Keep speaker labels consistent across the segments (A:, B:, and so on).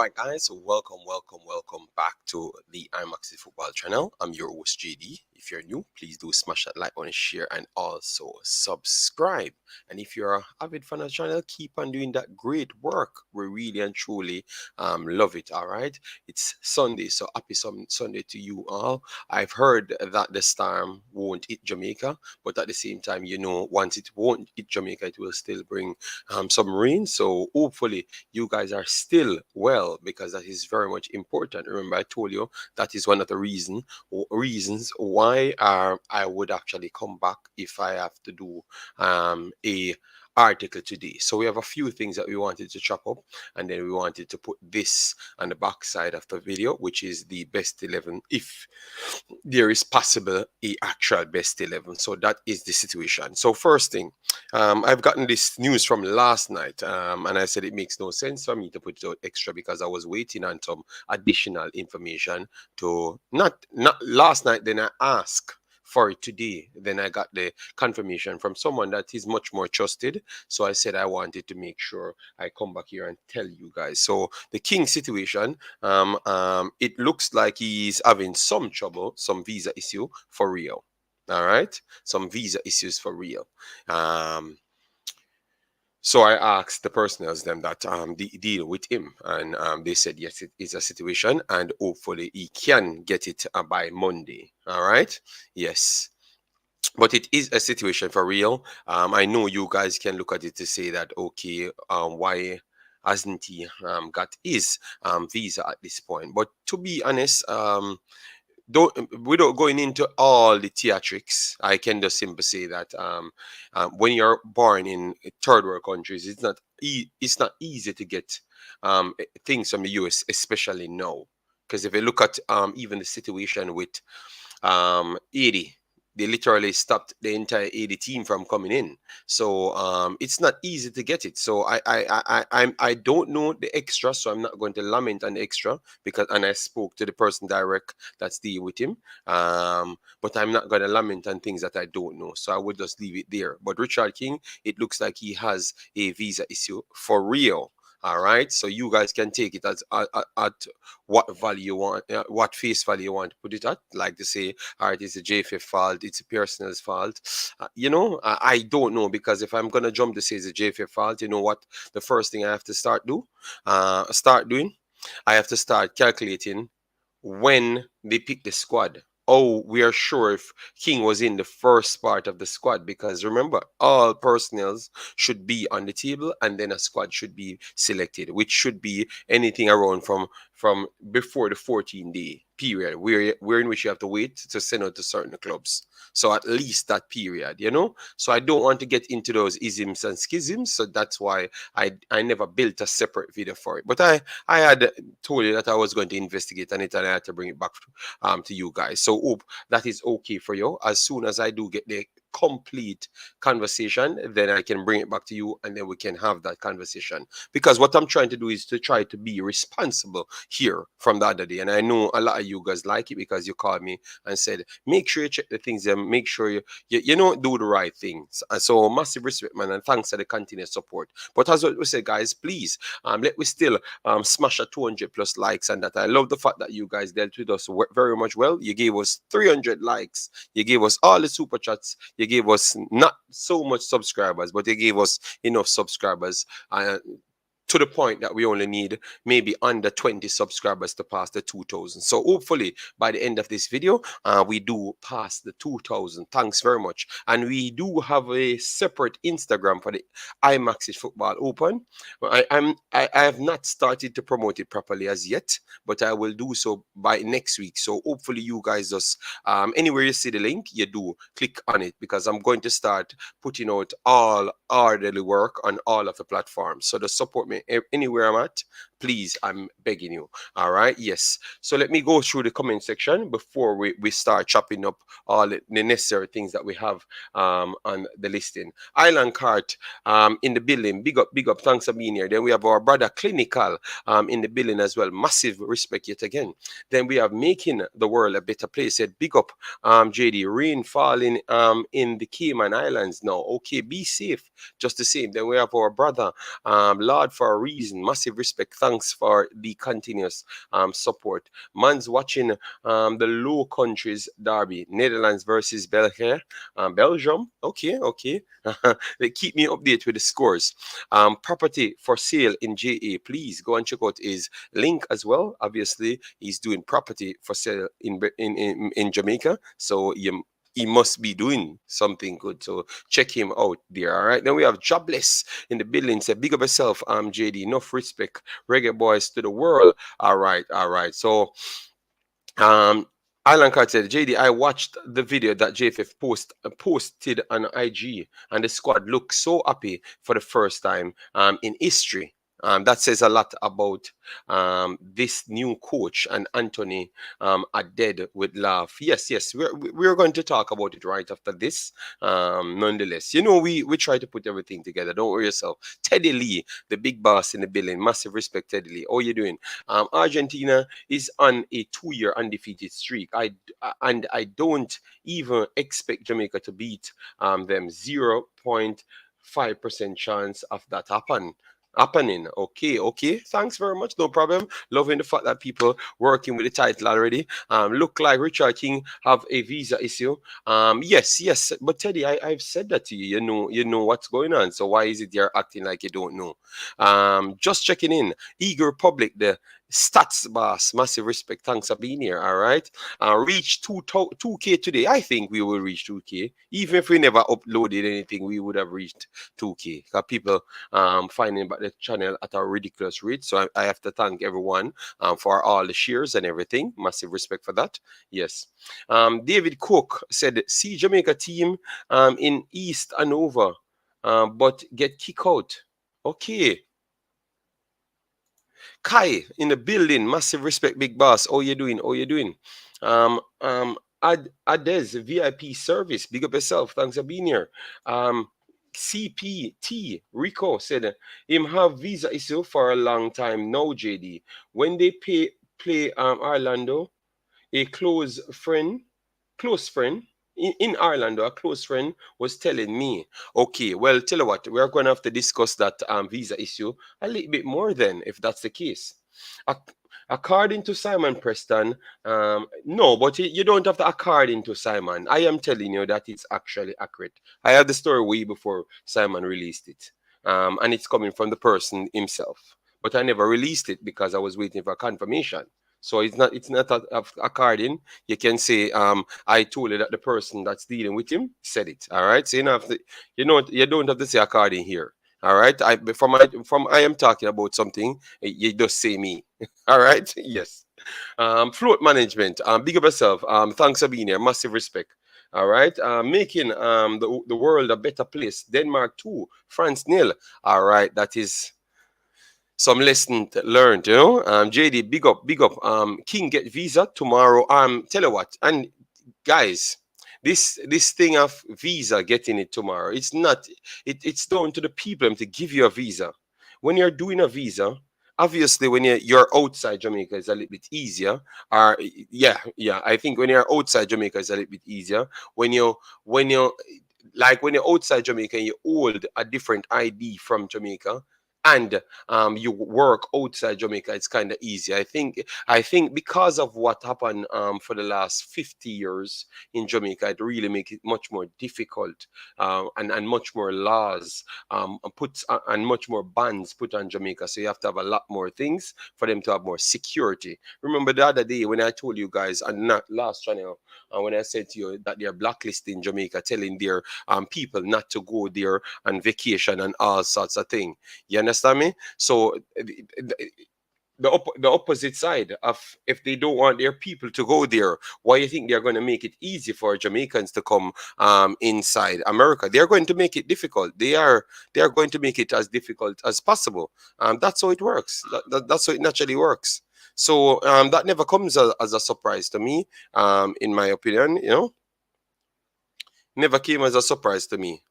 A: Alright guys, so welcome back to the Imaxit football channel. I'm your host JD. If you're new, please do smash that like button, share, and also subscribe. And if you're an avid fan of the channel, keep on doing that great work. We really and truly love it. Alright, it's Sunday, so happy Sunday to you all. I've heard that the storm won't hit Jamaica, but at the same time, once it won't hit Jamaica, it will still bring some rain. So hopefully you guys are still well, because that is very much important. Remember, I told you that is one of the reasons why I would actually come back if I have to do a article today. So we have a few things that we wanted to chop up, and then we wanted to put this on the back side of the video, which is the best 11, if there is possible a actual best 11. So that is the situation. So first thing, I've gotten this news from last night, and I said it makes no sense for me to put it out extra because I was waiting on some additional information to not last night. Then I asked for it today. Then I got the confirmation from someone that is much more trusted. So I said I wanted to make sure I come back here and tell you guys. So the King situation, it looks like he's having some trouble, some visa issue for real. All right, some visa issues for real. So I asked the personnels them that deal with him, and they said yes, it is a situation, and hopefully he can get it by Monday. All right, yes, but it is a situation for real. I know you guys can look at it to say that okay, why hasn't he got his visa at this point? But to be honest, without going into all the theatrics, I can just simply say that when you're born in third world countries, it's not easy to get things from the US, especially now. Because if you look at even the situation with 80, they literally stopped the entire 80 team from coming in. So it's not easy to get it. So I don't know the extra, so I'm not going to lament on the extra, because and I spoke to the person direct that's dealing with him. But I'm not going to lament on things that I don't know. So I would just leave it there. But Richard King, it looks like he has a visa issue for real. All right, so you guys can take it as at what value you want, what face value you want to put it at. Like to say, all right, it's a JFF fault, it's a personal's fault. I don't know, because if I'm gonna jump to say it's a JFF fault, you know what? The first thing I have to start doing, I have to start calculating when they pick the squad. Oh, we are sure if King was in the first part of the squad, because remember, all personnels should be on the table, and then a squad should be selected, which should be anything around from before the 14-day period, where in which you have to wait to send out to certain clubs. So at least that period, So I don't want to get into those isms and schisms. So that's why I never built a separate video for it. But I had told you that I was going to investigate on it, and I had to bring it back to you guys. So hope that is okay for you. As soon as I do get the complete conversation, then I can bring it back to you, and then we can have that conversation. Because what I'm trying to do is to try to be responsible here from the other day. And I know a lot of you guys like it, because you called me and said, make sure you check the things and make sure you do the right things. So massive respect, man, and thanks for the continued support. But as we said, guys, please let me still smash a 200 plus likes, and that I love the fact that you guys dealt with us very much well. You gave us 300 likes, you gave us all the super chats, you gave us not so much subscribers, but you gave us enough subscribers to the point that we only need maybe under 20 subscribers to pass the 2,000. So hopefully by the end of this video, we do pass the 2,000. Thanks very much. And we do have a separate Instagram for the Imaxit Football Open. I have not started to promote it properly as yet, but I will do so by next week. So hopefully you guys just, anywhere you see the link, you do click on it, because I'm going to start putting out all our daily work on all of the platforms. So to support me anywhere I'm at, please, I'm begging you. All right, yes. So let me go through the comment section before we start chopping up all the necessary things that we have on the listing. Island Cart in the building, big up, thanks for being here. Then we have our brother Clinical in the building as well, massive respect yet again. Then we have Making the World a Better Place, said big up JD. Rain falling in the Cayman Islands now, okay, be safe just the same. Then we have our brother Lord for for a reason. Massive respect. Thanks for the continuous support. Man's watching the Low Countries derby, Netherlands versus Belgium. Belgium. Okay, okay. They keep me updated with the scores. Property for sale in JA. Please go and check out his link as well. Obviously, he's doing property for sale in Jamaica. So he must be doing something good. So check him out there. All right. Then we have Jobless in the building. Say big up yourself, JD. Enough respect. Reggae boys to the world. All right, all right. So um, Alan Carter said, JD, I watched the video that JFF posted on IG, and the squad looked so happy for the first time in history. That says a lot about this new coach and Anthony are dead with love. Yes, yes, we're going to talk about it right after this. Nonetheless, we try to put everything together. Don't worry yourself. Teddy Lee, the big boss in the building. Massive respect, Teddy Lee. How you doing? Argentina is on a 2-year undefeated streak. I don't even expect Jamaica to beat them. 0.5% chance of that happening. Okay, okay. Thanks very much. No problem. Loving the fact that people working with the title already. Look like Richard King have a visa issue. Yes, yes. But Teddy, I've said that to you. You know what's going on. So why is it you're acting like you don't know? Just checking in. Eager Republic, the stats boss. Massive respect. Thanks for being here. All right. Reach 2K today. I think we will reach 2K. Even if we never uploaded anything, we would have reached 2K. Because people finding about the channel at a ridiculous rate. So I have to thank everyone for all the shares and everything. Massive respect for that. Yes. David Cook said, see Jamaica team in East Hanover, but get kicked out. Okay. Kai in the building. Massive respect, big boss. How you doing? How you doing? Adez VIP service. Big up yourself. Thanks for being here. CPT Rico said him have visa issue for a long time now, JD. When they play Orlando, a close friend in Ireland, a close friend was telling me, okay, well, tell you what, we're going to have to discuss that visa issue a little bit more then, if that's the case. According to Simon Preston, no, but you don't have to according to Simon. I am telling you that it's actually accurate. I had the story way before Simon released it, and it's coming from the person himself. But I never released it because I was waiting for confirmation. So it's not according. You can say I told you that the person that's dealing with him said it. All right. So you don't have to say according here. All right. I am talking about something. You just say me. All right. Yes. Float management. Big up yourself. Thanks for being here. Massive respect. All right. Making the world a better place. Denmark 2, France nil. All right. That is some lesson learned, JD, big up, big up. King get visa tomorrow. Tell you what, and guys, this thing of visa getting it tomorrow, it's not. It's down to the people to give you a visa. When you're doing a visa, obviously when you're outside Jamaica, it's a little bit easier. Or yeah, I think when you're outside Jamaica, it's a little bit easier. When you're outside Jamaica and you hold a different ID from Jamaica, and you work outside Jamaica, it's kind of easy. I think because of what happened for the last 50 years in Jamaica, it really makes it much more difficult, and much more laws and much more bans put on Jamaica. So you have to have a lot more things for them to have more security. Remember the other day when I told you guys on that last channel, when I said to you that they're blacklisting Jamaica, telling their people not to go there on vacation and all sorts of things. You understand me? So the opposite side of, if they don't want their people to go there, why you think they're going to make it easy for Jamaicans to come inside America? They're going to make it difficult. They are going to make it as difficult as possible. That's how it works. That's how it naturally works. So that never comes as a surprise to me. In my opinion, never came as a surprise to me.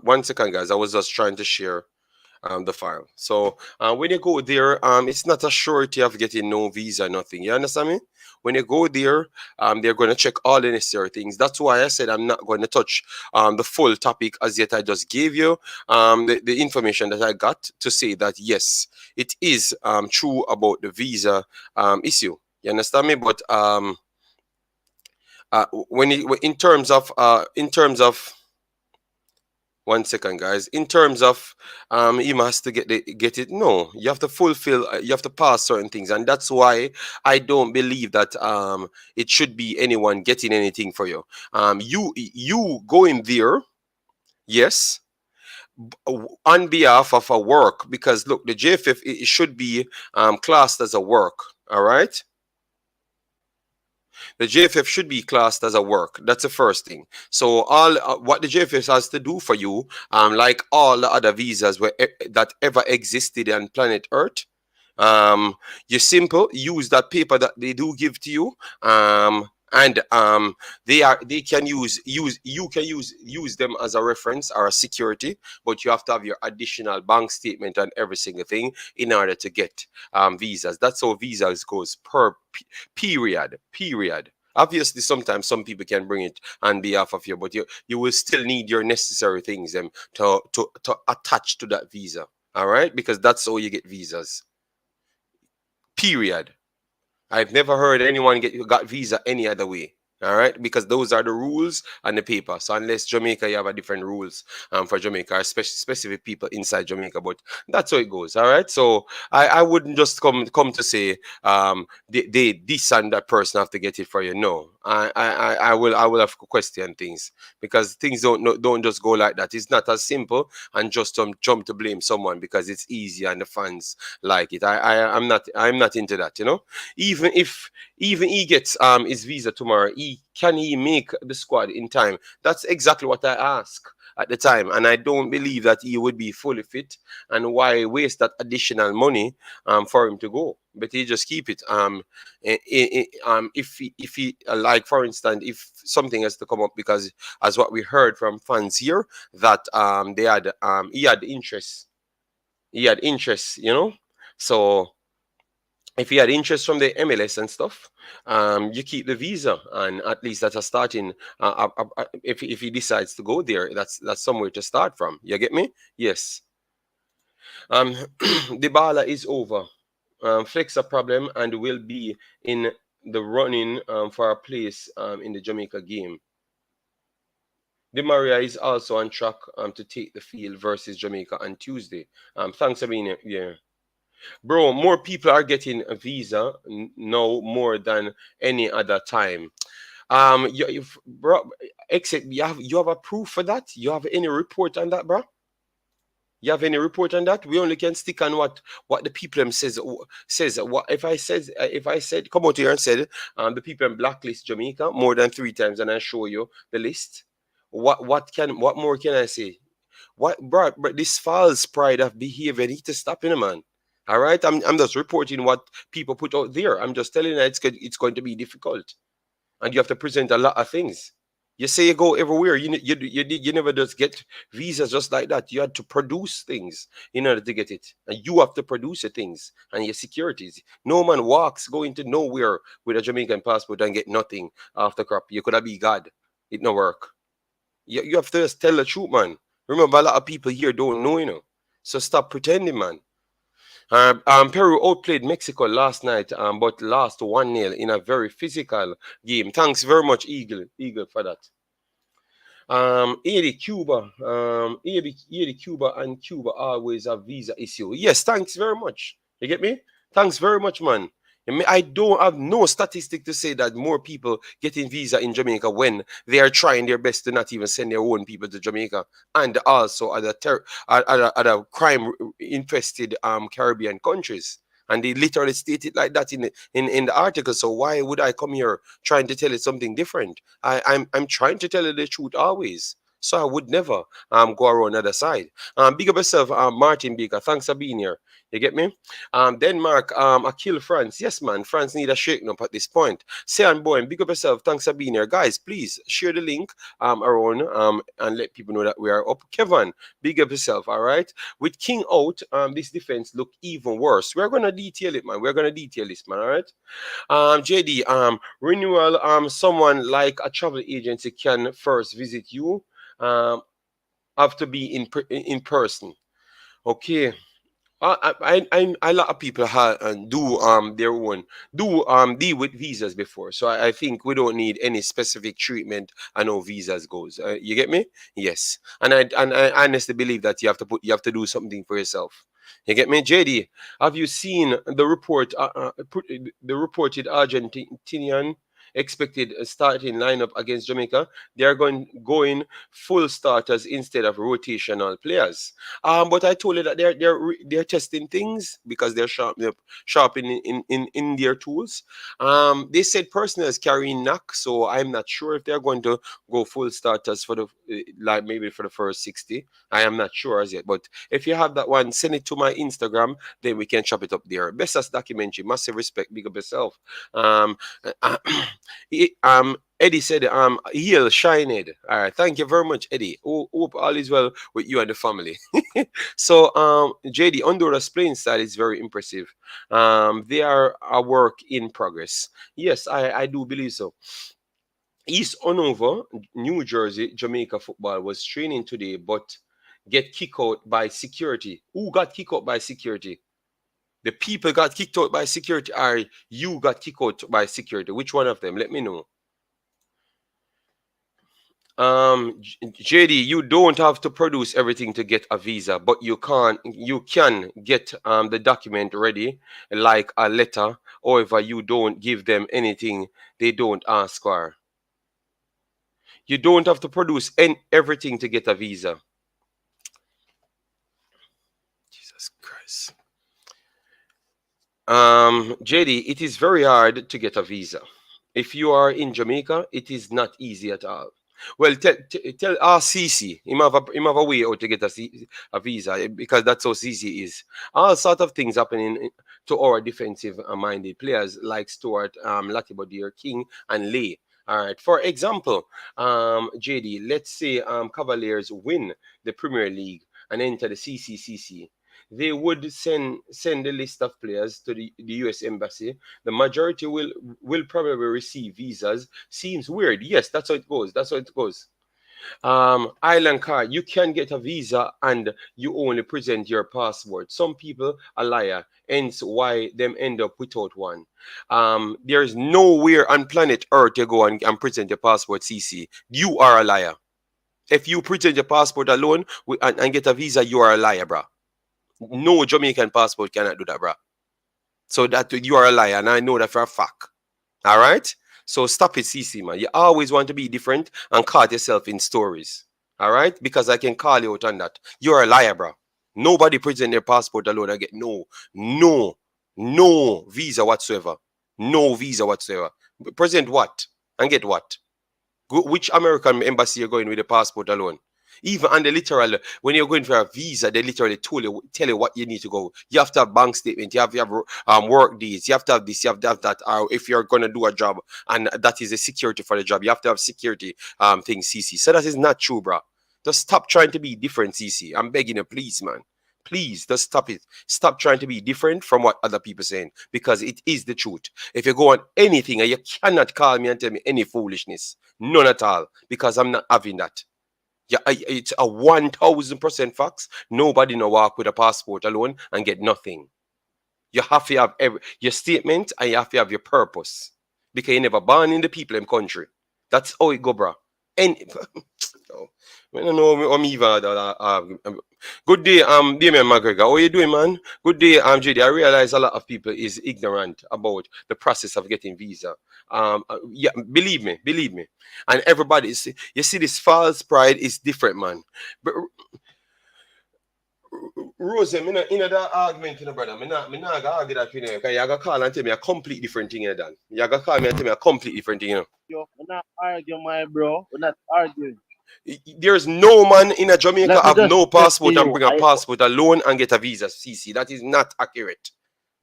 A: One second, guys. I was just trying to share the file. So when you go there, it's not a surety of getting no visa, nothing. You understand me? When you go there, they're going to check all the necessary things. That's why I said I'm not going to touch the full topic as yet. I just gave you the information that I got to say that yes, it is true about the visa issue. You understand me? But when it, in terms of one second, guys. In terms of you must to get it. No, you have to fulfill. You have to pass certain things, and that's why I don't believe that it should be anyone getting anything for you. You going there, yes, on behalf of a work, because look, the JFF it should be classed as a work. All right. The JFF should be classed as a work. That's the first thing. So all what the JFF has to do for you, like all the other visas that ever existed on planet Earth, you simple use that paper that they do give to you, and they can use you can use them as a reference or a security, but you have to have your additional bank statement and every single thing in order to get visas. That's how visas goes per period. Obviously, sometimes some people can bring it on behalf of you, but you will still need your necessary things to attach to that visa. All right, because that's how you get visas. Period. I've never heard anyone got visa any other way. All right, because those are the rules and the paper. So unless Jamaica, you have a different rules for Jamaica, or specific people inside Jamaica. But that's how it goes. All right. So I wouldn't just come to say this and that person have to get it for you. No, I will have to question things, because things don't just go like that. It's not as simple and just jump to blame someone because it's easy and the fans like it. I'm not into that. Even he gets his visa tomorrow, can he make the squad in time? That's exactly what I asked at the time, and I don't believe that he would be fully fit. And why waste that additional money for him to go? But he just keep it. If he like, for instance, if something has to come up, because as what we heard from fans here, that he had interest, so if he had interest from the MLS and stuff, you keep the visa, and at least that's a starting. If he decides to go there, that's somewhere to start from. You get me? Yes. The bala is over. Flex a problem and will be in the running for a place in the Jamaica game. Di Maria is also on track to take the field versus Jamaica on Tuesday. Thanks for being here. Bro, more people are getting a visa now more than any other time. Bro, except you have a proof for that? You have any report on that, bro? You have any report on that? We only can stick on what the people them says. What if I said come out here and said the people in blacklist Jamaica more than 3 times, and I show you the list? What more can I say? What, bro? But this false pride of behavior need to stop in a man. All right, I'm just reporting what people put out there. I'm just telling you it's going to be difficult, and you have to present a lot of things. You say you go everywhere. You never just get visas just like that. You had to produce things in order to get it, and you have to produce the things and your securities. No man walks go into nowhere with a Jamaican passport and get nothing off the crop. You could have be God. It no work. You have to just tell the truth, man. Remember, a lot of people here don't know. So stop pretending, man. Peru outplayed Mexico last night, but lost 1-0 in a very physical game. Thanks very much, Eagle, for that. 80 Cuba, 80 Cuba and Cuba always have visa issue. Yes, thanks very much. You get me? Thanks very much, man. I don't have no statistic to say that more people getting visa in Jamaica when they are trying their best to not even send their own people to Jamaica, and also other crime infested Caribbean countries. And they literally state it like that in the article. So why would I come here trying to tell you something different? I'm trying to tell you the truth always. So I would never go around the other side. Big up yourself, Martin Baker. Thanks for being here. You get me? Denmark, I kill France. Yes, man. France need a shaking up at this point. Sean Boy, big up yourself. Thanks for being here. Guys, please share the link around and let people know that we are up. Kevin, big up yourself, all right? With King out, this defense look even worse. We're gonna detail it, man. We're gonna detail this, man, all right? JD, renewal, someone like a travel agency can first visit you, have to be in person. Okay, a lot of people do their own do deal with visas before, so I think we don't need any specific treatment. I know visas goes. You get me? Yes, and I honestly believe that you have to do something for yourself. You get me, JD? Have you seen the the reported Argentinian expected starting lineup against Jamaica? They are going full starters instead of rotational players. But I told you that they're testing things because they're sharpening in their tools. They said personnel is carrying knock, so I'm not sure if they're going to go full starters for the like maybe for the first 60. I am not sure as yet, but if you have that one, send it to my Instagram, then we can chop it up there. Best as documentary, massive respect, big up yourself. Um, Eddie said, heal, shined. All right, thank you very much, Eddie. Hope all is well with you and the family. So, JD, Honduras playing style is very impressive. They are a work in progress. Yes, I do believe so. East Hanover, New Jersey, Jamaica football was training today, but get kicked out by security. Who got kicked out by security? The people got kicked out by security, or you got kicked out by security? Which one of them? Let me know. JD, you don't have to produce everything to get a visa, but you can get the document ready, like a letter. However, you don't give them anything they don't ask for. You don't have to produce everything to get a visa. Jesus Christ. JD, it is very hard to get a visa. If you are in Jamaica, it is not easy at all. Well, tell CC, him have a way out to get a visa because that's how CC is. All sort of things happening to our defensive minded players like Stuart, Latibodir, King, and Lee. All right. For example, JD, let's say Cavaliers win the Premier League and enter the CCCC. They would send a list of players to the US embassy. The majority will probably receive visas. Seems weird. Yes, that's how it goes. That's how it goes. Island card, you can get a visa and you only present your passport. Some people are liar, hence why them end up without one. There's nowhere on planet Earth you go and present your passport, CC. You are a liar. If you present your passport alone and get a visa, you are a liar, bro. No Jamaican passport cannot do that, bro. So that you are a liar, and I know that for a fact. All right? So stop it, CC, man. You always want to be different and caught yourself in stories. All right? Because I can call you out on that. You're a liar, bro. Nobody present their passport alone and get no visa whatsoever. No visa whatsoever. Present what? And get what? Which American embassy you're going with the passport alone? Even on the literal, when you're going for a visa, they literally tell you what you need to go. You have to have bank statement, you have to have work deeds, you have to have this, you have to have that. Or if you're gonna do a job and that is a security for the job, you have to have security things, CC. So that is not true, bro. Just stop trying to be different, CC. I'm begging you, please, man. Please, just stop it. Stop trying to be different from what other people saying because it is the truth. If you go on anything and you cannot call me and tell me any foolishness, none at all, because I'm not having that. Yeah, it's a 1000% facts. Nobody no walk with a passport alone and get nothing. You have to have your statement and you have to have your purpose because you never born in the people in country. That's how it go, bro. And oh, I don't know. I'm even. Good day, Damian McGregor. How are you doing, man? Good day, JD. I realize a lot of people is ignorant about the process of getting visa. Yeah, believe me. And everybody is. You see, this false pride is different, man. But Rose, in that argument, you know, brother, me not gonna argue that with you, because you gonna call and tell me a complete different thing, you done. You gonna call me and tell me a complete different thing, you know.
B: We're not arguing, my bro. We're not arguing.
A: There's no man in a Jamaica
B: Let me
A: have
B: just
A: no
B: say to
A: passport and
B: you,
A: bring a passport alone and get a visa, CC. That is not accurate.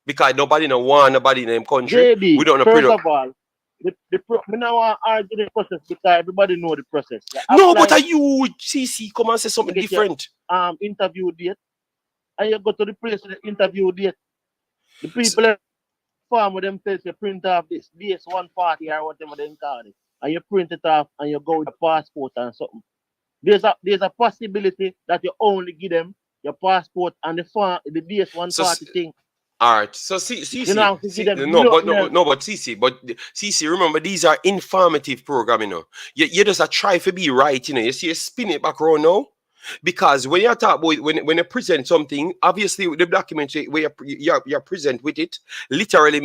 A: Because nobody no want nobody in them country. We
B: JD,
A: don't know
B: first of all, me now want to argue the process because everybody know the process. You
A: No, but
B: apply
A: are you, CC, come and say
B: to
A: something
B: get your
A: different.
B: interview date, and you go to the place with the interview date. The
A: S-
B: people farm with them says you print off this DS-140 or whatever they call it, and you print it off and you go with your passport and something. There's a possibility that you only give them your passport and the
A: So,
B: DS-140 thing.
A: all right. So,
B: You know, to give
A: see,
B: them
A: no, but
B: nothing
A: no,
B: else.
A: no, but CC, remember these are informative program, you know. You just a try to be right, you know. You see, you spin it back around now. Because when you talk about when you present something, obviously the document where you present with it literally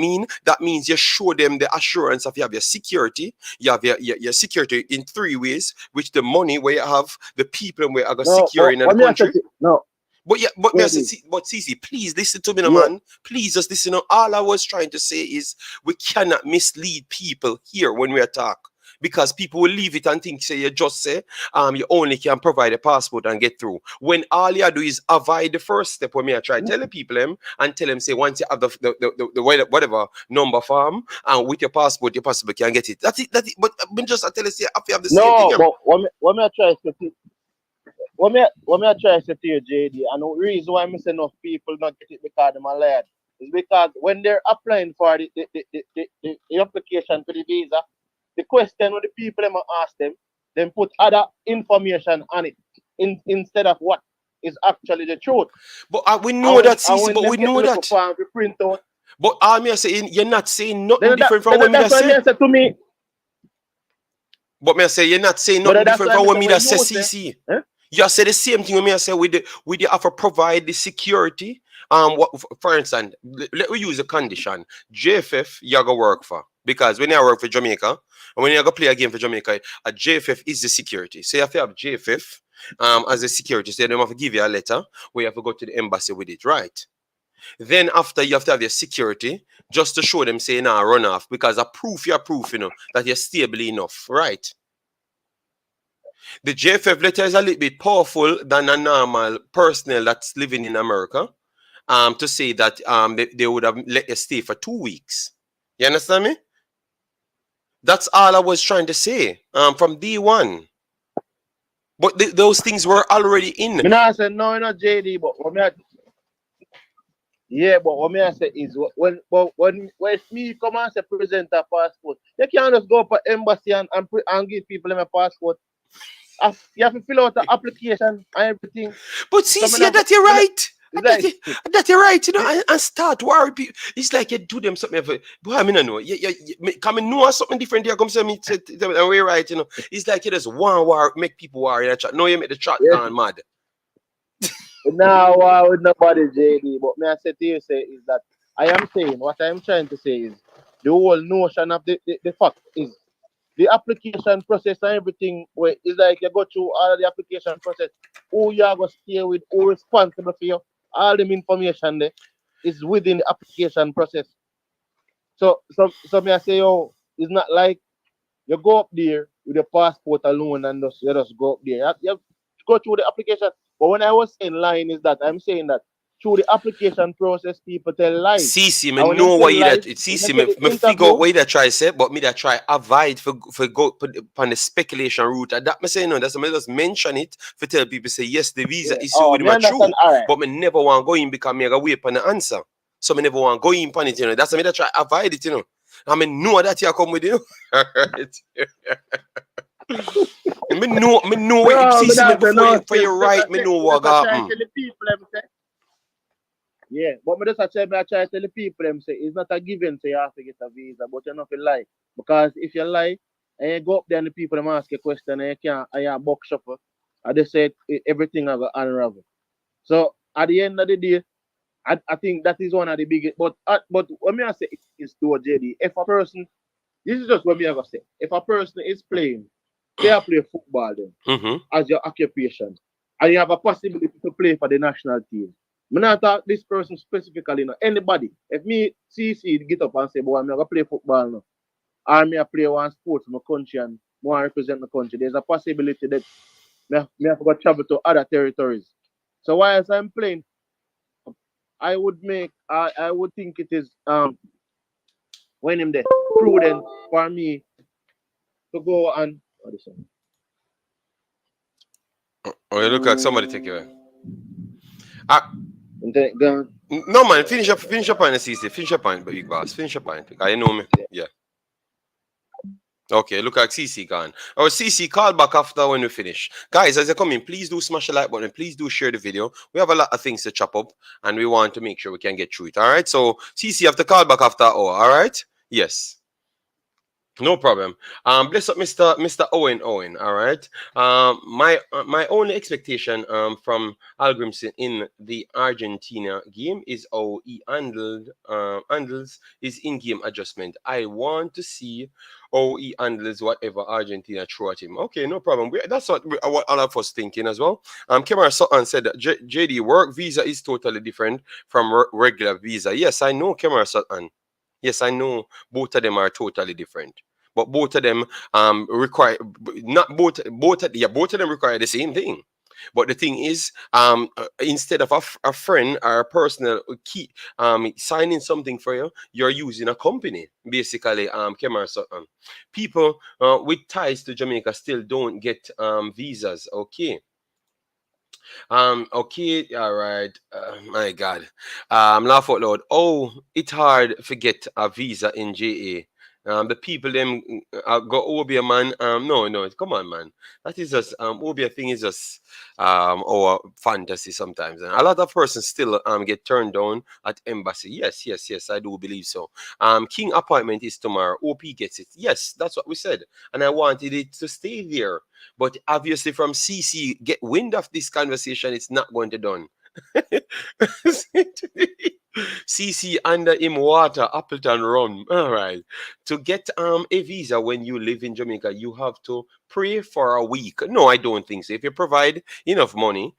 A: that means you show them the assurance of you have your security, you have your security in three ways, which the money where you have the people where are going
B: No,
A: secure in the
B: what me I say
A: country.
B: no,
A: But yeah, but me I say,
B: JD.
A: but Cece, please listen to me, no,
B: Yeah,
A: man. Please just listen. All I was trying to say is we cannot mislead people here when we talk. Because people will leave it and think, say, you just say, you only can provide a passport and get through. When all you do is avoid the first step, when me I try tell the people them and tell them, say, once you have the whatever number form and with your passport, you possibly can get it. That's it. That's it. But I just I tell you, say, if you have the same thing,
B: no, but what me I try to say to what me I try to say to you, JD, and the reason why I say enough people not get it because them are lied is because when they're applying for the application for the visa, the question when the people them ask them put other information on it instead of what is actually the truth.
A: but we know that, CC,
B: When
A: but we
B: them get
A: know
B: the little
A: that.
B: form to print out,
A: But all me I saying, you're not saying nothing different from what me
B: that's
A: that
B: why me
A: say.
B: I say to me,
A: But me I say you're not saying nothing
B: but that's
A: different
B: why
A: from
B: me
A: what
B: say
A: me
B: when
A: that say,
B: you say,
A: CC.
B: eh?
A: You say the same thing with me I say with the have to provide the security. What for instance, let we use a condition. JFF you go work for. Because when you work for Jamaica, and when you go play a game for Jamaica, a JFF is the security. So you have to have JFF as a security. So they have to give you a letter where you have to go to the embassy with it, right? Then after you have to have your security just to show them say nah run off because a proof you're proof, you know, that you're stable enough, right? The JFF letter is a little bit powerful than a normal personnel that's living in America. To say that they would have let you stay for 2 weeks. You understand me? That's all I was trying to say. From D1. But those things were already in.
B: Me not say no, not JD, but yeah, but what me I say is when me come and say present a passport, you can't just go up to embassy and give people them a passport. You have to fill out the application and everything.
A: But
B: So me
A: CC,
B: not,
A: that you're
B: me not,
A: right.
B: it's like
A: That you're right, you know, and start worry people. It's like you do them something. Boy, I mean, I know. Come and know something different. You come say me, and we're right, you know. It's like you just want war, make people worry in a chat. No, you make the chat
B: yes,
A: gone mad.
B: now with nobody JD. But me I say to you say is that I am saying what I am trying to say is the whole notion of the fact is the application process and everything where it's like you go through all of the application process, who you are going to stay with, who responsible for you, all them information there is within the application process. So me I say, yo, it's not like you go up there with your passport alone and you just go up there. You have to go through the application. But when I was saying lying is that I'm saying that through the application process, people tell lies.
A: CC, me
B: And when them
A: know
B: tell
A: what you that.
B: lies, when they
A: CC,
B: get the
A: me figure out
B: interview,
A: what you that try say, but me that try avoid for go on the speculation route. And that me say no. That's me just mention it for tell people say yes, the visa
B: yeah,
A: issue
B: oh,
A: with
B: me
A: my true,
B: understand. All right.
A: but me never want to go in because me I wait for the answer. So me never want to go in on it. You know, that's me that try avoid it. You know, I mean know that you come with you. Alright. Me know it.
B: No, but
A: CC, me
B: that's
A: before
B: no
A: you
B: still.
A: right. Me know
B: Me
A: what
B: just a try to
A: happen.
B: tell the people them say. Yeah, but me just a try to tell the people them say it's not a given say you have to get a visa, but you not to lie. Because if you lie and you go up there and the people them ask you a question and you can't and you box shuffle, and they say everything I go unravel. So at the end of the day, I think that is one of the biggest. But what me I say is to JD, if a person, this is just what me I gonna say. If a person is playing, say I play football then
A: Mm-hmm.
B: as your occupation, and you have a possibility to play for the national team. Me not talk this person specifically, no. Anybody. If me CC get up and say, boy, I'm gonna play football now, or me I play one sport for my country and want to represent my country, there's a possibility that me have to go travel to other territories. So whilst I'm playing, I would think it is when him there prudent for me to go and
A: Oh, you look like somebody take you away. Ah,
B: go.
A: no man, finish your point, CC. Finish your point, but big boss. Finish your point. Because you know me. Yeah. Okay, look like CC gone. Or CC, call back after when we finish. Guys, as you come in, please do smash the like button. Please do share the video. We have a lot of things to chop up, and we want to make sure we can get through it. All right. So CC have to call back after hour. All right. Yes. No problem. Bless up, Mr. Owen. All right. My only expectation from Algrimson in the Argentina game is how he handles his in-game adjustment. I want to see how he handles whatever Argentina throw at him. Okay, no problem. That's what all of us thinking as well. Kemar Sutton said that JD work visa is totally different from regular visa. Yes, I know, Kemar Sutton. Yes, I know both of them are totally different. But both of them require not both of them require the same thing. But the thing is, instead of a friend or a personal key signing something for you, you're using a company, basically, Kemar Sutton. People with ties to Jamaica still don't get visas. Okay, all right. My God. Laugh out loud. Oh, it's hard to get a visa in JA. The people them go Obia man. No, come on, man. That is just Obia thing is just our fantasy sometimes. And a lot of persons still get turned down at embassy. Yes, I do believe so. King appointment is tomorrow. OP gets it. Yes, that's what we said. And I wanted it to stay there. But obviously, from CC, get wind of this conversation, it's not going to done. CC under him water, Appleton rum. All right. To get a visa when you live in Jamaica, you have to pray for a week. No, I don't think so. If you provide enough money,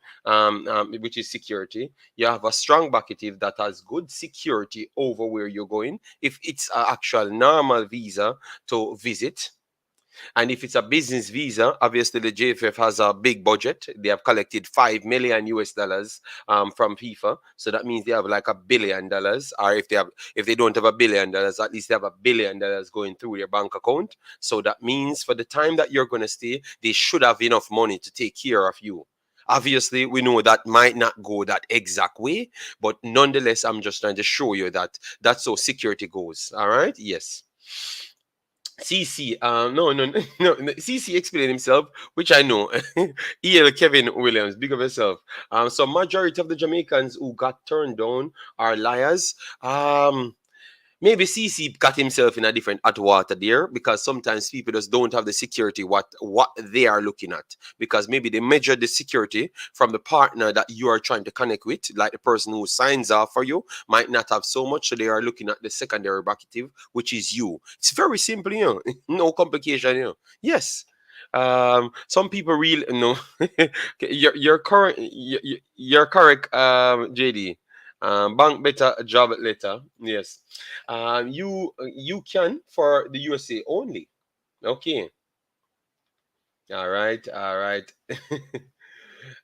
A: which is security, you have a strong backative that has good security over where you're going. If it's an actual normal visa to visit, and if it's a business visa, obviously the JFF has a big budget. They have collected 5 million US dollars from FIFA, so that means they have like $1 billion. Or if they don't have $1 billion, at least they have $1 billion going through their bank account. So that means for the time that you're gonna stay, they should have enough money to take care of you. Obviously, we know that might not go that exact way, but nonetheless, I'm just trying to show you that that's how security goes. All right? Yes. CC, no. CC explained himself, which I know. EL Kevin Williams, big of yourself. So majority of the Jamaicans who got turned down are liars. Maybe CC got himself in a different hot water there because sometimes people just don't have the security what they are looking at, because maybe they measure the security from the partner that you are trying to connect with, like the person who signs off for you might not have so much, so they are looking at the secondary bracketive, which is you. It's very simple, no complication, Yes. Some people really no. You're correct. You're correct, JD. Bank better, job later. Yes. You can for the USA only. Okay. All right.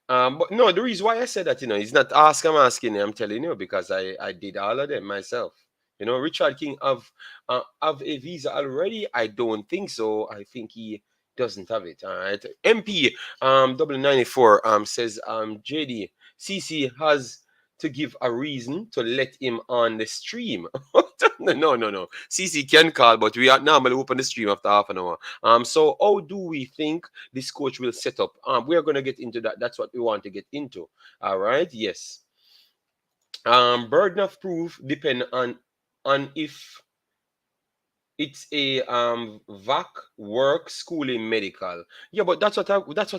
A: But no, the reason why I said that, is not ask. I'm asking. I'm telling you because I did all of them myself. Richard King have a visa already. I don't think so. I think he doesn't have it. All right. MP double 94 says JD CC has to give a reason to let him on the stream. No. CC can call, but we are normally open the stream after half an hour. So how do we think this coach will set up? We are going to get into that. That's what we want to get into. All right. Yes. Burden of proof depend on if it's a VAC work schooling medical. Yeah, but that's what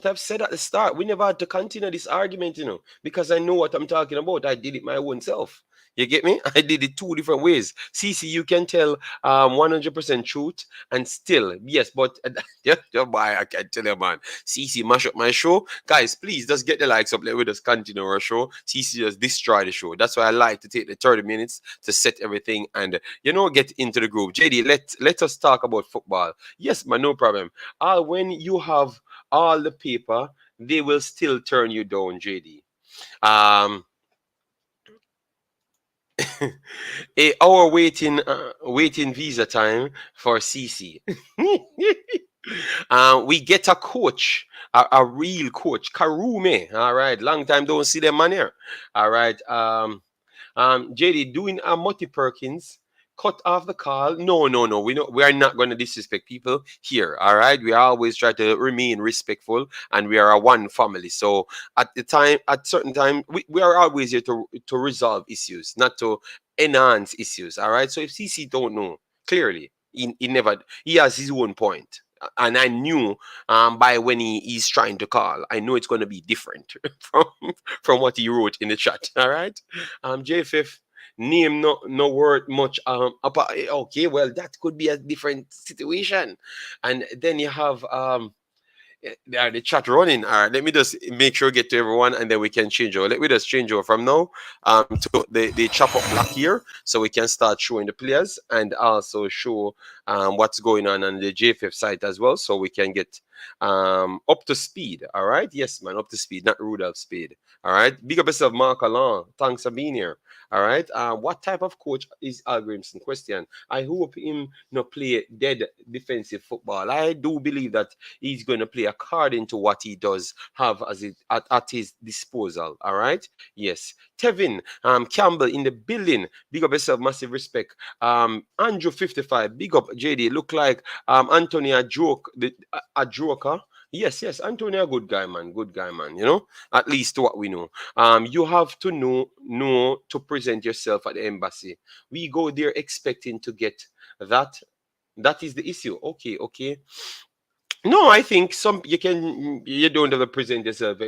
A: I've said at the start. We never had to continue this argument, because I know what I'm talking about. I did it my own self. You get me? I did it two different ways. CC, you can tell 100% truth and still yes, but yeah, boy, I can tell you, man. CC mash up my show, guys. Please just get the likes up. Let me just continue our show. CC just destroy the show. That's why I like to take the 30 minutes to set everything and get into the group. JD, let us talk about football. Yes, man, no problem. When you have all the paper, they will still turn you down, JD. Um, our waiting visa time for CC. We get a coach, a real coach, Karume. All right, long time don't see them man here. All right, JD doing a Mutty Perkins. Cut off the call. No, no, no. We are not going to disrespect people here. All right. We always try to remain respectful, and we are a one family. So at certain time, we are always here to resolve issues, not to enhance issues. All right. So if CC don't know clearly, he never he has his own point. And I knew by when he's trying to call, I know it's going to be different from what he wrote in the chat. All right. JFF name no word much okay, well, that could be a different situation. And then you have the chat running. All right, let me just make sure get to everyone, and then we can change over. Let me just change over from now to the chop up block here, so we can start showing the players and also show what's going on the JFF site as well, so we can get up to speed. All right, yes, man, up to speed, not Rudolph speed. All right, big up yourself, Mark Alon. Thanks for being here. All right, what type of coach is Al Grimson? Question. I hope him not play dead defensive football. I do believe that he's going to play according to what he does have at his disposal. All right. Yes. Tevin Campbell in the building. Big up yourself. Massive respect. Andrew 55. Big up JD. Look like Anthony a joke. A joker. Yes, yes, Antonio, a good guy, man. Good guy, man. You know, at least what we know. You have to know to present yourself at the embassy. We go there expecting to get that. That is the issue. Okay, okay. No, I think you don't have to present yourself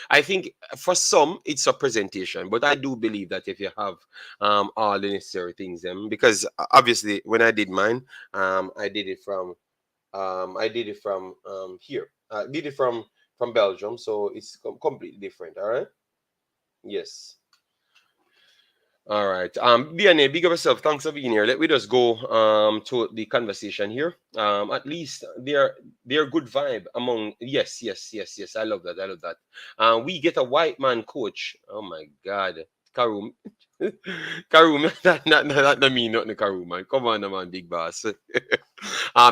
A: I think for some it's a presentation, but I do believe that if you have all the necessary things because obviously when I did mine, I did it from here. I did it from Belgium, so it's completely different, all right? Yes. All right. BNA, big up yourself. Thanks for being here. Let me just go to the conversation here. At least they're good vibe among yes, yes, yes, yes. I love that. I love that. We get a white man coach. Oh my god. Karum. Karum, not me, not the Karum, man. Come on, man, big boss.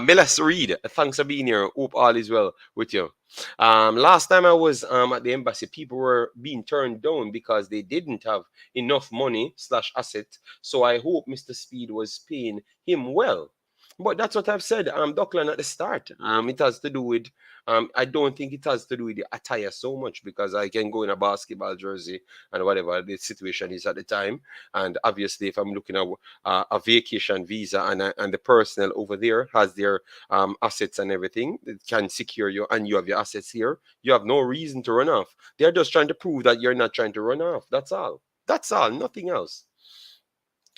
A: Melas Reed, thanks for being here. Hope all is well with you. Last time I was at the embassy, people were being turned down because they didn't have enough money slash asset. So I hope Mr. Speed was paying him well. But that's what I've said, Dockland at the start. It has to do with, I don't think it has to do with the attire so much because I can go in a basketball jersey and whatever the situation is at the time. And obviously, if I'm looking at a vacation visa and the personnel over there has their assets and everything, it can secure you and you have your assets here. You have no reason to run off. They're just trying to prove that you're not trying to run off. That's all. That's all. Nothing else.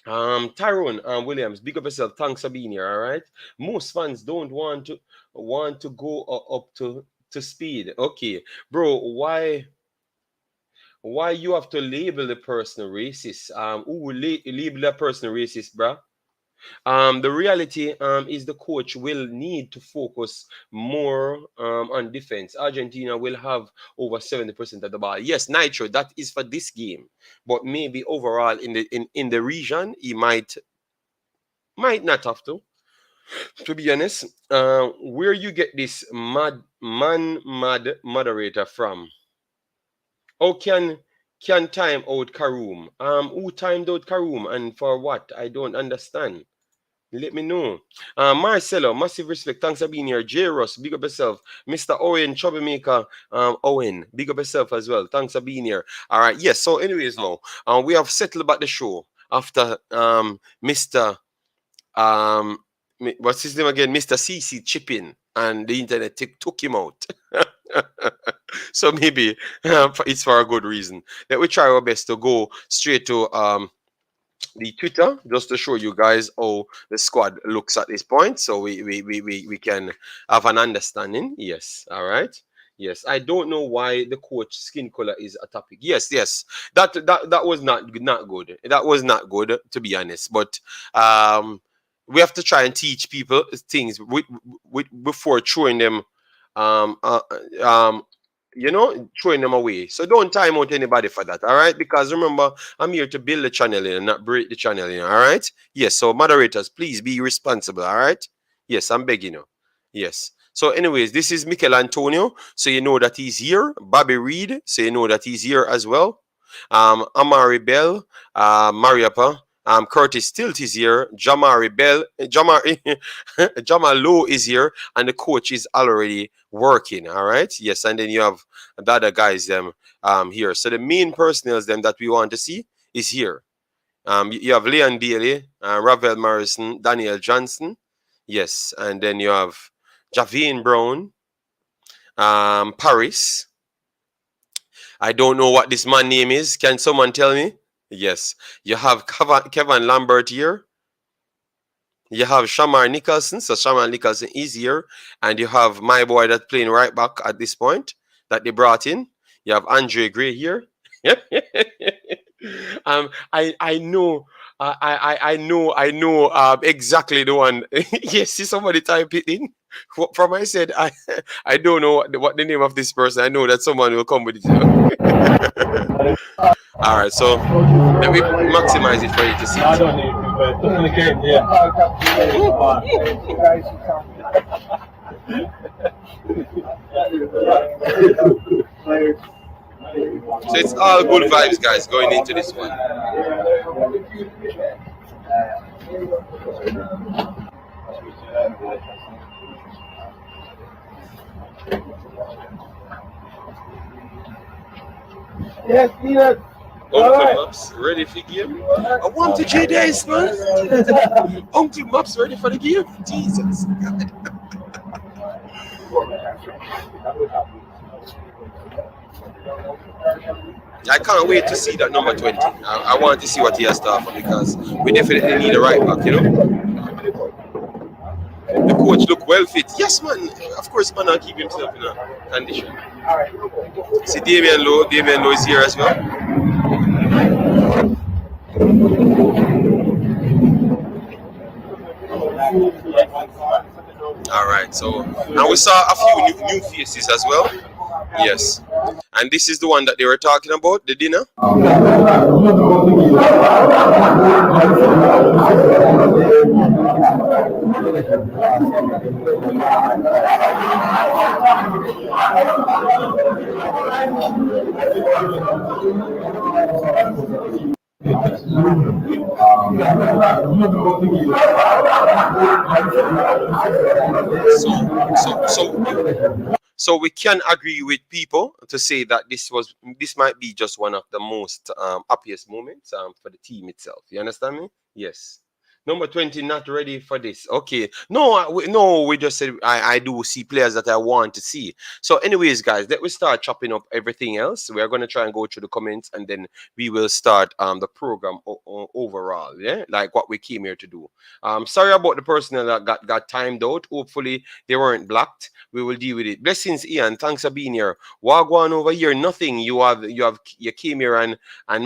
A: Tyrone Williams, big up yourself. Thanks for being here. All right. Most fans don't want to go up to speed. Okay, bro. Why you have to label the person racist? Who will label that person racist, bruh? The reality is the coach will need to focus more on defense. Argentina will have over 70% of the ball. Yes, Nitro, that is for this game. But maybe overall in the region, he might not have to be honest. Where you get this mad moderator from? How can time out Karoom? Who timed out Karoom and for what? I don't understand. Let me know. Marcelo, massive respect. Thanks for being here. J. Ross, big up yourself. Mr. Owen, troublemaker. Owen, big up yourself as well. Thanks for being here. All right. Yes. So, anyways, now we have settled about the show after Mr. Um, what's his name again? Mr. CC chipping and the internet took him out. So maybe it's for a good reason. Let we try our best to go straight to the Twitter just to show you guys how the squad looks at this point, so we can have an understanding. Yes, all right. Yes, I don't know why the coach skin color is a topic. Yes, yes, that was not good. That was not good, to be honest. But we have to try and teach people things with before throwing them um uh, um throwing them away. So don't time out anybody for that, all right? Because remember, I'm here to build the channel and not break the channel, all right? Yes, so moderators, please be responsible, all right? Yes, I'm begging you. Yes. So, anyways, this is Mikel Antonio, so you know that he's here. Bobby Reed, so you know that he's here as well. Amari Bell, Mariapa, Curtis Tilt is here. Jamari Bell, Jamal Lowe is here, and the coach is already working. All right, yes, and then you have the other guys them here. So the main personnel them that we want to see is here. You have Leon Daly, Ravel Morrison, Daniel Johnson, yes, and then you have Javine Brown, Paris. I don't know what this man name is. Can someone tell me? Yes, you have Kevin Lambert here. You have Shamar Nicholson, so Shamar Nicholson is here, and you have my boy that's playing right back at this point that they brought in. You have Andre Gray here. I know. I know exactly the one. Yes, see somebody type it in. From I said I don't know what the name of this person. I know that someone will come with it. All right, so let me maximize it for you to see
C: I don't need to, but just in the game, yeah.
A: So it's all good vibes, guys, going into this one.
C: Yes, yes.
A: Uncle Maps ready for the game? I want to J days, man. Uncle Maps ready for the game? Jesus. I can't wait to see that number 20. I want to see what he has to offer because we definitely need a right back, The coach look well fit. Yes, man. Of course, man, I'll keep himself in a condition. See, Damian Lowe is here as well. All right, so now we saw a few new faces as well. Yes, and this is the one that they were talking about, the dinner. So we can agree with people to say that this might be just one of the most happiest moments for the team itself. You understand me? Yes. Number 20 not ready for this. Okay. No, we just said I do see players that I want to see. So anyways, guys, let me start chopping up everything else. We are going to try and go through the comments and then we will start the program overall. Yeah, like what we came here to do. Sorry about the personnel that got timed out. Hopefully they weren't blocked. We will deal with it. Blessings, Ian. Thanks for being here. Wagwan over here. Nothing. You came here and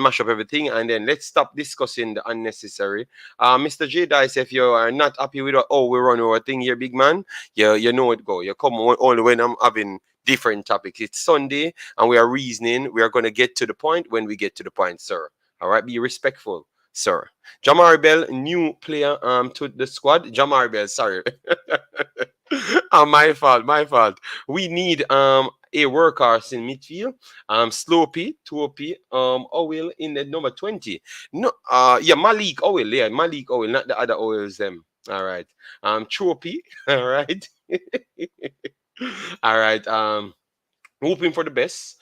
A: mash up everything, and then let's stop discussing the unnecessary. Mr. J Dice, if you are not happy with we run our thing here, big man. You know it go. You come only when I'm having different topics. It's Sunday, and we are reasoning. We are going to get to the point when we get to the point, sir. All right, be respectful, sir. Jamari Bell, new player to the squad. Jamari Bell, sorry. My fault. We need a workhorse in midfield. Slopey, Tuopi, Owil in the number 20. No, yeah, Malik Owil, not the other Owils them. All right. Trophy, all right. All right. Hoping for the best,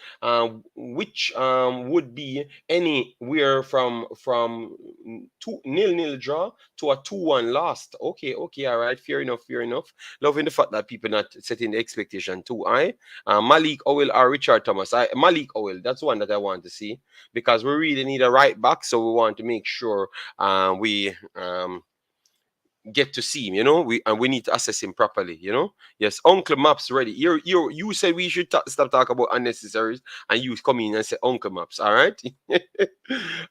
A: which would be anywhere from 2-0 draw to a 2-1 lost. Okay, all right, fair enough. Loving the fact that people not setting the expectation too high. Malik Owil or Richard Thomas. Malik Owil, that's one that I want to see because we really need a right back, so we want to make sure we get to see him, we need to assess him properly. Yes, Uncle Maps ready. You said we should stop talking about unnecessaries, and you come in and say Uncle Maps. All right,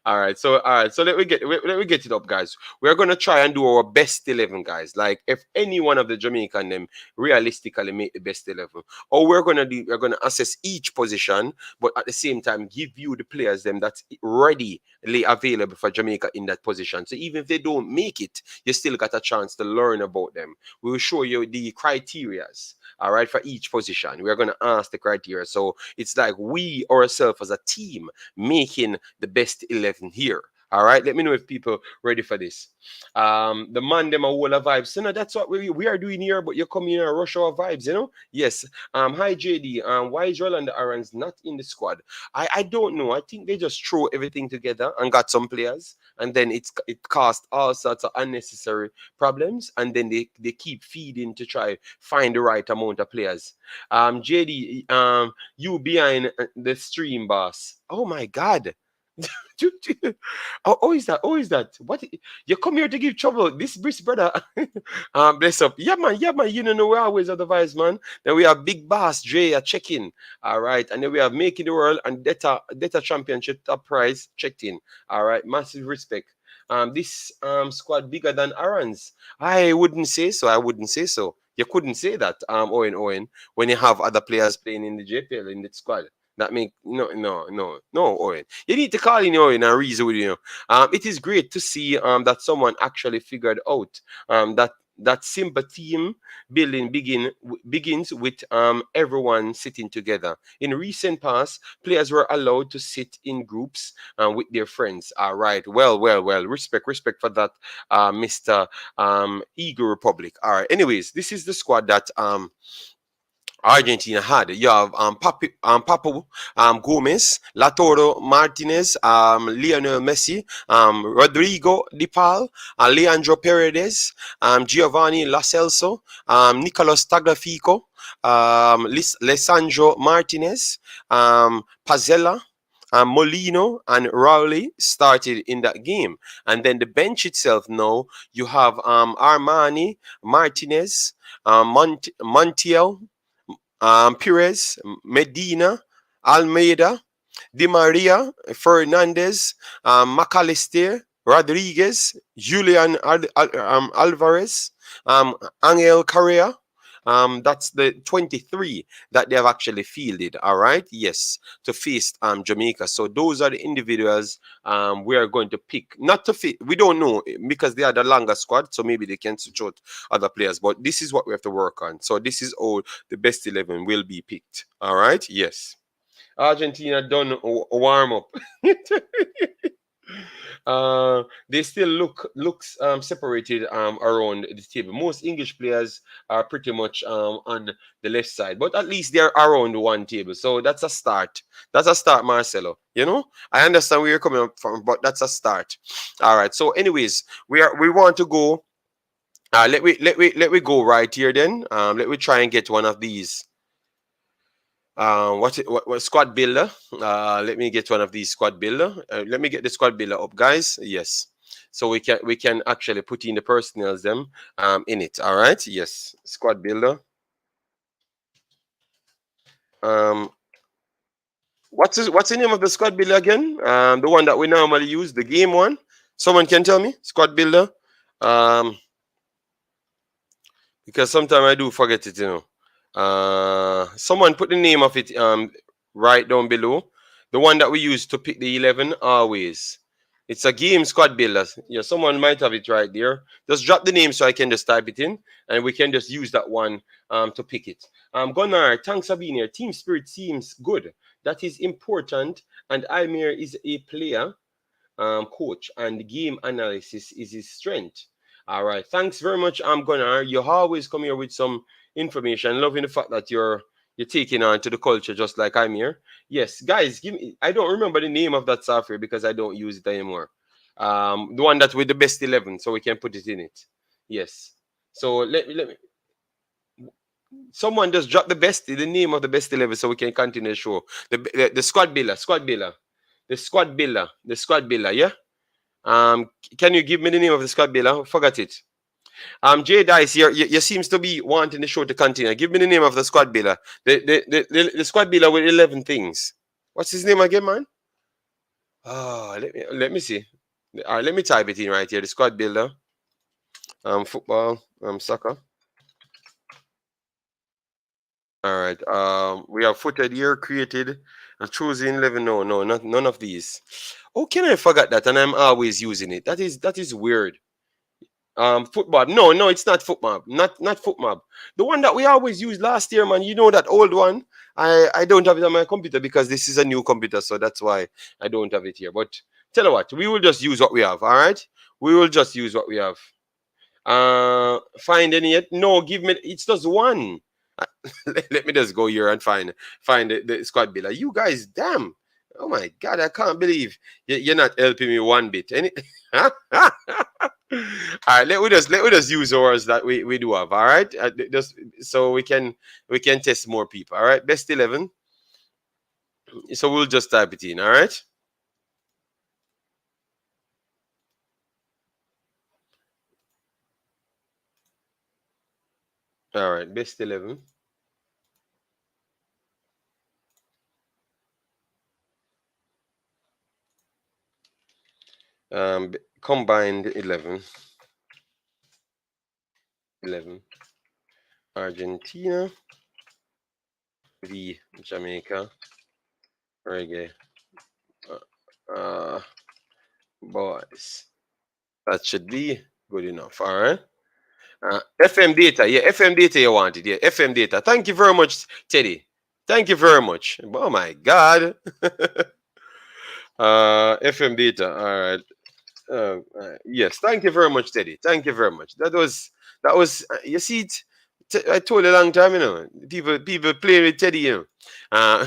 A: all right. So let me get it up, guys. We're gonna try and do our best 11, guys. Like if any one of the Jamaican them realistically make the best 11, or we're gonna assess each position, but at the same time give you the players them that's readily available for Jamaica in that position. So even if they don't make it, you still got a chance to learn about them. We will show you the criterias, all right, for each position. We're going to ask the criteria. So it's like we ourselves as a team making the best 11 here. All right, let me know if people ready for this. The man them a whole of vibes. So no, that's what we are doing here. But you come in and rush our vibes. Yes. Hi JD. Why is Rolando Aaron's not in the squad? I don't know. I think they just throw everything together and got some players, and then it caused all sorts of unnecessary problems, and then they keep feeding to try find the right amount of players. JD, you behind the stream, boss. Oh my God. Oh, is that? Oh, is that? What? You come here to give trouble? This Brisk brother. Bless up. Yeah, man. Yeah, man. You know, we always advise, man. Then we have Big Boss Dre a check in. All right. And then we have Making the World and Data Championship top prize checked in. All right. Massive respect. This squad bigger than Aaron's. I wouldn't say so. I wouldn't say so. You couldn't say that, Owen, when you have other players playing in the JPL in the squad. That make no, Owen. You need to call in Owen and reason with you. It is great to see that someone actually figured out that simple team building begins with everyone sitting together. In recent past, players were allowed to sit in groups with their friends. All right. Well. Respect for that, Mr. Eagle Republic. All right. Anyways, this is the squad that Argentina had. You have Papu Gomez, Latoro Martinez, Lionel Messi, Rodrigo Di Paul, Leandro Paredes, Giovanni Lo Celso, Nicolas Tagliafico, Lisandro Martinez, Pazella, Molino and Rowley started in that game. And then the bench itself now, you have Armani, Martinez, Montiel, Perez, Medina, Almeida, Di Maria, Fernandez, McAllister, Rodriguez, Julian Alvarez, Angel Correa. That's the 23 that they have actually fielded. All right, yes, to face Jamaica. So those are the individuals we are going to pick. Not to fit. We don't know because they are the longer squad, so maybe they can switch out other players. But this is what we have to work on. So this is all the best 11 will be picked. All right, yes. Argentina done warm up. They still looks separated around the table. Most English players are pretty much on the left side, but at least they're around one table. So that's a start. That's a start, Marcelo. I understand where you're coming up from, but that's a start. All right. So, anyways, we want to go. Let me go right here then. Let me try and get one of these. What squad builder? Let me get one of these squad builder. Let me get the squad builder up, guys. Yes, so we can actually put in the personnels them in it. All right. Yes, squad builder. Um, what's the name of the squad builder again? The one that we normally use, the game one. Someone can tell me squad builder. Because sometimes I do forget it. Someone put the name of it right down below. The one that we use to pick the 11 always. It's a game squad builder. Yeah, someone might have it right there. Just drop the name so I can just type it in, and we can just use that one to pick it. Gunnar, thanks for being here. Team spirit seems good. That is important. And Almir is a player, coach, and game analysis is his strength. All right. Thanks very much, Gunnar. You always come here with some information. Loving the fact that you're taking on to the culture just like I'm here. Yes, guys, give me. I don't remember the name of that software because I don't use it anymore. The one that with the best 11, so we can put it in it. Yes. So let me. Someone just drop the name of the best 11, so we can continue the show. The squad builder, the squad builder. Yeah. Can you give me the name of the squad builder? Forgot it. J Dice, you seems to be wanting the show to continue. Give me the name of the squad builder. The squad builder with 11 things. What's his name again, man? Oh, let me see. All right, let me type it in right here. The squad builder. Football. Soccer. All right. We have footed here, created, and choosing 11. No, no, not none of these. Oh, can I forget that? And I'm always using it. That is weird. Football. No, no, it's not footmob. Not footmob. The one that we always used last year, man. You know that old one. I don't have it on my computer because this is a new computer, so that's why I don't have it here. But tell you what, we will just use what we have. All right, we will just use what we have. Find any yet? No, give me. It's just one. Let me just go here and find the squad builder. You guys, damn. Oh my God, I can't believe you're not helping me one bit. Any? All right, let we just use ours that we do have. All right, just so we can test more people. All right, best 11. So we'll just type it in. All right. All right, best 11. Combined 11. 11. Argentina v Jamaica Reggae uh, Boys. That should be good enough. All right. FM data. Yeah, FM data you wanted. Yeah, FM data. Thank you very much, Teddy. Thank you very much. Oh my God. FM data. All right. Yes, thank you very much, Teddy. Thank you very much. That was. You see, I told you a long time, People playing with Teddy,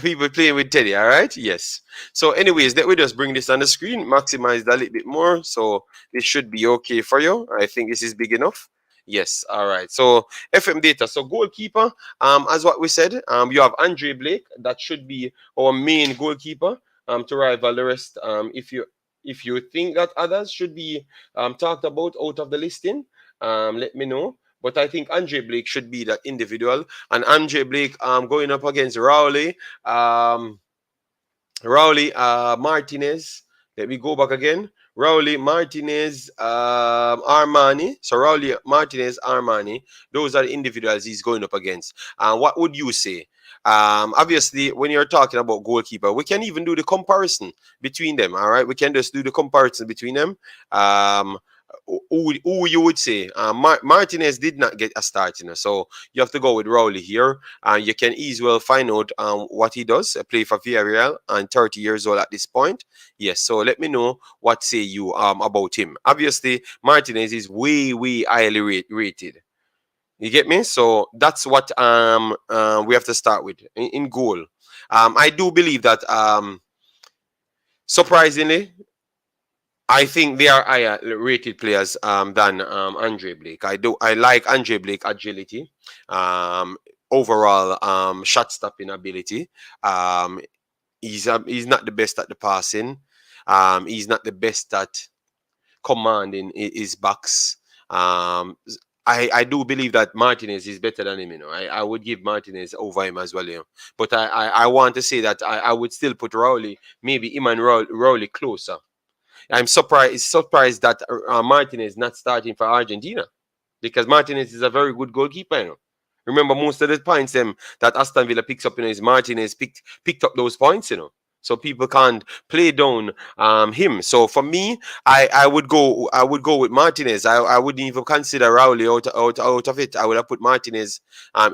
A: People playing with Teddy. All right. Yes. So, anyways, let we just bring this on the screen, maximize that a little bit more, so this should be okay for you. I think this is big enough. Yes. All right. So FM data. So goalkeeper. As what we said. You have Andre Blake. That should be our main goalkeeper. To rival the rest. If you think that others should be talked about out of the listing, let me know. But I think Andre Blake should be that individual. And Andre Blake going up against Rowley Martinez. Let me go back again. Rowley Martinez Armani. So Rowley Martinez Armani. Those are the individuals he's going up against. What would you say? Obviously, when you're talking about goalkeeper, we can even do the comparison between them. All right, we can just do the comparison between them. Who you would say? Martinez did not get a start, so you have to go with Rowley here. You can easily well find out what he does. Play for Villarreal and 30 years old at this point. Yes, so let me know what say you about him. Obviously, Martinez is way highly rated. You get me? So that's what we have to start with in goal. I do believe that surprisingly, I think they are higher rated players than Andre Blake. I like Andre Blake agility, overall shot stopping ability. Um, he's not the best at the passing. He's not the best at commanding his backs. I do believe that Martinez is better than him. I would give Martinez over him as well. But I want to say that I would still put Rowley, maybe him and Rowley closer. I'm surprised that Martinez not starting for Argentina, because Martinez is a very good goalkeeper. Remember, most of the points that Aston Villa picks up, is Martinez picked up those points. So people can't play down him. So for me, I would go with Martinez. I wouldn't even consider Rowley out of it. I would have put Martinez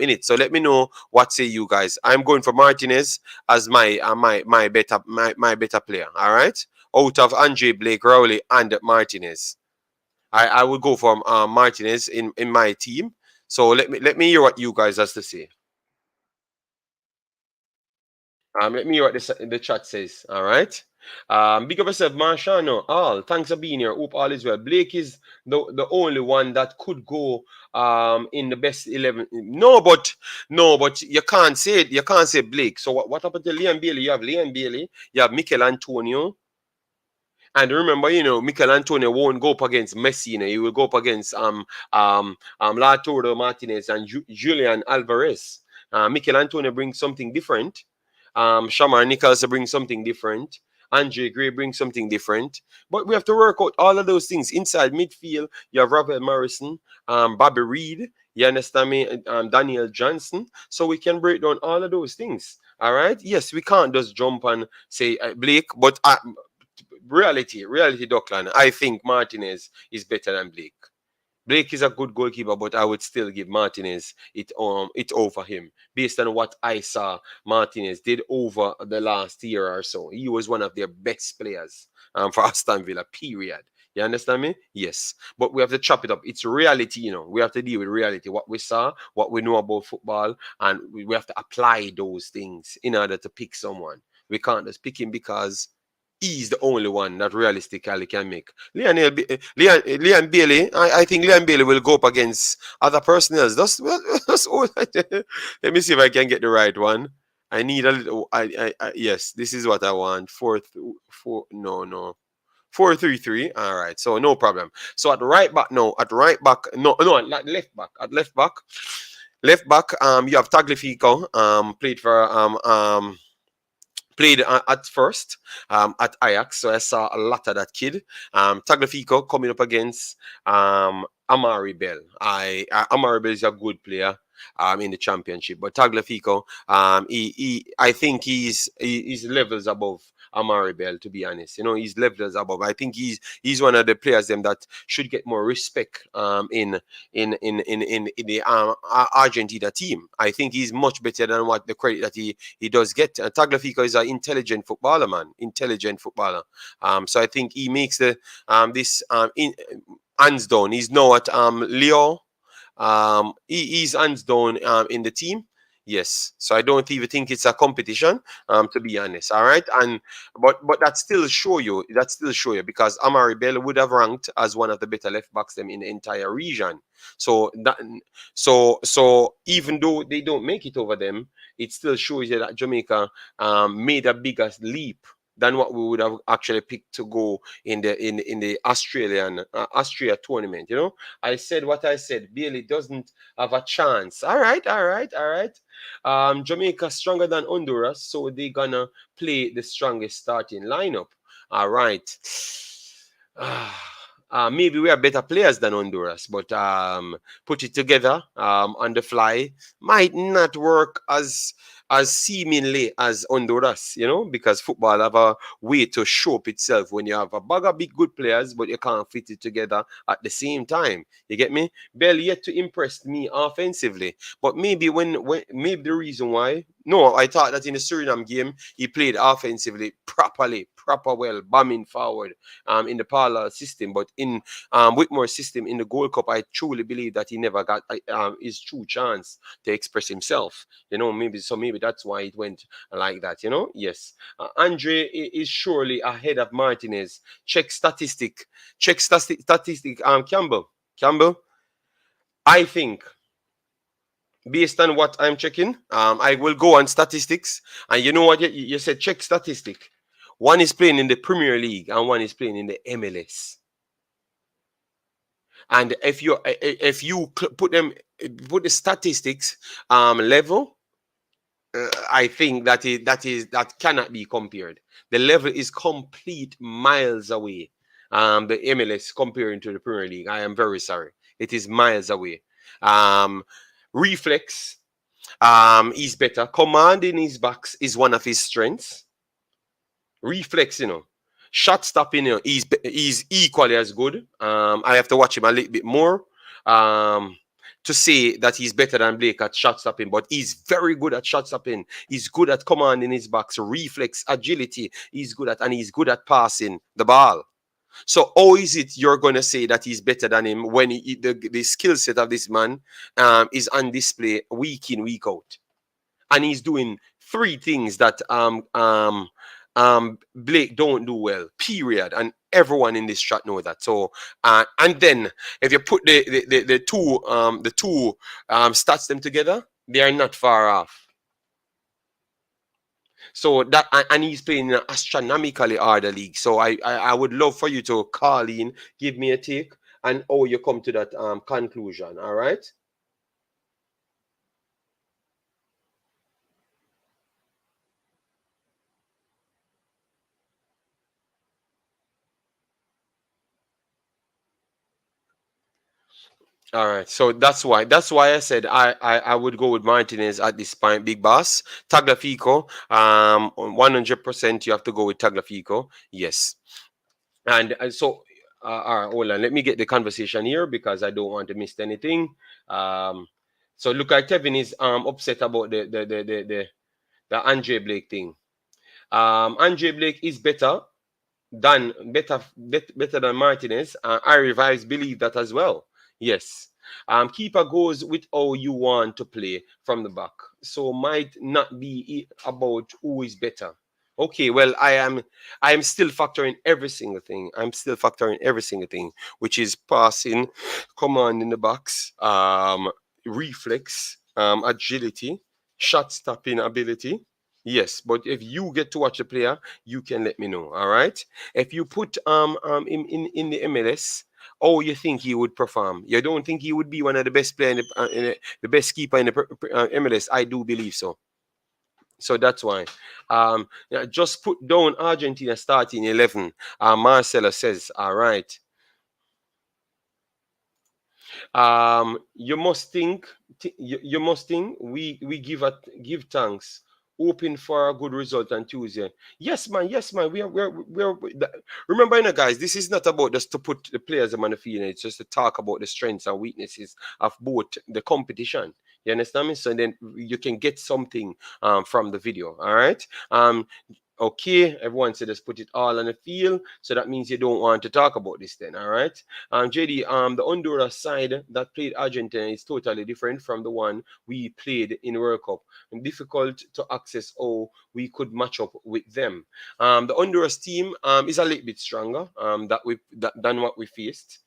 A: in it. So let me know what say you guys. I'm going for Martinez as my better player. All right, out of Andre Blake, Rowley, and Martinez. I would go for Martinez in my team. So let me hear what you guys has to say. Let me hear what the chat says. All right. Big up yourself, Marshano. All thanks for being here. Hope all is well. Blake is the only one that could go in the best 11. No, but you can't say it. You can't say Blake. So what happened to Liam Bailey? You have Liam Bailey. You have Mikel Antonio. And remember, Michael Antonio won't go up against Messi. He will go up against Lautaro Martinez and Julian Alvarez. Michael Antonio brings something different. Shamar Nichols brings something different. Andre Gray brings something different. But we have to work out all of those things. Inside midfield, you have Robert Morrison, Bobby Reed, you understand me, Daniel Johnson. So we can break down all of those things. All right. Yes, we can't just jump and say Blake, but reality, Dockland. I think Martinez is better than Blake. Blake is a good goalkeeper, but I would still give Martinez it over him based on what I saw Martinez did over the last year or so. He was one of their best players for Aston Villa. Period. You understand me? Yes. But we have to chop it up. It's reality. We have to deal with reality. What we saw, what we know about football, and we have to apply those things in order to pick someone. We can't just pick him because he's the only one that realistically can make. Leon Bailey, I think Leon Bailey will go up against other personnel. That's all. Let me see if I can get the right one. I need a little. Yes, this is what I want. No. 4-3-3. All right, so no problem. So at right back, no, at right back, no, at left back, left back. You have Tagliafico. Played at first at Ajax, so I saw a lot of that kid. Tagliafico coming up against Amari Bell. Amari Bell is a good player in the championship, but Tagliafico, I think he's levels above Amari Bell. To be honest, he's levels above. I think he's one of the players them that should get more respect in the Argentina team. I think he's much better than what the credit that he does get. Tagliafico is an intelligent footballer, man. Intelligent footballer. So I think he makes the this hands down. He's now at Leo. He's hands down in the team. Yes, so I don't even think it's a competition, to be honest. All right, and but that still show you because Amari Bell would have ranked as one of the better left backs them in the entire region. So that so even though they don't make it over them, it still shows you that Jamaica made a bigger leap than what we would have actually picked to go in the Austria tournament. I said what I said. Bailey doesn't have a chance. All right. Jamaica stronger than Honduras, so they're gonna play the strongest starting lineup. All right. Maybe we are better players than Honduras, but put it together on the fly might not work as seemingly as Honduras, because football have a way to show up itself when you have a bag of big good players, but you can't fit it together at the same time. You get me? Bell yet to impress me offensively, but maybe maybe the reason why. No, I thought that in the Suriname game he played offensively proper well, bombing forward in the Parla system, but in Whitmore's system in the Gold Cup, I truly believe that he never got his true chance to express himself. Maybe that's why it went like that. Yes. Andre is surely ahead of Martinez. Check statistic. Campbell. I think based on what I'm checking, I will go on statistics. And you know what? You said check statistic. One is playing in the Premier League and one is playing in the MLS. And if you put the statistics level, I think that cannot be compared. The level is complete miles away. The MLS comparing to the Premier League. I am very sorry. It is miles away. Reflex, he's better. Command in his backs is one of his strengths. Reflex, shot stopping, he's equally as good. I have to watch him a little bit more to say that he's better than Blake at shot stopping, but he's very good at shot stopping. He's good at commanding his backs, reflex, agility. He's good at, and he's good at passing the ball. So how is it you're going to say that he's better than him when the skill set of this man is on display week in, week out? And he's doing three things that Blake don't do well, period. And everyone in this chat know that. So and then if you put the two stats them together, they are not far off. So that and he's playing in an astronomically harder league. So I would love for you to call in, give me a take, and how you come to that conclusion. All right. All right, so that's why I said I would go with Martinez at this point, Big Boss. Tagliafico, 100% you have to go with Tagliafico. Yes, and so all right, hold on. Let me get the conversation here because I don't want to miss anything. Um, so look like Kevin is upset about the Andre Blake thing. Andre Blake is better than Martinez. I revise believe that as well. Yes. Keeper goes with how you want to play from the back. So might not be about who is better. Okay, well, I am still factoring every single thing. I'm still factoring every single thing, which is passing, command in the box, reflex, agility, shot stopping ability. Yes, but if you get to watch the player, you can let me know. All right. If you put in the MLS, oh, you think he would perform? You don't think he would be one of the best player the best keeper in the MLS? I do believe so. So that's why. Yeah, just put down Argentina starting 11. Marcelo says, all right. You must think. You must think. We give thanks. Hoping for a good result on Tuesday. Yes, man. Yes, man. Remember, guys. This is not about just to put the players on the field. It's just to talk about the strengths and weaknesses of both the competition. You understand me? So then you can get something from the video. All right. Okay, everyone said just put it all on the field. So that means you don't want to talk about this then, all right? JD, the Honduras side that played Argentina is totally different from the one we played in World Cup. And difficult to access how we could match up with them. The Honduras team is a little bit stronger than what we faced.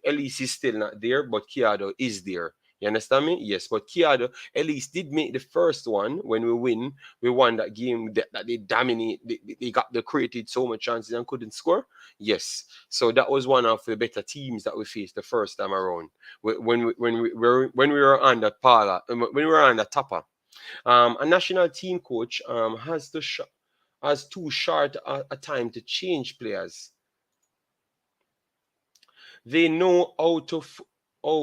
A: Elise is still not there, but Kiado is there. You understand me? Yes, but Kiado at least did make the first one when we won that game that they dominate. They created so much chances and couldn't score. Yes, so that was one of the better teams that we faced the first time around. When we were on that when we were on that topper. A national team coach has too short a time to change players. They know how to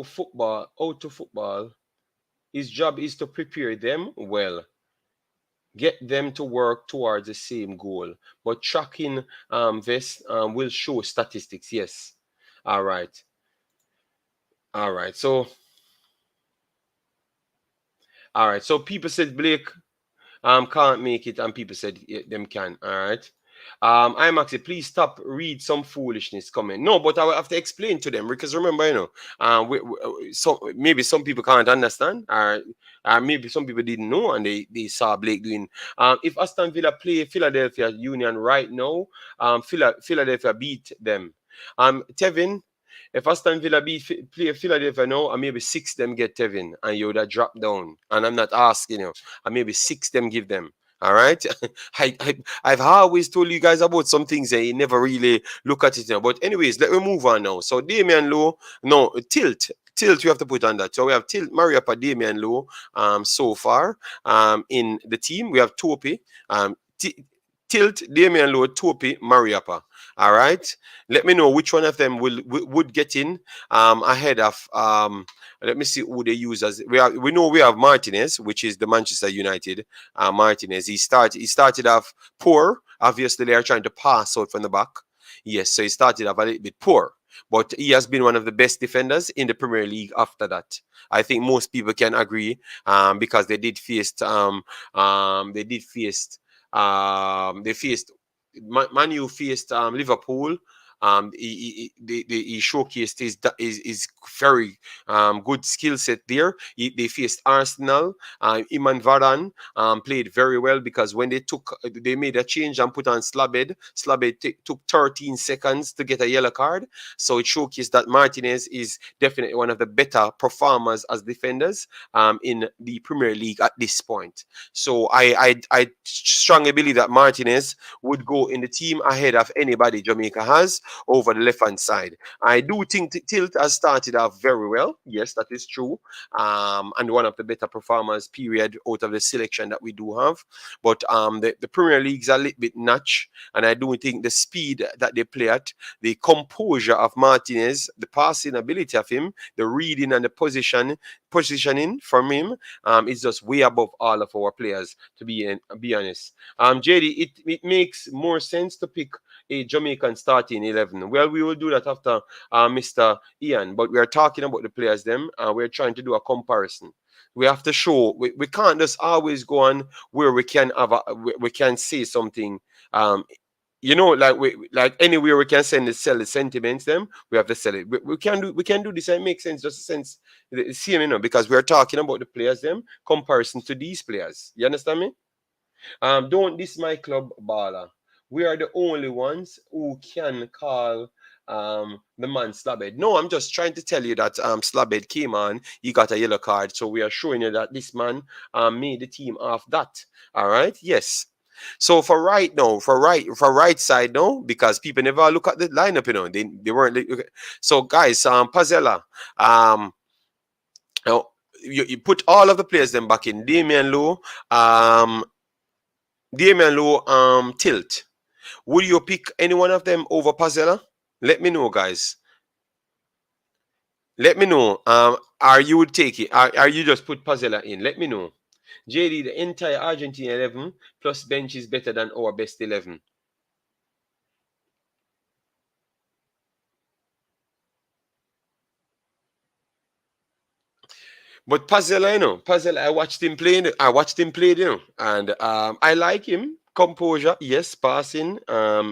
A: football. His job is to prepare them well, get them to work towards the same goal. But tracking this will show statistics. Yes. All right. All right. So people said Blake can't make it, and people said them can. All right. Imaxit, please stop. Read some foolishness comment. No, but I will have to explain to them because remember, so maybe some people can't understand, or maybe some people didn't know and they saw Blake doing. If Aston Villa play Philadelphia Union right now, Philadelphia beat them. Tevin, if Aston Villa play Philadelphia now, and maybe six them get Tevin, and you would have dropped down. And I'm not asking you, and maybe six them give them. All right. I've always told you guys about some things and you never really look at it now. But anyways, let me move on now. So Damian Lowe, no, Tilt you have to put on that. So we have Tilt, Mariapa, Damian Lowe so far in the team. We have Topi, Tilt, Damian Lowe, Topi, Mariapa. All right. Let me know which one of them would get in ahead of let me see who they use as we know we have Martinez, which is the Manchester United Martinez. He started off poor. Obviously, they are trying to pass out from the back. Yes, so he started off a little bit poor, but he has been one of the best defenders in the Premier League after that. I think most people can agree because they faced Man U faced Liverpool He showcased his very good skill set there. They faced Arsenal. Iman Varan played very well because when they made a change and put on Slabed. Slabed took 13 seconds to get a yellow card. So it showcased that Martinez is definitely one of the better performers as defenders in the Premier League at this point. So I strongly believe that Martinez would go in the team ahead of anybody Jamaica has over the left hand side. I do think Tilt has started off very well. Yes, that is true. And one of the better performers, period, out of the selection that we do have. But the Premier League's a little bit notch, and I do think the speed that they play at, the composure of Martinez, the passing ability of him, the reading and the positioning from him is just way above all of our players, to be honest. JD, it makes more sense to pick a Jamaican starting 11. Well, we will do that after Mr. Ian, but we are talking about the players them. We're trying to do a comparison. We have to show we can't just always go on where we can have we can say something. Like anywhere we can sell the sentiments them, we have to sell it. We can do this and make sense, just sense the same, because we're talking about the players them comparison to these players. You understand me? Don't diss my club, baller. We are the only ones who can call the man Slabhead. No, I'm just trying to tell you that Slabhead came on, he got a yellow card, so we are showing you that this man made the team off that. All right, yes. So for right now, for right side now, because people never look at the lineup, they weren't. So guys, Pazella, now, you put all of the players then back in. Damian Lowe, Tilt. Would you pick any one of them over Pazella? Let me know, guys. Let me know. Are you would take it? Are you just put Pazella in? Let me know. JD, the entire Argentina 11 plus bench is better than our best 11. But Pazella, Pazella, I watched him play, and I like him. Composure, yes, passing.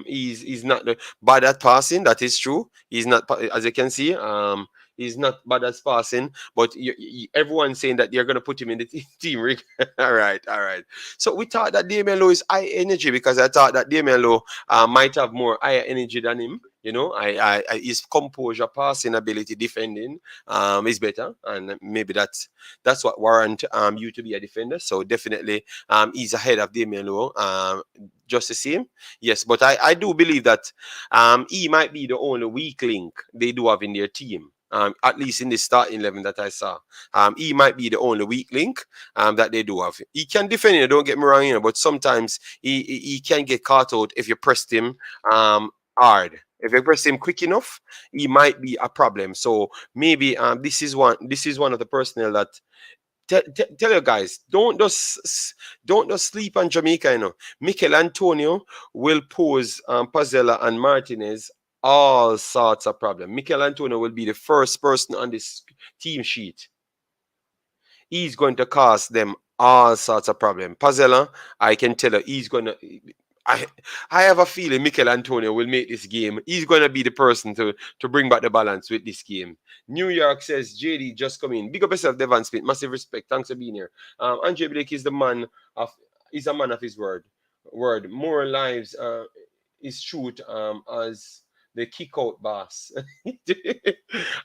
A: He's not bad at passing. That is true. He's not, as you can see, he's not bad at passing. But everyone's saying that you're gonna put him in the team, Rick. All right, all right. So we thought that Damian Lowe is high energy because I thought that Damian Lowe might have more higher energy than him. His composure, passing ability, defending is better, and maybe that's what warrant you to be a defender. So definitely he's ahead of Damian Lowe. Just the same, yes. But I do believe that he might be the only weak link they do have in their team. At least in the starting 11 that I saw. He might be the only weak link that they do have. He can defend, don't get me wrong, but sometimes he can get caught out if you pressed him hard. If you press him quick enough, he might be a problem. So maybe this is one of the personnel that tell you guys, don't just sleep on Jamaica. Mikel Antonio will pose Pazella and Martinez all sorts of problems. Mikel Antonio will be the first person on this team sheet. He's going to cause them all sorts of problems. Pazella, I can tell you, he's going to. I have a feeling Mikel Antonio will make this game. He's going to be the person to bring back the balance with this game. New York says, JD, just come in. Big up yourself, Devon Smith. Massive respect. Thanks for being here. Andre Blake is he's a man of his word. More lives is truth as the kick out boss.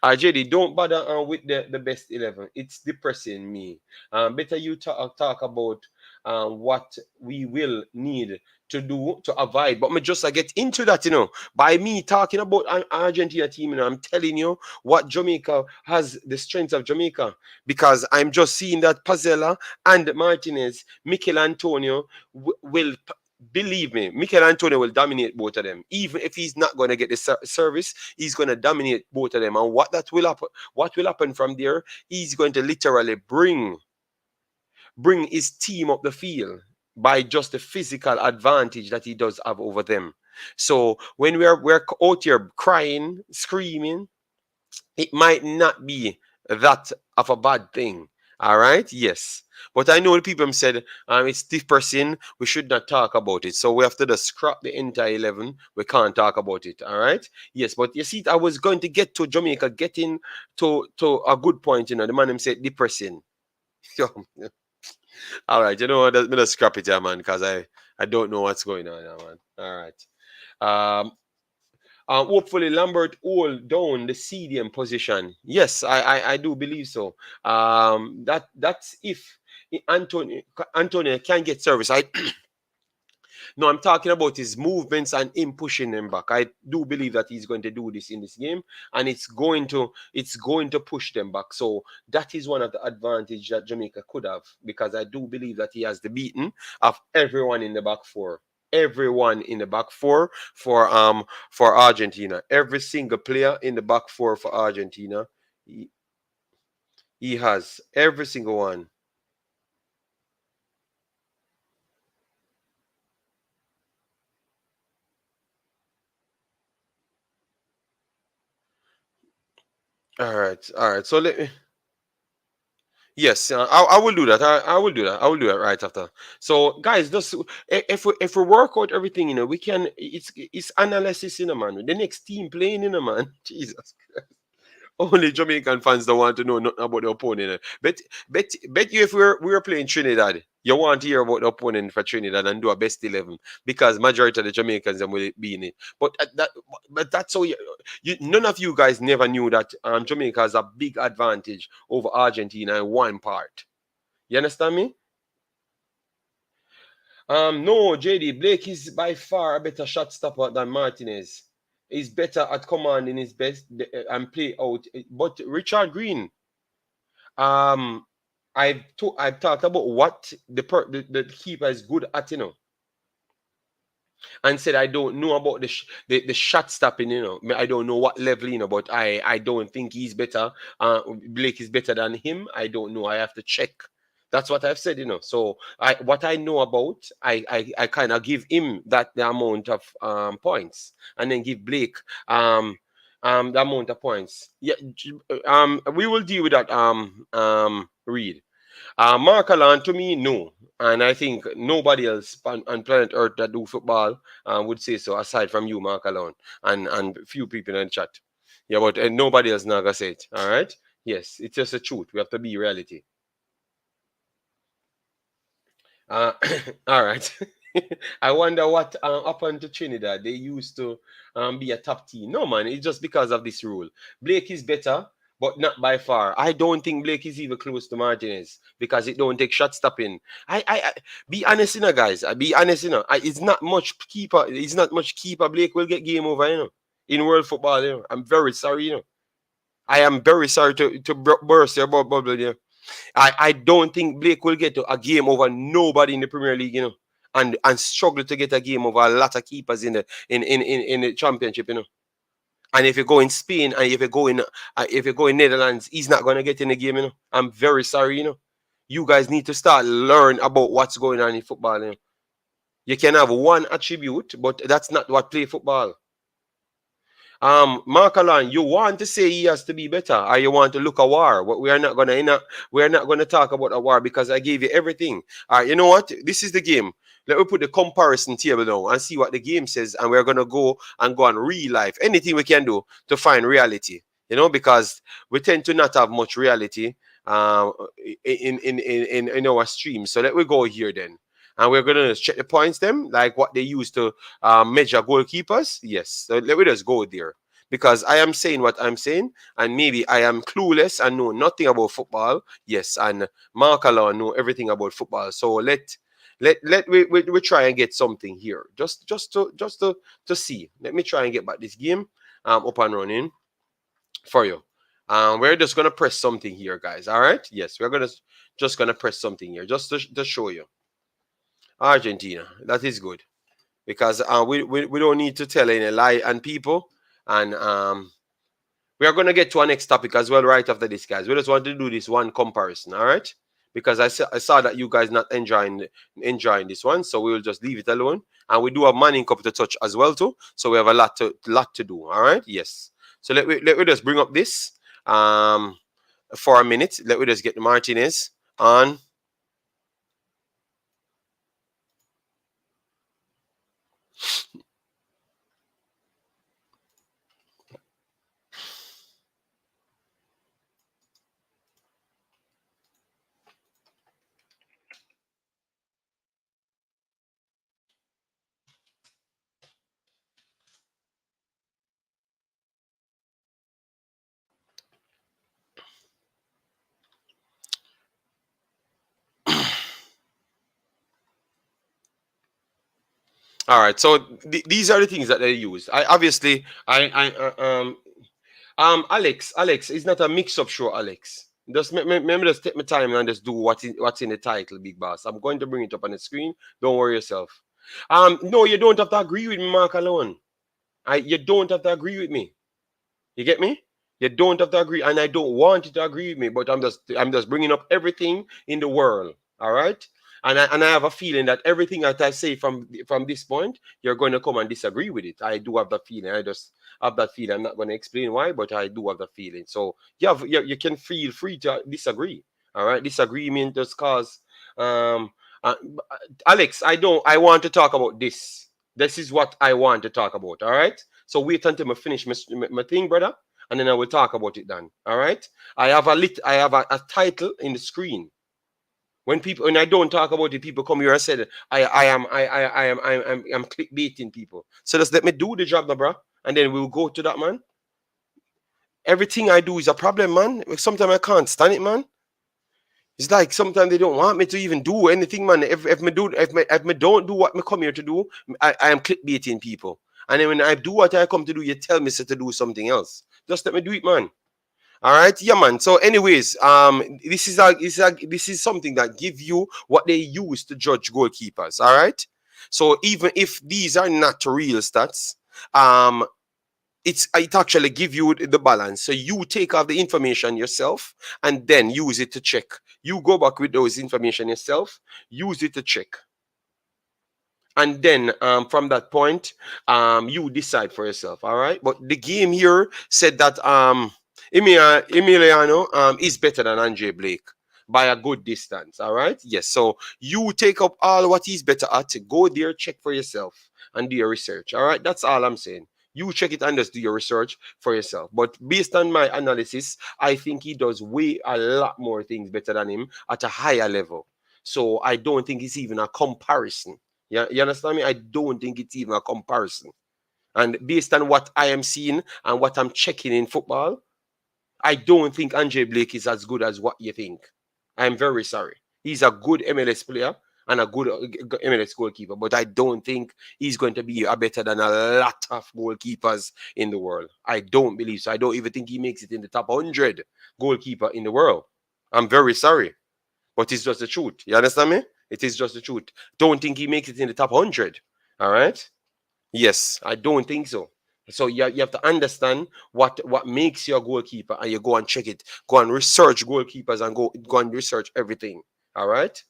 A: JD, don't bother with the best 11. It's depressing me. Better you talk about what we will need to do to avoid. But me just get into that, by me talking about an Argentina team, I'm telling you what Jamaica has, the strength of Jamaica, because I'm just seeing that Pazella and Martinez, Mikel Antonio will. Believe me, Mikel Antonio will dominate both of them. Even if he's not going to get the service, he's going to dominate both of them. And what will happen from there? He's going to literally bring his team up the field by just the physical advantage that he does have over them. So when we're out here crying, screaming, it might not be that of a bad thing. All right, yes. But I know the people said it's depressing. We should not talk about it. So we have to just scrap the entire 11. We can't talk about it. All right. Yes, but you see, I was going to get to Jamaica, getting to a good point. The man him said depressing. So, all right, you know what? Let me just scrap it, yeah, man, because I don't know what's going on, yeah, man. All right. Um, hopefully Lambert hold down the CDM position. Yes, I do believe so. That's if Antonio can get service. No, I'm talking about his movements and him pushing him back. I do believe that he's going to do this in this game, and it's going to push them back. So that is one of the advantage that Jamaica could have, because I do believe that he has the beating of everyone in the back four. Everyone in the back four for Argentina. Every single player in the back four for Argentina. He, he has every single one. All right, all right. So let me. Yes, I will do that. I will do that. I will do that right after. So, guys, just if we work out everything, we can. It's analysis, man. The next team playing, man. Jesus. Only Jamaican fans don't want to know nothing about the opponent. Bet you if we were playing Trinidad, you want to hear about the opponent for Trinidad and do a best 11, because majority of the Jamaicans them will be in it. But that's how none of you guys never knew that Jamaica has a big advantage over Argentina in one part. You understand me? No, JD Blake is by far a better shot stopper than Martinez. He's better at commanding his best and play out. But Richard Green, um, I've talked about what the keeper is good at, and said I don't know about the shot stopping. I don't know what level, but I don't think he's better. Blake is better than him. I don't know. I have to check. That's what I've said. So what I know about, I kind of give him the amount of points, and then give Blake the amount of points. Yeah, we will deal with that. Read. Mark Allen, to me, no. And I think nobody else on planet Earth that do football would say so, aside from you, Mark Allen, and few people in the chat. Yeah, but nobody else not gonna say it. All right. Yes, it's just a truth. We have to be reality. Uh, all right. I wonder what happened to Trinidad. They used to be a top team. No, man, it's just because of this rule. Blake is better, but not by far. I don't think Blake is even close to Martinez, because it don't take shot stopping. I be honest, guys. I be honest, it's not much keeper. It's not much keeper. Blake will get game over, in world football. I'm very sorry, I am very sorry to burst your bubble, I don't think Blake will get to a game over nobody in the Premier League, and struggle to get a game over a lot of keepers in the championship, And if you go in Spain, and if you go in Netherlands, he's not gonna get in the game, I'm very sorry, You guys need to start learn about what's going on in football. You can have one attribute, but that's not what play football. Mark Allen, you want to say he has to be better, or you want to look a war? But we are not gonna talk about a war, because I gave you everything. All right, you know what? This is the game. Let me put the comparison table down and see what the game says, and we're gonna go on real life. Anything we can do to find reality, because we tend to not have much reality in our stream. So let we go here then. And we're gonna check the points them, like what they use to measure goalkeepers. Yes, so let me just go there, because I am saying what I'm saying, and maybe I am clueless and know nothing about football. Yes, and Mark Alon know everything about football. So we try and get something here, just to see. Let me try and get back this game up and running for you. We're just gonna press something here, guys. All right. Yes, we're gonna press something here, just to show you. Argentina. That is good, because we don't need to tell any lie and people. And we are going to get to our next topic as well right after this, guys. We just want to do this one comparison, all right? Because I saw that you guys not enjoying this one, so we will just leave it alone. And we do have Manning Cup to touch as well too, so we have a lot to do. All right, yes. So let me just bring up this. for a minute. Let me just get the Martinez on. All right, so these are the things that they use. I obviously, Alex is not a mix-up show, Alex. Just remember, just take my time and just do what's in the title, big boss. I'm going to bring it up on the screen. Don't worry yourself. No, you don't have to agree with me, Mark alone. You don't have to agree with me. You get me? You don't have to agree, and I don't want you to agree with me. But I'm just bringing up everything in the world. All right, and I have a feeling that everything that I say from this point, you're going to come and disagree with it. I do have that feeling. I just have that feeling. I'm not going to explain why, but I do have that feeling. So you can feel free to disagree. All right, disagreement just cause. Um, uh, Alex, I want to talk about this. This is what I want to talk about. All right. So wait until I finish my thing, brother, and then I will talk about it then. All right. I have a title in the screen. When I don't talk about it, people come here and say I'm clickbaiting people. So just let me do the job, now, bro, and then we'll go to that, man. Everything I do is a problem, man. Sometimes I can't stand it, man. It's like sometimes they don't want me to even do anything, man. If me don't do what me come here to do, I am clickbaiting people. And then when I do what I come to do, you tell me to do something else. Just let me do it, man. All right, yeah, man. So, anyways, this is something that give you what they use to judge goalkeepers. All right. So even if these are not real stats, um, it actually give you the balance. So you take off the information yourself and then use it to check. You go back with those information yourself, use it to check, and then from that point, you decide for yourself. All right. But the game here said that Emiliano is better than Andre Blake by a good distance. All right. Yes. So you take up all what he's better at. Go there, check for yourself, and do your research. All right. That's all I'm saying. You check it and just do your research for yourself. But based on my analysis, I think he does way a lot more things better than him at a higher level. So I don't think it's even a comparison. Yeah, you understand me? I don't think it's even a comparison. And based on what I am seeing and what I'm checking in football, I don't think Andre Blake is as good as what you think. I'm very sorry. He's a good MLS player and a good MLS goalkeeper, but I don't think he's going to be a better than a lot of goalkeepers in the world. I don't believe so. I don't even think he makes it in the top 100 goalkeeper in the world. I'm very sorry, but it's just the truth. You understand me? It is just the truth. Don't think he makes it in the top 100. All right? Yes, I don't think so. So you have to understand what makes you a goalkeeper, and you go and check it. Go and research goalkeepers and go and research everything. All right?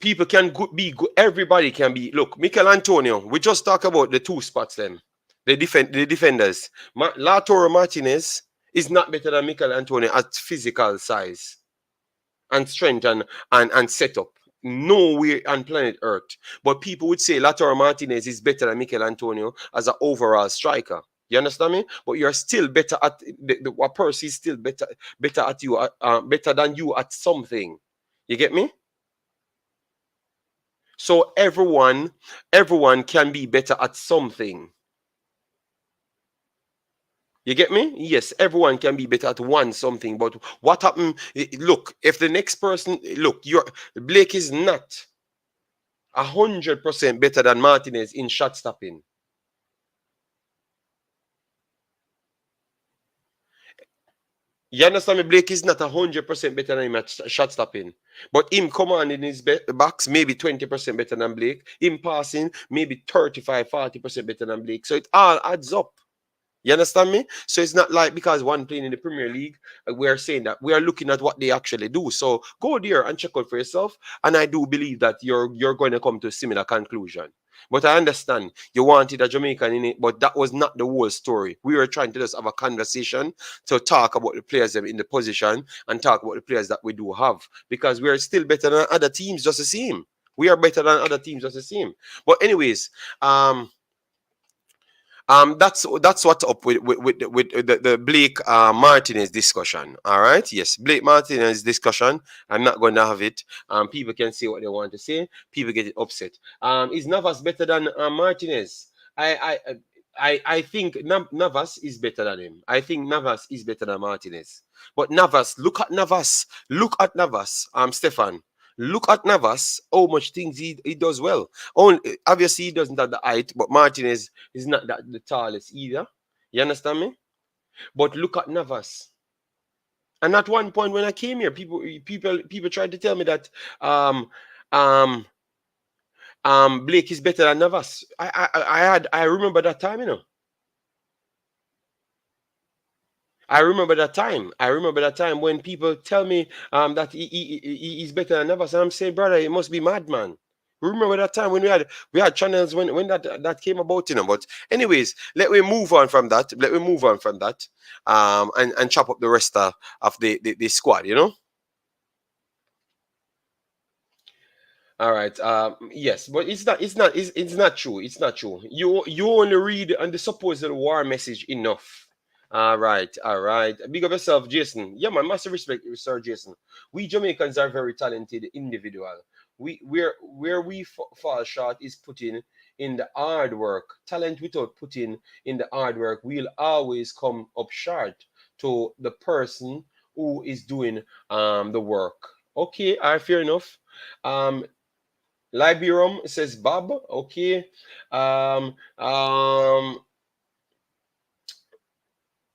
A: People can be good. Everybody can be. Look, Michael Antonio. We just talk about the two spots. Then the defenders. Latoro Martinez is not better than Michael Antonio at physical size and strength and setup. Nowhere on planet Earth. But people would say Lautaro Martinez is better than Michael Antonio as an overall striker. You understand me? But you're still better at a person is still better at you, better than you at something. You get me? So everyone can be better at something. You get me? Yes, everyone can be better at one something, but what happened? Look, if the next person, look, Blake is not 100% better than Martinez in shot stopping. You understand me? Blake is not 100% better than him at shot stopping. But him commanding his box maybe 20% better than Blake. Him passing maybe 35-40% better than Blake. So it all adds up. You understand me? So it's not like because one playing in the Premier League, we are saying that we are looking at what they actually do. So go there and check out for yourself. And I do believe that you're going to come to a similar conclusion. But I understand you wanted a Jamaican in it, but that was not the whole story. We were trying to just have a conversation to talk about the players in the position and talk about the players that we do have, because we are still better than other teams just the same. We are better than other teams just the same. But anyways, um, that's what's up with the Blake Martinez discussion. All right, yes, Blake Martinez discussion. I'm not going to have it. People can say what they want to say. People get upset. Is Navas better than Martinez? I think Navas is better than him. I think Navas is better than Martinez. But Navas, look at Navas. Look at Navas. Stefan. Look at Navas. How much things he does well. Only obviously he doesn't have the height, but Martinez is not that the tallest either. You understand me? But look at Navas. And at one point when I came here, people tried to tell me that um um Blake is better than Navas. I remember that time, you know. I remember that time. I remember that time when people tell me that he's better than Navas. And I'm saying, brother, it must be mad, man. Remember that time when we had channels when that came about, you know. But anyways, let me move on from that. Let me move on from that. And chop up the rest of the squad, you know. All right. Yes, but it's not true. It's not true. You only read on the supposed war message enough. All right, all right. Big up yourself, Jason. Yeah, man, massive respect, Sir Jason. We Jamaicans are very talented individual. Where we fall short is putting in the hard work. Talent without putting in the hard work will always come up short to the person who is doing the work. Okay, all right, fair enough. Um, Liberum says Bob. Okay. Um, um,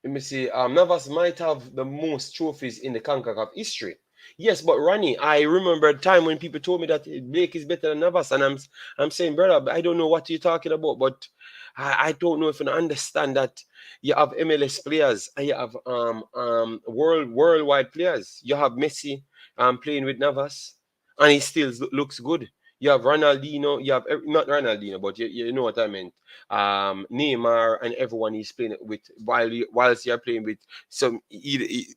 A: Let me see. Navas might have the most trophies in the Concacaf history. Yes, but Ronnie, I remember a time when people told me that Blake is better than Navas, and I'm saying, brother, I don't know what you're talking about, but I don't know if you understand that you have MLS players and you have worldwide players. You have Messi playing with Navas, and he still looks good. You have Ronaldinho, you have not Ronaldinho, but you know what I meant. Neymar and everyone he's playing with whilst you're playing with some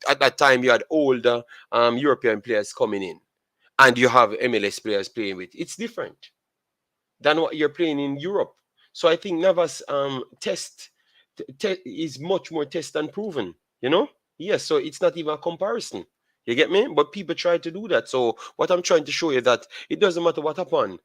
A: at that time you had older European players coming in, and you have MLS players playing with. It's different than what you're playing in Europe. So I think Navas is much more test and proven. You know, yes. So it's not even a comparison. You get me? But people try to do that. So what I'm trying to show you that it doesn't matter what happened.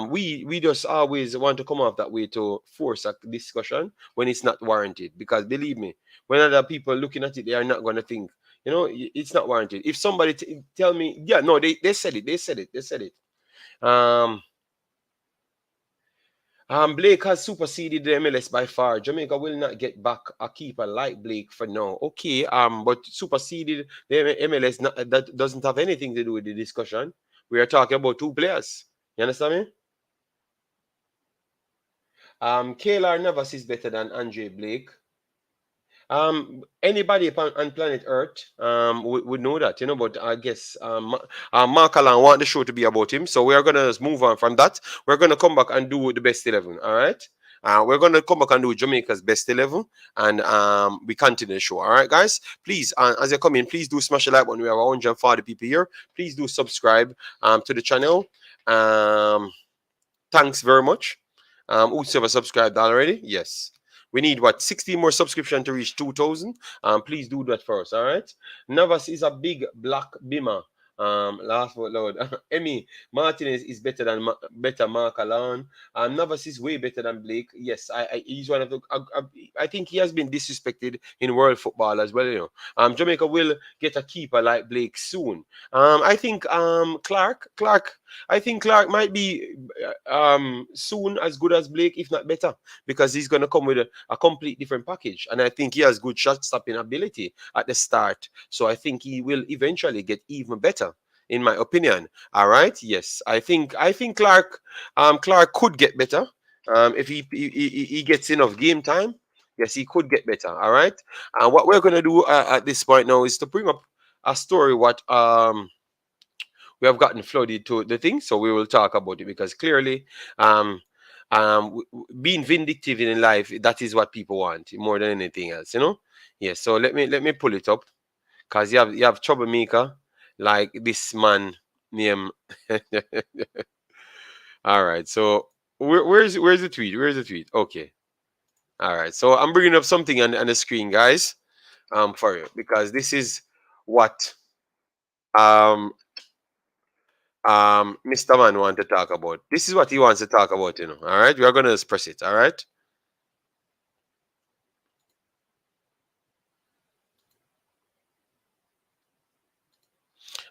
A: We just always want to come off that way to force a discussion when it's not warranted. Because believe me, when other people looking at it, they are not going to think. You know, it's not warranted. If somebody tell me, yeah, no, they said it. They said it. Um, Blake has superseded the MLS by far. Jamaica will not get back a keeper like Blake for now. Okay, but superseded the MLS that doesn't have anything to do with the discussion. We are talking about two players. You understand me? Kaylor Navas is better than Andre Blake. Anybody on planet Earth would know that, you know, but I guess Mark Allen want the show to be about him, so we are gonna just move on from that. We're gonna come back and do the best 11. All right. We're gonna come back and do Jamaica's best 11, and we continue the show. All right, guys. Please, as you come in, please do smash the like button. We have 140 people here. Please do subscribe to the channel. Thanks very much. Whoever subscribed already, yes. We need what 60 more subscription to reach 2,000. Please do that for us. All right. Navas is a big black bimmer. Last but loud. Emmy Martinez is better than better Mark Allen. Navas is way better than Blake. Yes, he's one of the. I think he has been disrespected in world football as well. You know, Jamaica will get a keeper like Blake soon. I think Clark. I think Clark might be soon as good as Blake, if not better, because he's going to come with a complete different package. And I think he has good shot stopping ability at the start. So I think he will eventually get even better, in my opinion. All right. Yes. I think Clark could get better if he gets enough game time. Yes, he could get better. All right. And what we're going to do at this point now is to bring up a story what we have gotten flooded to the thing, so we will talk about it because clearly being vindictive in life, that is what people want more than anything else, you know. Yes, so let me pull it up, because you have troublemaker like this man named all right, so where's the tweet, okay. All right, so I'm bringing up something on the screen, guys, for you, because this is what um Mr. Man want to talk about. This is what he wants to talk about, you know. All right, we are gonna express it. All right.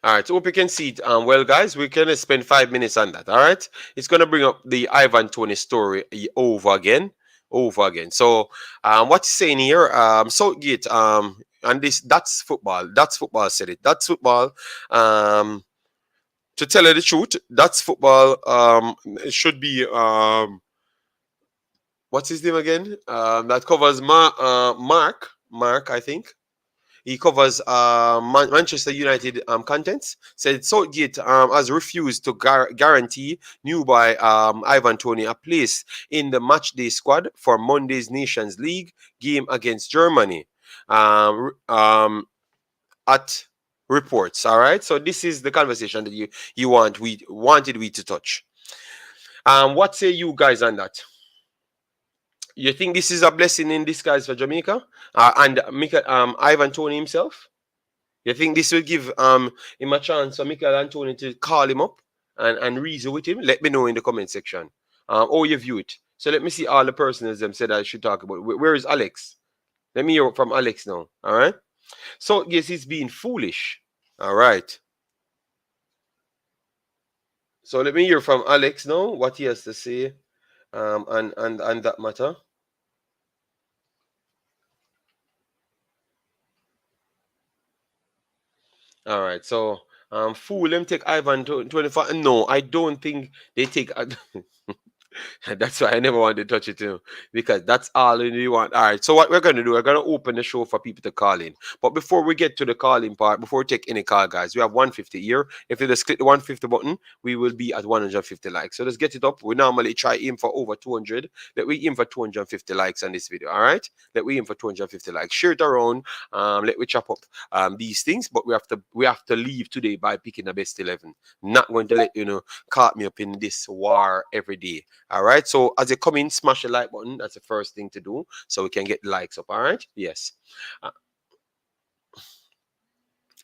A: All right, so hope you can see it. Well, guys, we're gonna spend 5 minutes on that. All right, it's gonna bring up the Ivan Tony story over again. So, what's saying here? Southgate. And this that's football. That's football. Said it. That's football. Um, to tell you the truth, that's football. It should be what's his name again? That covers Mark, I think. He covers Manchester United contents. Said Southgate has refused to guarantee new by Ivan Toney a place in the matchday squad for Monday's Nations League game against Germany. At reports, all right. So this is the conversation that you wanted we to touch. What say you guys on that? You think this is a blessing in disguise for Jamaica and Ivan Toney himself? You think this will give him a chance for Michael Antonio to call him up and reason with him? Let me know in the comment section. How you view it. So let me see all the personals them said I should talk about. Where is Alex? Let me hear from Alex now. All right. So yes, he's being foolish. All right. So let me hear from Alex now what he has to say and that matter. All right. So fool them take Ivan 25. No, I don't think they take. That's why I never wanted to touch it too, because that's all you want. All right, so what we're gonna do, we're gonna open the show for people to call in. But before we get to the calling part, before we take any call, guys, we have 150 here. If you just click the 150 button, we will be at 150 likes. So let's get it up. We normally try aim for over 200. Let we aim for 250 likes on this video. All right, let we aim for 250 likes. Share it around. Let we chop up these things, but we have to leave today by picking the best 11. Not going to let you know caught me up in this war every day. All right. So as you come in, smash the like button. That's the first thing to do, so we can get likes up. All right. Yes. Uh,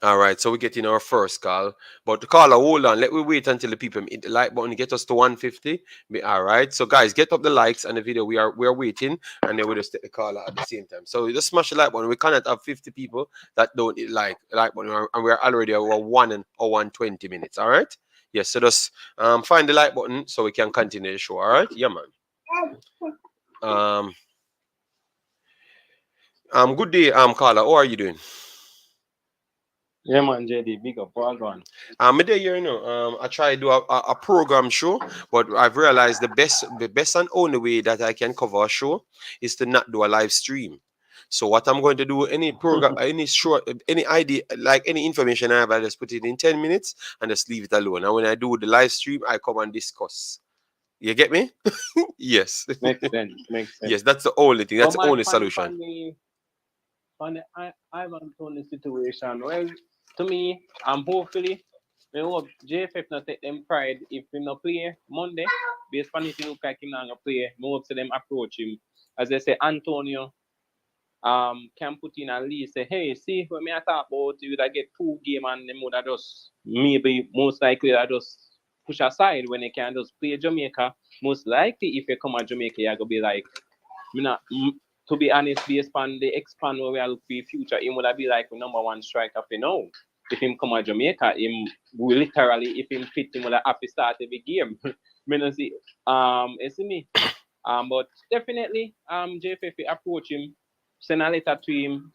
A: all right. So we're getting our first call, but the caller, hold on. Let me wait until the people hit the like button. Get us to 150. All right. So guys, get up the likes and the video. We are waiting, and then we just take the caller at the same time. So you just smash the like button. We cannot have 50 people that don't hit like button, and we're already over 120 minutes. All right. Yes. So just find the like button so we can continue the show. All right. Yeah, man. Um, good day, Carla. How are you doing?
C: Yeah, man, JD, big up. Well gone.
A: Me there, you know, I try to do a program show, but I've realized the best and only way that I can cover a show is to not do a live stream. So what I'm going to do, any program, any short, any idea, like any information I have, I just put it in 10 minutes and just leave it alone. And when I do the live stream, I come and discuss. You get me? Yes.
C: Makes sense. Makes sense.
A: Yes, that's the only thing. That's
C: But
A: the
C: man,
A: only solution.
C: on the Ivan Tony situation, well, to me, I'm hopefully, I hope JFF not take them pride if he not play Monday, based on if he look like him not gonna play, I hope to them approach him. As they say, Antonio can put in at least say, hey, see when me I talk about you that get 2 game and them would just maybe most likely I just push aside when they can just play Jamaica. Most likely if you come at Jamaica, you're gonna be like, me not to be honest, based on the expand where we are looking for future, him would be like the #1 striker for now. If him come at Jamaica, him will literally if him fit him would have to start every game. Me not see you see me. But definitely JFF approach him, send a letter to him,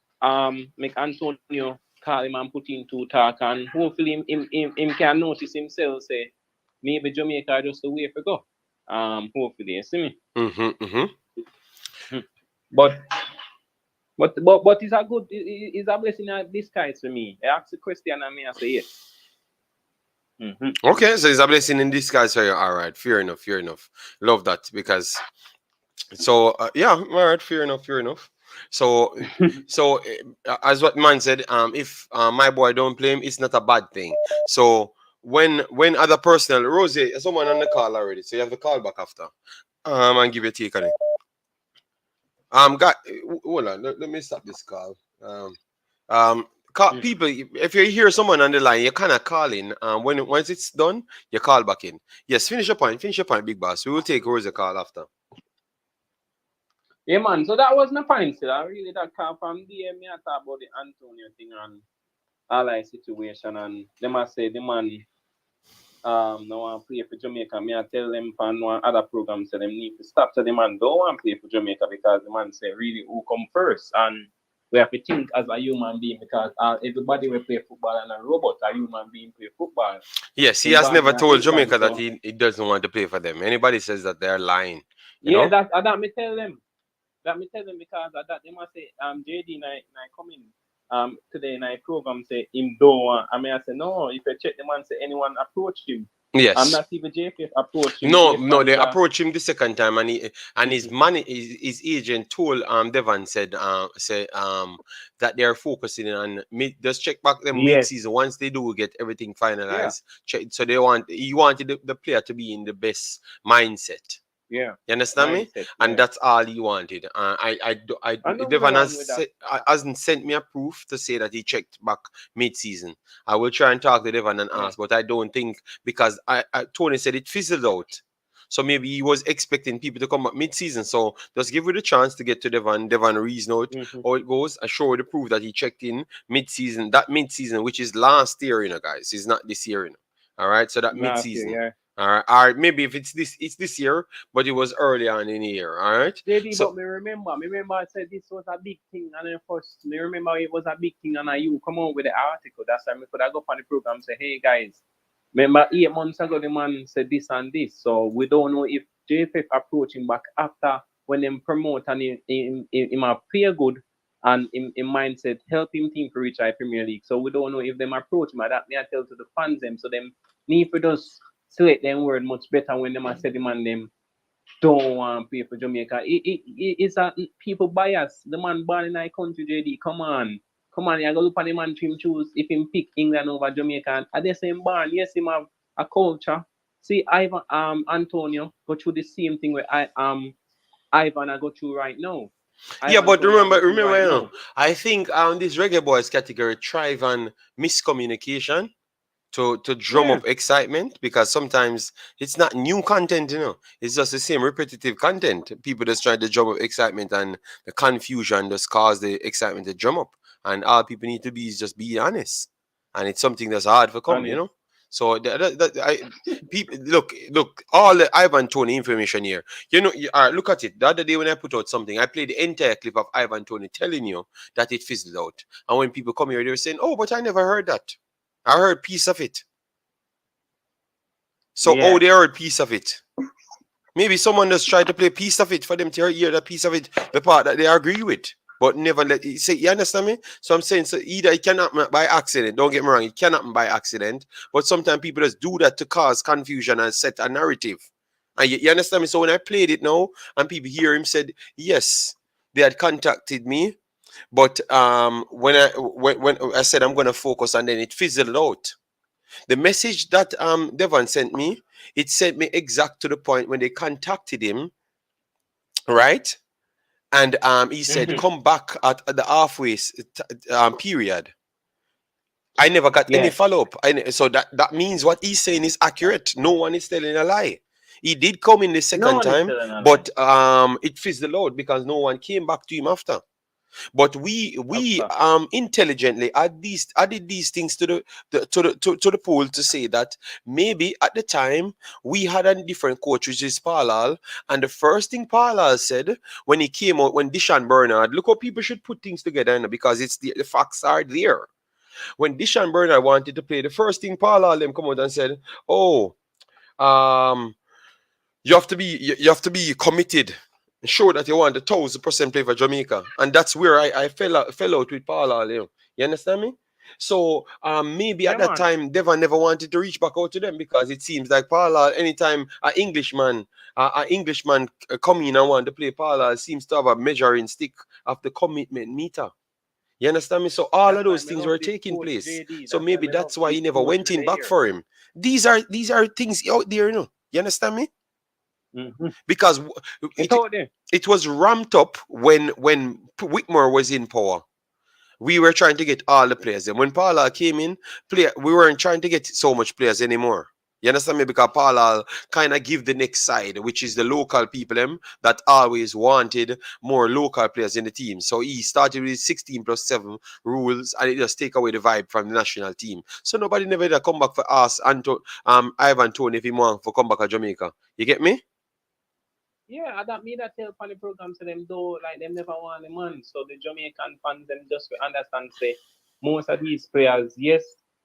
C: make Antonio call him and put in to talk and hopefully him can notice himself say maybe Jamaica just the way to go. Hopefully, you see me.
A: Mm-hmm, mm-hmm.
C: But but it's a good, it's a blessing in disguise for me. I ask the question and me I say yes. Mm-hmm.
A: Okay, so it's a blessing in disguise for you. All right, fair enough, fair enough. Love that because so yeah, all right, fair enough, fair enough. So so as what man said, if my boy don't play him, it's not a bad thing. So when other personnel, Rosie, someone on the call already, so you have to call back after and give your take on it. Got hold on, let me stop this call. People, if you hear someone on the line, you kind of call in. Once it's done, you call back in. Yes, finish your point, big boss. We will take Rosie call after.
C: Yeah, man. So that was my point. Still, I really that come from there. Me I talk about the Antonio thing and all that situation, and them I say the man no want play for Jamaica. Me I tell them from one other program say them need to stop. So the man don't want play for Jamaica because the man say really who come first, and we have to think as a human being because everybody will play football and a robot, a human being play football.
A: Yes, he
C: Him
A: has
C: born
A: never
C: in
A: told
C: England,
A: Jamaica that
C: so
A: he doesn't want to play for them. Anybody says that they're lying, you
C: yeah,
A: know?
C: that me tell them. That me tell them because of that they must say JD night coming today night program say him don't want. I mean I say no, if you check the man say anyone approach him. I'm
A: Yes.
C: not even JPF approach him
A: No,
C: based
A: no,
C: on
A: they
C: the
A: approached him the second time, and his money, his agent told Devon said that they are focusing on just check back them mid
C: yes,
A: season. Once they do get everything
C: yeah,
A: finalized, check, so he wanted the player to be in the best mindset.
C: yeah.
A: You understand me?
C: Mindset,
A: And
C: yeah.
A: that's all he wanted.
C: I know
A: Devon
C: wrong with that.
A: hasn't sent me a proof to say that he checked back mid-season. I will try and talk to Devon and
C: Yeah.
A: ask, but I don't think because Tony said it fizzled out. So maybe he was expecting people to come back mid-season. So just give it a chance to get to Devon. Devon reason out
C: Mm-hmm.
A: how it goes. I show the proof that he checked in mid-season. That mid-season, which is last year, guys, is not this year. All right. So that
C: Last year,
A: mid-season.
C: yeah.
A: All right. Maybe if it's this year, but it was early on in the year. All right.
C: JD,
A: So
C: but me remember I said this was a big thing, and then first me remember it was a big thing, and you come on with the article. That's why me could I go on the program and say, hey guys, remember 8 months ago the man said this and this, so we don't know if JFF approaching back after when them promote and him a play good and in mindset help him team to reach our Premier League. So we don't know if them approach him. That me I tell to the fans them, so them need for just select them word much better when them I said the man them don't want to play for Jamaica. It's a people bias. The man born in our country, JD. Come on. Come on, you go look at the man to him choose if him pick England over Jamaica. And at the same barn, yes, him have a culture. See, Ivan Antonio go through the same thing where Ivan I go through right now.
A: yeah,
C: Ivan
A: but
C: Antonio I go through
A: remember,
C: right now.
A: I think this reggae boys category thrive on miscommunication to drum
C: Yeah,
A: up excitement because sometimes it's not new content, it's just the same repetitive content. People just try to drum up excitement and the confusion just cause the excitement to drum up. And all people need to be is just be honest. And it's something that's hard for come.
C: honest.
A: So people look all the Ivan Tony information here. Look at it. The other day when I put out something, I played the entire clip of Ivan Tony telling you that it fizzled out. And when people come here, they were saying, "Oh, but I never heard that. I heard piece of it." So, oh,
C: Yeah,
A: they heard piece of it. Maybe someone just tried to play piece of it for them to hear that piece of it, the part that they agree with, but never let it say. You understand me? So I'm saying, so either it can happen by accident. Don't get me wrong, it can happen by accident, but sometimes people just do that to cause confusion and set a narrative. And you understand me? So when I played it now, and people hear him said, yes, they had contacted me, but when I said I'm gonna focus, and then it fizzled out. The message that Devon sent me, it sent me exact to the point when they contacted him, right? And he said,
C: hmm,
A: come back at the halfway period. I never got any
C: yeah.
A: follow up. So that means what he's saying is accurate. No one is telling a lie. He did come in the
C: No
A: second
C: one is
A: time,
C: telling a lie.
A: but it fizzled out because no one came back to him after. But we
C: After.
A: intelligently added these things to the pool to say that maybe at the time we had a different coach, which is Parlal, and the first thing Parlal said when he came out, when Dishan Bernard, look how people should put things together, because it's the facts are there. When Dishan Bernard wanted to play, the first thing Parlal them come out and said, "Oh, um, you have to be committed. Show that you want 1,000% play for Jamaica." And that's where I fell out with Paul. You understand me? So maybe at
C: Yeah,
A: that
C: man.
A: time Devon never wanted to reach back out to them because it seems like Parla, anytime an Englishman come in and want to play Parla, seems to have a measuring stick of the commitment meter. You understand me? So all
C: That's
A: of
C: why
A: those
C: me
A: things
C: love
A: were
C: this
A: taking
C: coach
A: place.
C: JD.
A: So
C: That's why
A: maybe
C: me love
A: that's why he
C: this
A: never
C: coach
A: went in back
C: player.
A: for him. These are things out there, You understand me?
C: Mm-hmm.
A: Because
C: Me
A: it
C: told them.
A: it was ramped up when Whitmore was in power. We were trying to get all the players. And when Paula came in, we weren't trying to get so much players anymore. You understand me? Because Paula kind of give the next side, which is the local people them that always wanted more local players in the team. So he started with 16 plus 7 rules and it just take away the vibe from the national team. So nobody never did come back for us and Ivan Tony if he want for come back to Jamaica. You get me?
C: Yeah, that me that tell funny programs to them though, like them never want the man. So the Jamaican fans them just understand say most of these players, yes,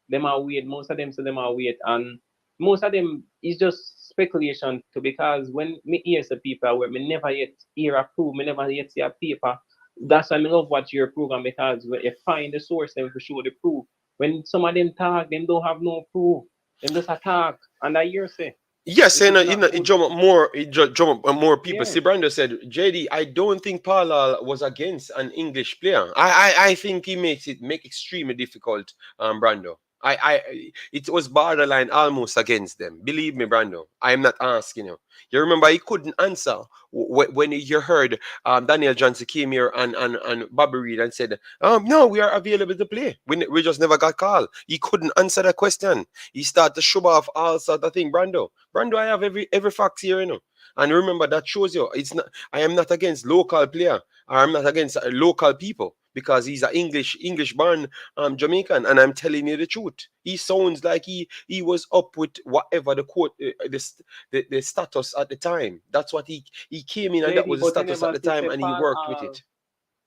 C: them are weird. Most of them say them are weird, and most of them is just speculation too. Because when me hear some people where me never yet hear a proof, me never yet see a paper. That's why I love watch your program because when you find the source, them for show the proof. When some of them talk, them don't have no proof. Them just attack, and I hear say,
A: Yes,
C: which
A: and
C: is not
A: it
C: good.
A: drum up more. Drum up more people.
C: Yeah.
A: See, Brando said, "JD, I don't think Parla was against an English player. I think he makes it make extremely difficult. Brando. It was borderline almost against them. Believe me, Brando. I am not asking you. You remember he couldn't answer when you heard Daniel Johnson came here and Bobby Reed and said, no, we are available to play. We just never got called. He couldn't answer that question. He started to shove off all sort of thing, Brando. Brando, I have every fact here, And remember that shows you it's not. I am not against local player, or I'm not against local people because he's a English born Jamaican, and I'm telling you the truth. He sounds like he was up with whatever the quote the status at the time. That's what he came in, and that
C: JD,
A: was the
C: but you
A: status at
C: never
A: the
C: see
A: time,
C: say
A: and he
C: Paul
A: worked with it.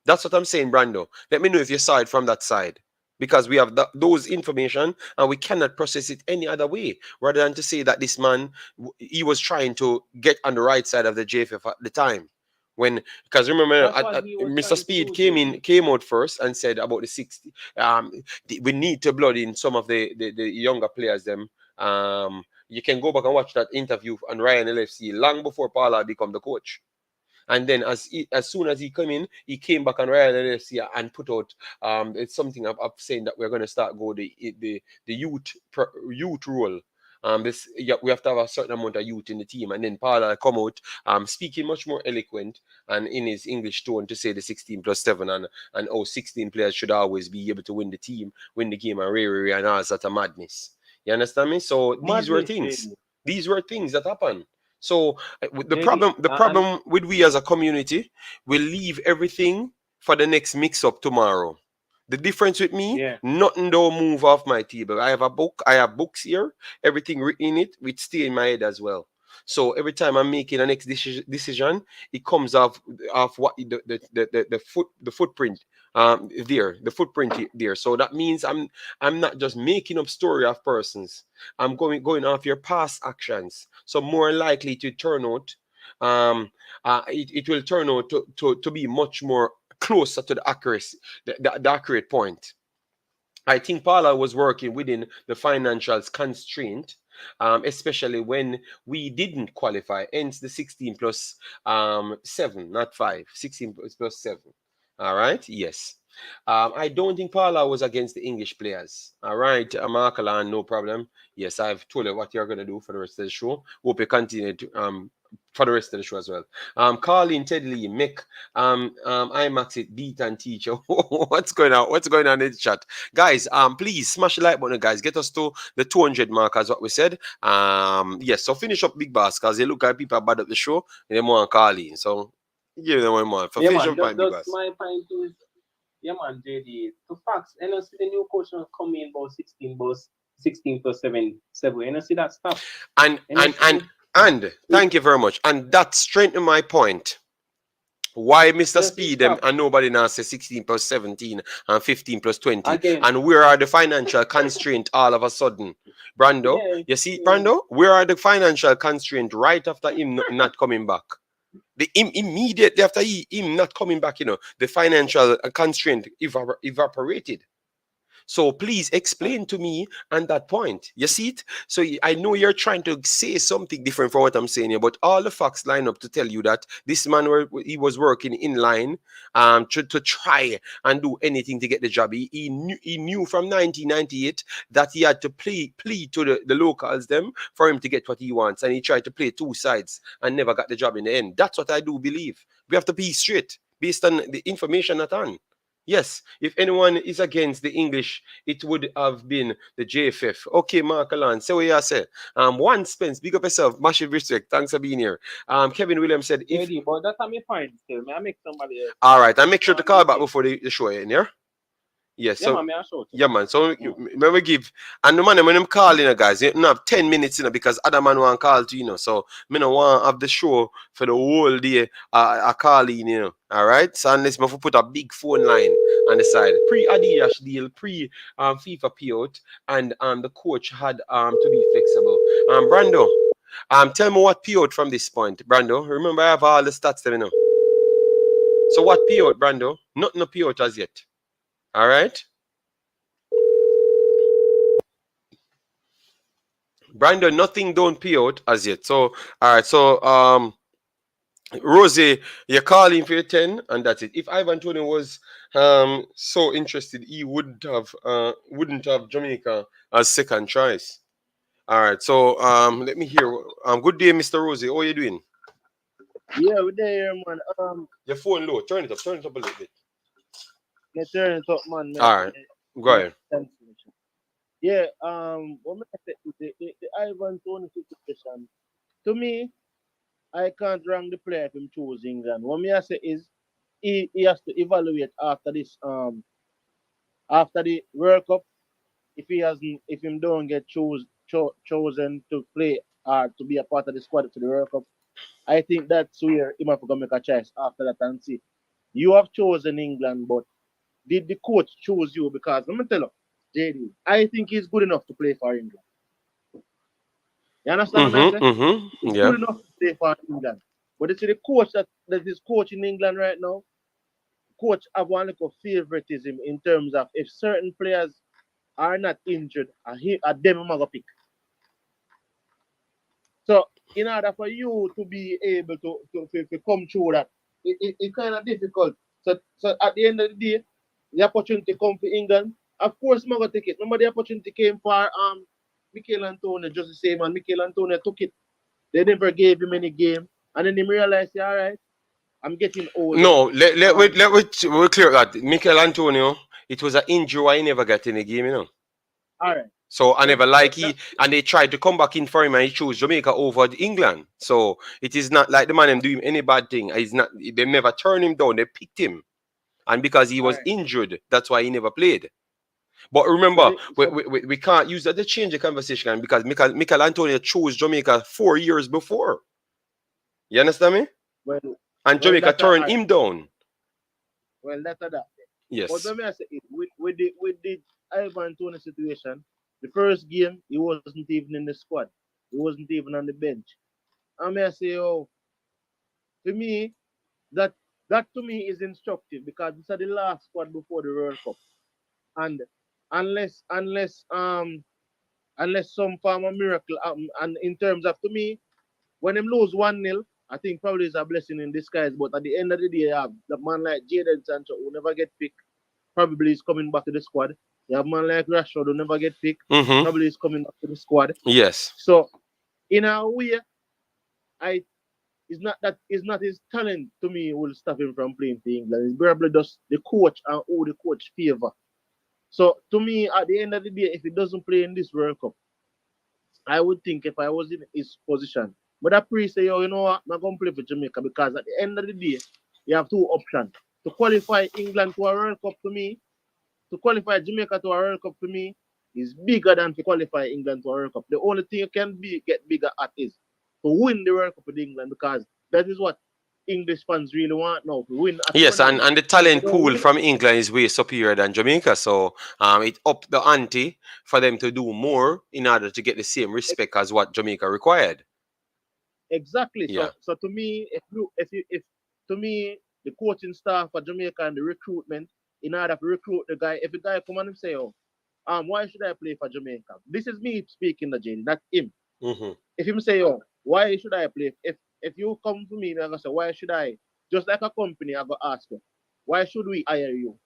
A: That's what I'm saying, Brando. Let me know if you saw it from that side. Because we have those information and we cannot process it any other way rather than to say that this man he was trying to get on the right side of the JFF at the time when because remember
C: that's what he was
A: Mr.
C: trying to
A: Speed
C: do, JD.
A: came out first and said about the 60 we need to blood in some of the younger players them you can go back and watch that interview on Ryan LFC long before Paula become the coach. And then as soon as he came in, he came back on Royal LFC and put out it's something of saying that we're going to start go the youth role. This yeah, we have to have a certain amount of youth in the team, and then Paula come out speaking much more eloquent and in his English tone to say the 16 plus 7 and 16 players should always be able to win the game and and all that of madness. You understand me? So
C: Madness, JD.
A: these were things that happen. So the
C: JD, and
A: problem with we as a community, we leave everything for the next mix up tomorrow. The difference with me,
C: yeah,
A: nothing don't move off my table. I have a book, I have books here, everything written in it, which stay in my head as well. So every time I'm making a next decision, it comes off what the footprint there, the footprint there. So that means I'm not just making up story of persons. I'm going off your past actions. So more likely to turn out, it will turn out to be much more closer to the accuracy, the accurate point. I think Paula was working within the financial constraint, especially when we didn't qualify. Hence the 16 plus 7, not 5. 16 plus 7. All right. Yes. I don't think Paula was against the English players. All right, Markalan, no problem. Yes, I've told you what you're gonna do for the rest of the show. Hope you continue to, for the rest of the show as well. Carlin, Ted Lee, Mick, Imaxit, Beat and Teacher. What's going on? What's going on in the chat, guys? Please smash the like button, guys. Get us to the 200 mark, as what we said. Yes. So finish up Big Bass, cause they look like people are bad at the show and they want Carlin. So give them one more for
C: yeah,
A: finish
C: man.
A: up my Big
C: Just
A: Bass.
C: my point is, yeah, man, JD. To facts, and I see the new coach will come in about 16 plus 7. And I see that stuff.
A: And
C: And I
A: and and
C: see
A: and thank you very much. And that strengthened my point. Why Mr.
C: just
A: Speed them
C: stuff
A: and nobody now say 16 plus 17 and 15 plus 20?
C: again.
A: And where are the financial constraint all of a sudden? Brando,
C: Yeah,
A: you see,
C: yeah.
A: Brando, where are the financial constraint right after him not coming back? The immediately after him not coming back, the financial constraint evaporated. So please explain to me on that point. You see it? So I know you're trying to say something different from what I'm saying here, but all the facts line up to tell you that this man he was working in line to try and do anything to get the job. He knew from 1998 that he had to plead to the locals them for him to get what he wants, and he tried to play two sides and never got the job in the end. That's what I do believe. We have to be straight based on the information at hand. Yes, if anyone is against the English, it would have been the JFF. Okay, Mark Alan, say what you say. One Spence, big up yourself, massive respect. Thanks for being here. Kevin Williams said, if
C: JD, but that's how me find still. May I make somebody else
A: all right, and make sure to call back
C: UK.
A: before the show in here. Yes,
C: Yeah,
A: so
C: man, may I show you?
A: yeah, man. So
C: Mm.
A: remember give and the man when I'm calling guys, you don't have 10 minutes because other man want call to So me no want have the show for the whole day. I call in. All right. So unless me put a big phone line on the side, pre Adidas deal, pre FIFA payout, and the coach had to be flexible. Brando, tell me what payout from this point, Brando. Remember I have all the stats there, So what payout, Brando? Not no payout as yet. All right. Brandon, nothing don't pay out as yet. So, all right. So, Rosie, you're calling for your 10, and that's it. If Ivan Tony was so interested, he wouldn't have Jamaica as second choice. All right. So, let me hear. Good day, Mr. Rosie. How are you doing?
B: Yeah, we there, man.
A: Your phone low. Turn it up. Turn it up a little bit.
B: Me turn it up, man.
A: All right. Go
B: Me,
A: ahead.
B: yeah, what me say is the Ivan Tony situation. To me, I can't rank the player if him choose England. What me I say is he has to evaluate after this after the World Cup if him don't get chosen to play or to be a part of the squad for the World Cup. I think that's where he might make a choice after that and see. You have chosen England, but did the coach choose you? Because let me tell you, JD, I think he's good enough to play for England. You understand what I say? He's
A: Yeah.
B: good enough to play for England. But it's the coach that is coaching England right now. Coach have one look of favoritism in terms of if certain players are not injured, them I'm gonna pick. So in order for you to be able to come through that, it's kind of difficult. So at the end of the day, the opportunity come for England. Of course, I'm gonna take it. Remember the opportunity came for Mikel Antonio just the same, and Mikel Antonio took it. They never gave him any game, and then he realized, yeah, all right, I'm getting older.
A: No,
B: Um,
A: we clear that. Michael Antonio, it was an injury why he never got in the game,
B: all right,
A: So I
B: then
A: never like he and they tried to come back in for him and he chose Jamaica over England. So it is not like the man them doing any bad thing. It's not they never turned him down, they picked him. And because he
B: all
A: was
B: right.
A: injured, that's why he never played. But
B: So
A: remember,
B: the
A: we,
B: so
A: we, we we can't use that to change the conversation because Michael Antonio chose Jamaica 4 years before. You understand me?
B: well
A: And
B: well
A: Jamaica
B: that's
A: turned
B: all right.
A: him down.
B: Well that's that. But
A: Yes.
B: let me say it with the Ivan Tony situation, the first game he wasn't even in the squad. He wasn't even on the bench. I may say, oh, to me that that to me is instructive because this is the last squad before the World Cup, and unless some form of miracle happen, and in terms of to me, when them lose 1-0, I think probably is a blessing in disguise. But at the end of the day, you have the man like Jaden Sancho who never get picked, probably is coming back to the squad. You have man like Rashford who never get picked,
A: Mm-hmm.
B: probably is coming back to the squad.
A: Yes.
B: So in a way, I it's not his talent to me will stop him from playing for England. It's probably just the coach and who the coach favor. So to me, at the end of the day, if he doesn't play in this World Cup, I would think if I was in his position. But I pre say, yo, you know what, I'm not gonna play for Jamaica because at the end of the day, you have two options. To qualify England to a World Cup to me, to qualify Jamaica to a World Cup to me, is bigger than to qualify England to a World Cup. The only thing you can get bigger at is to win the World Cup with England because that is what English fans really want now, to win a
A: Yes, and,
B: tournament.
A: and the
B: If you
A: talent
B: don't
A: pool
B: win,
A: from England is way superior than Jamaica. So it upped the ante for them to do more in order to get the same respect as what Jamaica required.
B: exactly.
A: Yeah.
B: So to me, if to me the coaching staff for Jamaica and the recruitment in order to recruit the guy, if the guy come and say, oh, why should I play for Jamaica? This is me speaking the Jane, not him.
A: Mm-hmm.
B: If him say, oh, why should I play? If you come to me and I go say, why should I? Just like a company, I go ask you, why should we hire you?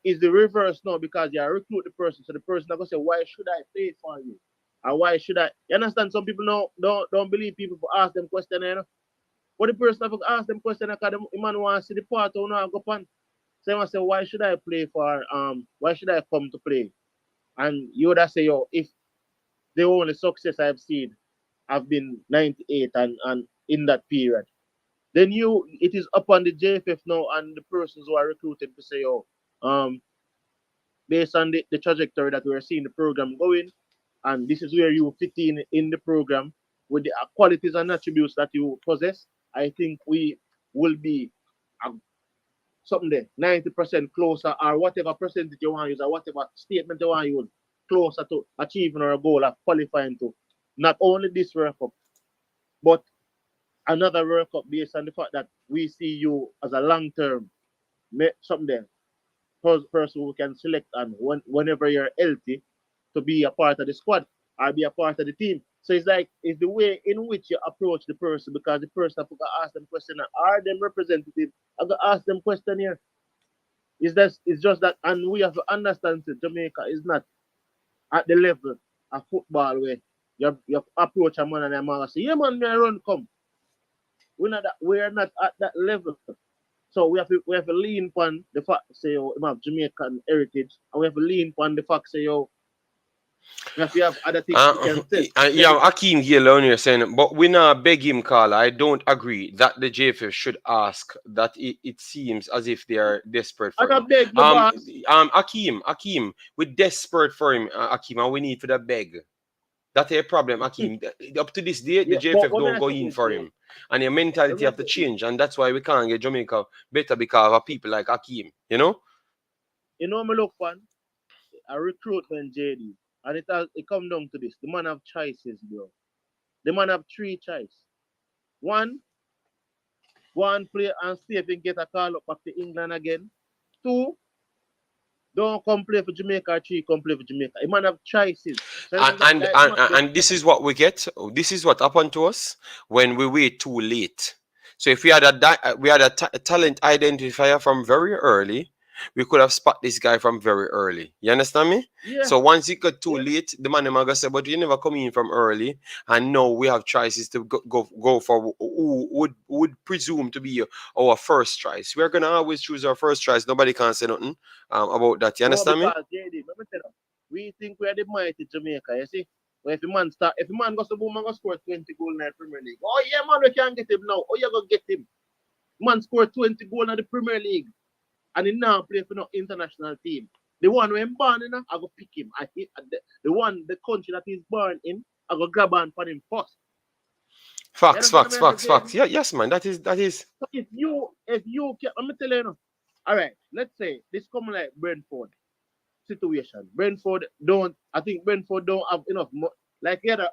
B: Is the reverse now because you recruit the person, so the person I go say, why should I pay for you? And why should I? You understand? Some people don't believe people for ask them question, you know. But the person have to ask them question because the man want to see the part or not go on. So I say, why should I play for why should I come to play? And you would have say, yo, if the only success I've seen have been 98 and in that period. Then it is upon the JFF now and the persons who are recruited to say, oh, um, based on the trajectory that we're seeing the program going, and this is where you fit in the program with the qualities and attributes that you possess. I think we will be uh, something there, 90% closer, or whatever percentage you want to use, or whatever statement you want to use, closer to achieving our goal of qualifying to not only this World Cup, but another World Cup based on the fact that we see you as a long term something there. Person who can select and whenever you're healthy to be a part of the squad or be a part of the team. So it's like it's the way in which you approach the person because the person have to ask them question are them representative? I got ask them question here. It's just that and we have to understand that Jamaica is not at the level of football where you approach a man and a man say, yeah man, me I run come. We're not at that level. So we have to lean upon the fact say yo, we have Jamaican heritage and we have to lean upon the fact say yo, we have to have other things we can say
A: Yeah, Akeem Gale on here saying, but we not beg him, Carla. I don't agree that the JFF should ask that it seems as if they are desperate
B: I
A: for him.
B: got beg my boss.
A: Akeem, we're desperate for him, Akeem, and we need for the beg. That's a problem, Akeem. Up to this day, the
B: Yeah, but
A: JFF
B: what may
A: don't
B: I
A: go
B: say
A: in
B: is
A: for
B: yeah,
A: him. And your
B: let
A: mentality
B: me
A: have to
B: say is
A: change. And that's why we can't get Jamaica better because of people like Akeem, you know?
B: me look fun a recruitment JD and it come down to this. The man have choices, bro. The man have three choices. One, go and play and see if he can get a call up back to England again. Two, don't come play for Jamaica or three, come play for Jamaica. The man have choices. So
A: And,
B: remember,
A: and,
B: like the
A: and,
B: man just
A: and this is what we get. This is what happened to us when we wait too late. So if we had a talent identifier from very early, we could have spot this guy from very early. You understand me?
B: yeah,
A: So once it got too
B: yeah.
A: late, the man gonna say, "But you never come in from early." And now we have choices to go for who would presume to be our first choice. We're gonna always choose our first choice. Nobody can say nothing about that. You
B: No,
A: understand me?
B: because JD, let me tell you, we think we are the mighty Jamaica, you see. But if the man goes to boom and go score 20 goals in the Premier League, oh yeah man, we can get him now. Oh you gonna get him. Man scored 20 goals in the Premier League and he now play for no international team. The one when born in, I go pick him. The country that he's born in, I go grab on for him first. You
A: Facts,
B: understand
A: facts,
B: what I
A: facts,
B: say,
A: facts.
B: JD?
A: Yeah, yes, man. That is.
B: So if you can, let me tell you now. All right, let's say this come like Brentford situation. Brentford don't. I think Brentford don't have enough. Like the other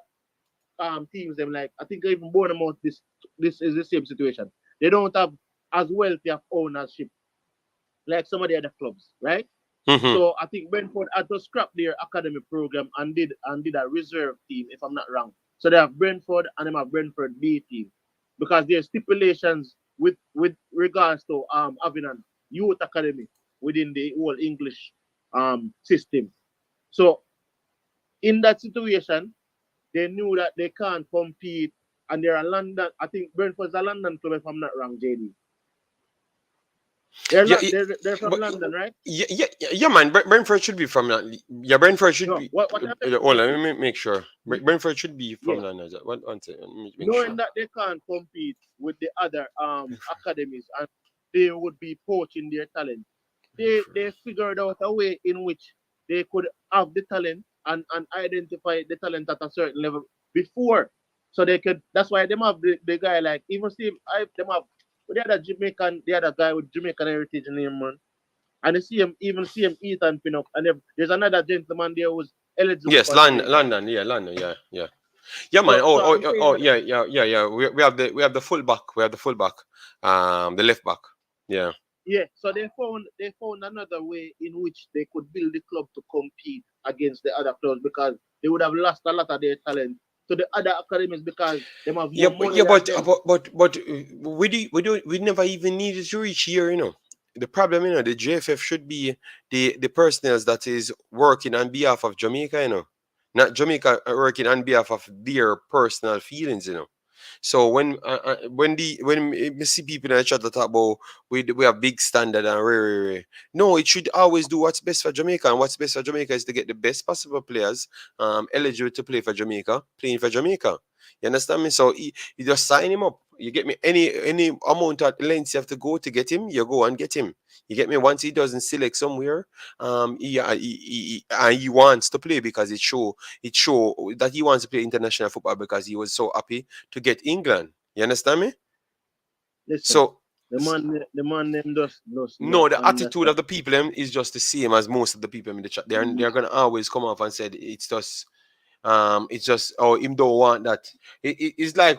B: teams, them like I think even Bournemouth. This is the same situation. They don't have as wealthy of ownership like some of the other clubs, right?
A: Mm-hmm.
B: So I think Brentford had to scrap their academy program and did a reserve team, if I'm not wrong. So they have Brentford and they have Brentford B team because there's stipulations with regards to having an youth academy within the whole English system. So in that situation, they knew that they can't compete, and they're a London. I think Brentford's a London club, if I'm not wrong, JD. They're
A: Yeah,
B: not. They're from
A: but
B: London, right?
A: yeah, man. Brentford should be from London. Yeah, Brentford should
B: No.
A: be.
B: What I'm
A: Hold
B: saying
A: on,
B: is,
A: let me make sure. Brentford should be from
B: yeah,
A: London. One second, let me make
B: knowing
A: sure.
B: that they can't compete with the other academies and they would be poaching their talent, they
A: Brentford.
B: figured out a way in which they could have the talent and identify the talent at a certain level before. So they could that's why them have the guy like even Steve I them have the other guy with Jamaican heritage name man. And you see him Ethan Pinnock and there's another gentleman there who's eligible
A: Yes,
B: for
A: London,
B: Jamaica.
A: London. Yeah, London. Yeah, yeah. Yeah, man.
B: So I'm saying that
A: Yeah, yeah, yeah, yeah. We have the fullback. We have the fullback. The left back. Yeah.
B: Yeah, so they found another way in which they could build the club to compete against the other clubs because they would have lost a lot of their talent to the other academies because they have
A: Yeah,
B: more
A: but
B: money than them.
A: we never even needed to reach here. The problem, the JFF should be the personnel that is working on behalf of Jamaica. Not Jamaica working on behalf of their personal feelings. So when me see people in the chat that talk about we have big standard and rare. No, it should always do what's best for Jamaica, and what's best for Jamaica is to get the best possible players eligible to play for Jamaica, playing for Jamaica. You understand me? So you just sign him up. You get me any amount of lengths you have to go to get him, you go and get him. You get me? Once he doesn't select somewhere, he wants to play because it show that he wants to play international football because he was so happy to get England. You understand me?
B: Listen,
A: So
B: the man them just
A: no,
B: don't
A: the attitude
B: understand.
A: of the people them is just the same as most of the people in the chat. They're gonna always come off and say it's just oh him don't want that. It's like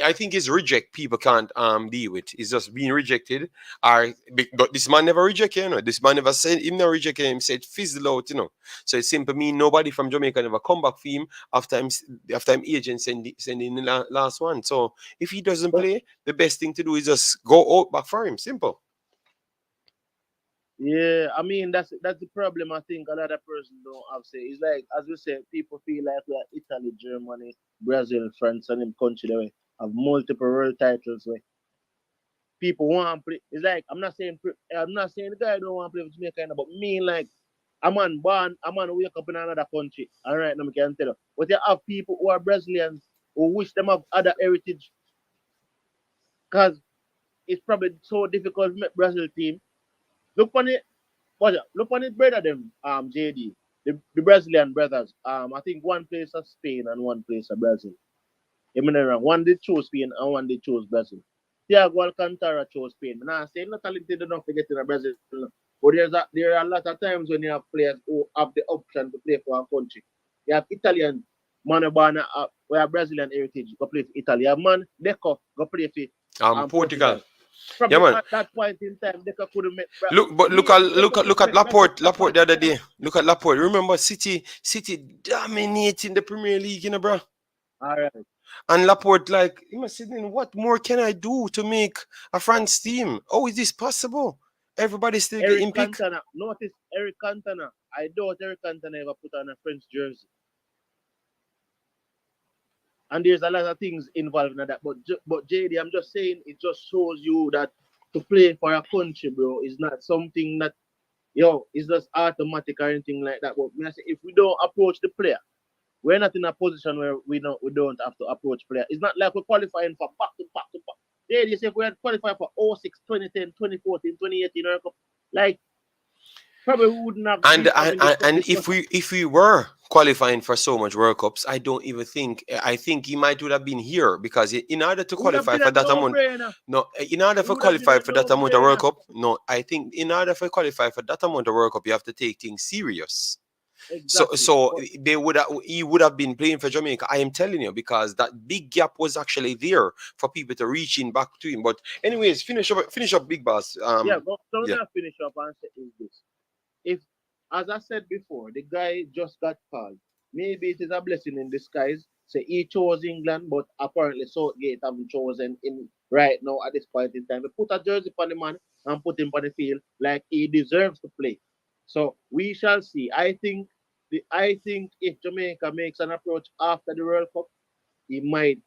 A: I think it's reject people can't deal with. It's just being rejected. But this man never rejected, this man never said him never rejected him, said fizzle out. So it simply mean nobody from Jamaica never come back for him after him agent sending the last one. So if he doesn't
B: But
A: play, the best thing to do is just go out back for him. Simple.
B: yeah, I mean that's the problem. I think a lot of person don't have say. It's like as we say, people feel like we are Italy, Germany, Brazil, France, and them country that way have multiple world titles. Where people want to play. It's like I'm not saying the guy don't want to play for Jamaica, but me like a man wake up in another country. All right, now I can tell you. But you have people who are Brazilians who wish them have other heritage because it's probably so difficult to make Brazil team. Look on it, look on it, brother them, JD, the Brazilian brothers. I think one plays for Spain and one plays for Brazil. You mean wrong? One they chose Spain and one they chose Brazil. Thiago Alcantara chose Spain. Now I say not talented enough to get in a Brazil. But there are a lot of times when you have players who have the option to play for a country. You have Italian Manobana, we have Brazilian heritage, go play for Italy. You have man Deco go play for
A: Portugal.
B: Portugal.
A: Yeah,
B: Probably
A: man.
B: at that point in time, Deco couldn't make
A: Look, but look
B: me.
A: at look
B: Deco
A: at look
B: couldn't
A: at
B: make better
A: Laporte.
B: squad
A: Laporte the other
B: than
A: day. Look at Laporte. Remember City dominating the Premier League, bro.
B: all right.
A: And Laporte, like, he must say, "Then what more can I do to make a France team? Oh, is this possible? Everybody still
B: Eric
A: getting picked.
B: Cantona. Notice Eric Cantona. I doubt Eric Cantona ever put on a French jersey. And there's a lot of things involved in that. But JD, I'm just saying it just shows you that to play for a country, bro, is not something that it's just automatic or anything like that. But I say, if we don't approach the player, we're not in a position where we don't have to approach player. It's not like we're qualifying for back to back to back. JD, say if we had qualified for 06, 2010, 2014, 2018 World Cup, like probably we wouldn't have
A: And
B: be
A: and,
B: having this
A: and and if
B: discussion.
A: we were qualifying for so much World Cups, I don't even think I think he might would have been here because in order to
B: It would have
A: qualify
B: been
A: for
B: a
A: that
B: no
A: amount,
B: brainer.
A: no, in order
B: It
A: for
B: would have been
A: qualify
B: a
A: for that
B: no
A: amount of World
B: brainer.
A: Cup, no, I think in order for qualify for that amount of World Cup, you have to take things serious. So
B: Exactly.
A: so
B: But
A: he would have been playing for Jamaica. I am telling you because that big gap was actually there for people to reach in back to him. But anyways, finish up, Big Boss.
B: yeah, but so let
A: Yeah.
B: me finish up and say is this. If, as I said before, the guy just got called, maybe it is a blessing in disguise. Say he chose England, but apparently Southgate haven't chosen him right now at this point in time. They put a jersey on the man and put him on the field like he deserves to play. So we shall see. I think if Jamaica makes an approach after the World Cup, he might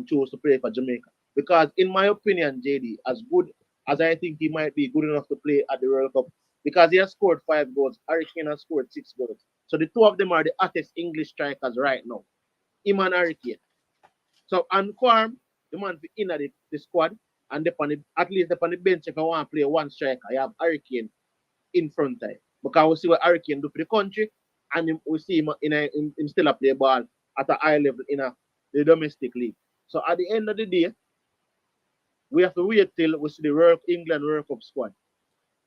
B: choose to play for Jamaica. Because in my opinion, JD, as good as I think he might be good enough to play at the World Cup, because he has scored 5 goals, Harry Kane has scored 6 goals. So the two of them are the hottest English strikers right now. Him and Harry Kane. So and Farm, the man for in the squad, and at least upon the bench if I want to play one striker, I have Harry Kane in front time. Because we see what Harry Kane do for the country, and we see him in still a play ball at a high level in the domestic league. So at the end of the day, we have to wait till we see the England World Cup squad.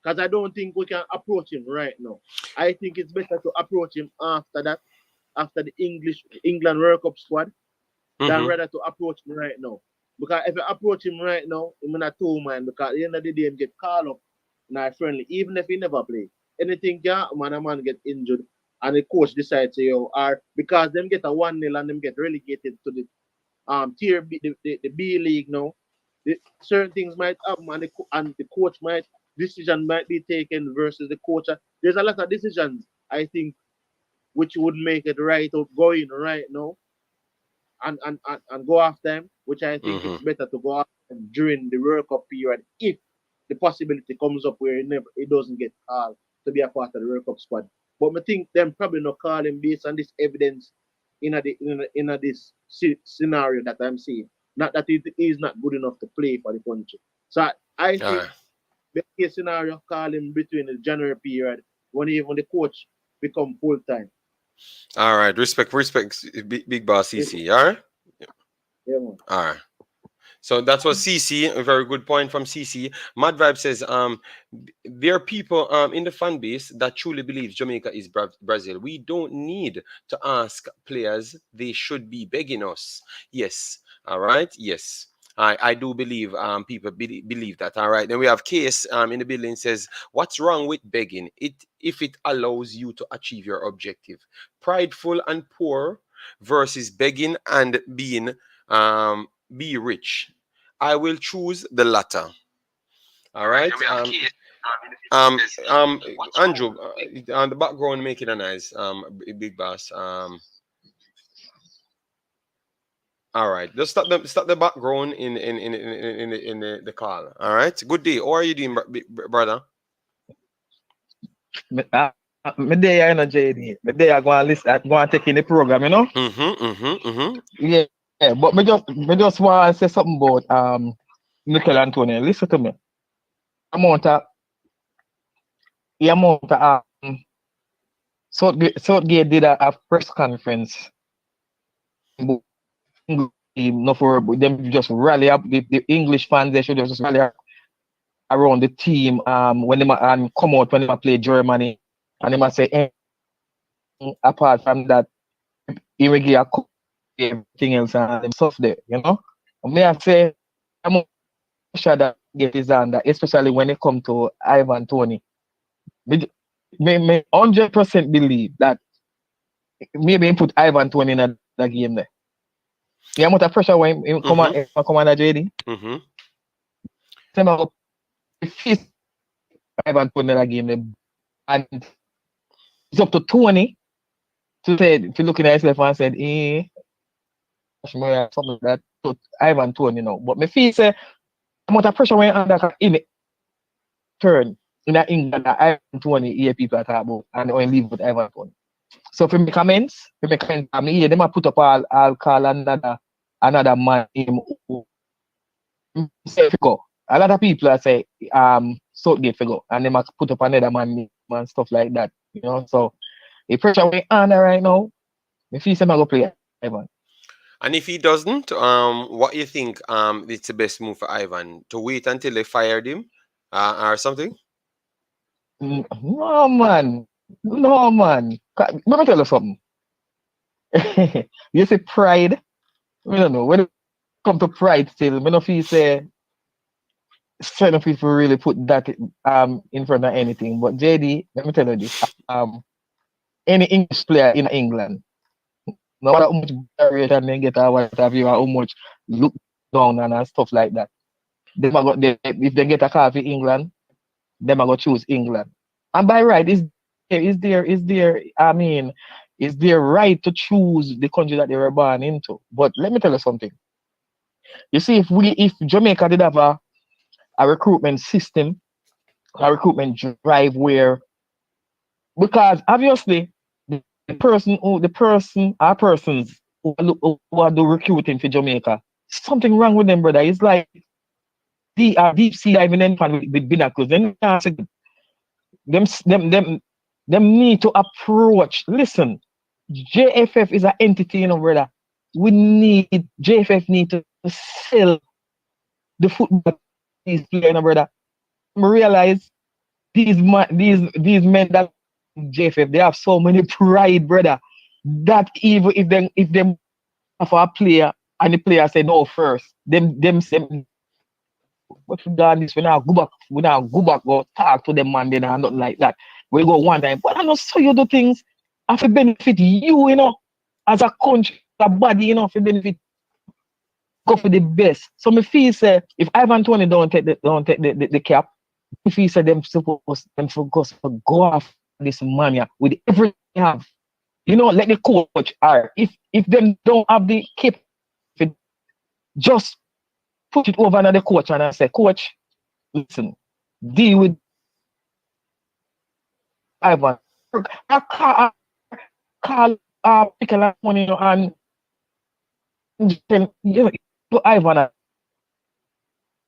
B: Because I don't think we can approach him right now. I think it's better to approach him after that, after the England World Cup squad, than
A: Mm-hmm.
B: rather to approach him right now. Because if you approach him right now, him in a two man because at the end of the day him get called up not friendly, even if he never play. Anything can happen and a man get injured and the coach decides to you or because them get a 1-0 and them get relegated to the tier B, the B league now. Certain things might happen and the coach might decision might be taken versus the coach. There's a lot of decisions I think which would make it right out going right now and go after him, which I think
A: Mm-hmm.
B: it's better to go after him during the World Cup period if the possibility comes up where it doesn't get called to be a part of the World Cup squad. But I think them probably not call him based on this evidence in this scenario that I'm seeing. Not that he is not good enough to play for the country. So I
A: All
B: think
A: right.
B: the case scenario call him between the January period when even the coach become full time.
A: All right. Respect, big boss
B: Yeah,
A: CC. All right.
B: yeah, man.
A: All right. So that was CC, a very good point from CC. Mad Vibe says, there are people in the fan base that truly believes Jamaica is Brazil. We don't need to ask players; they should be begging us. Yes, all right, yes. I do believe people believe that. All right. Then we have Case in the building says, "What's wrong with begging? It if it allows you to achieve your objective. Prideful and poor versus begging and being be rich. I will choose the latter. All right. Um, um, Andrew, on the background, making a noise. Big boss. All right. Just stop the background in the call. All right. Good day. How are you doing, brother?
D: Me there, you know, JD. Me there, I go and listen, I go and take in the program, you know.
A: Mm-hmm. Mm-hmm. Mm-hmm.
D: Yeah, yeah. But me just want to say something about Mikel Antonio. Listen to me. Amount of the amount of Southgate did a press conference. But no for them just rally up the English fans. They should just rally up around the team. When they come out when they play Germany, and they must say apart from that, irregular everything else and them stuff there, you know. May I say I'm sure that get is under, especially when it come to Ivan Tony. Me 100% believe that maybe he put Ivan Tony in that game there. The amount of pressure when he
A: Mm-hmm.
D: come on JD.
A: Mm-hmm.
D: Same about if he's Ivan Tony in that game there, and it's up to Tony to say to looking at himself and said, something like that to Ivan Tony, you know. But me feel say amount of pressure when under in turn in that England that Ivan Tony hear people talk about and only leave with Ivan Tony. So I mean yeah, they might put up all call another man him who say go. A lot of people are say Southgate go and they might put up another man name and stuff like that. You know, so the pressure we under right now, me feel say I go play Ivan.
A: And if he doesn't, what you think? It's the best move for Ivan to wait until they fired him, or something.
D: No man. No man. Let me tell you something. You say pride. I don't know. When it come to pride still, I don't feel say certain people really put that in front of anything. But JD, let me tell you this. Any English player in England, no matter how much variation they get or what have you, or how much look down and stuff like that. If they get a call for England, them are gonna choose England. And by right, is their right to choose the country that they were born into. But let me tell you something. You see, if Jamaica did have a recruitment system, a recruitment drive where because obviously our persons who are do recruiting for Jamaica, something wrong with them, brother. It's like deep sea diving in with binoculars. Then them need to approach. Listen, JFF is an entity, you know, brother. JFF need to sell the football these players, you know, brother. Realize these men that JFF they have so many pride, brother. That even if them for a player, And the player said no first. Them say, what we done this, we now go back, go talk to them man then and nothing like that. We go one time. But I know so you do things have to benefit you, as a country, a body, for benefit go for the best. So me feel say if Ivan Tony don't take the cap, me feel say them focus for go off this mania with everything they have. Let the coach are if them don't have the cap, just put it over to the coach and I say, coach, listen, deal with Ivan. I call pick a lot of money and then to Ivan.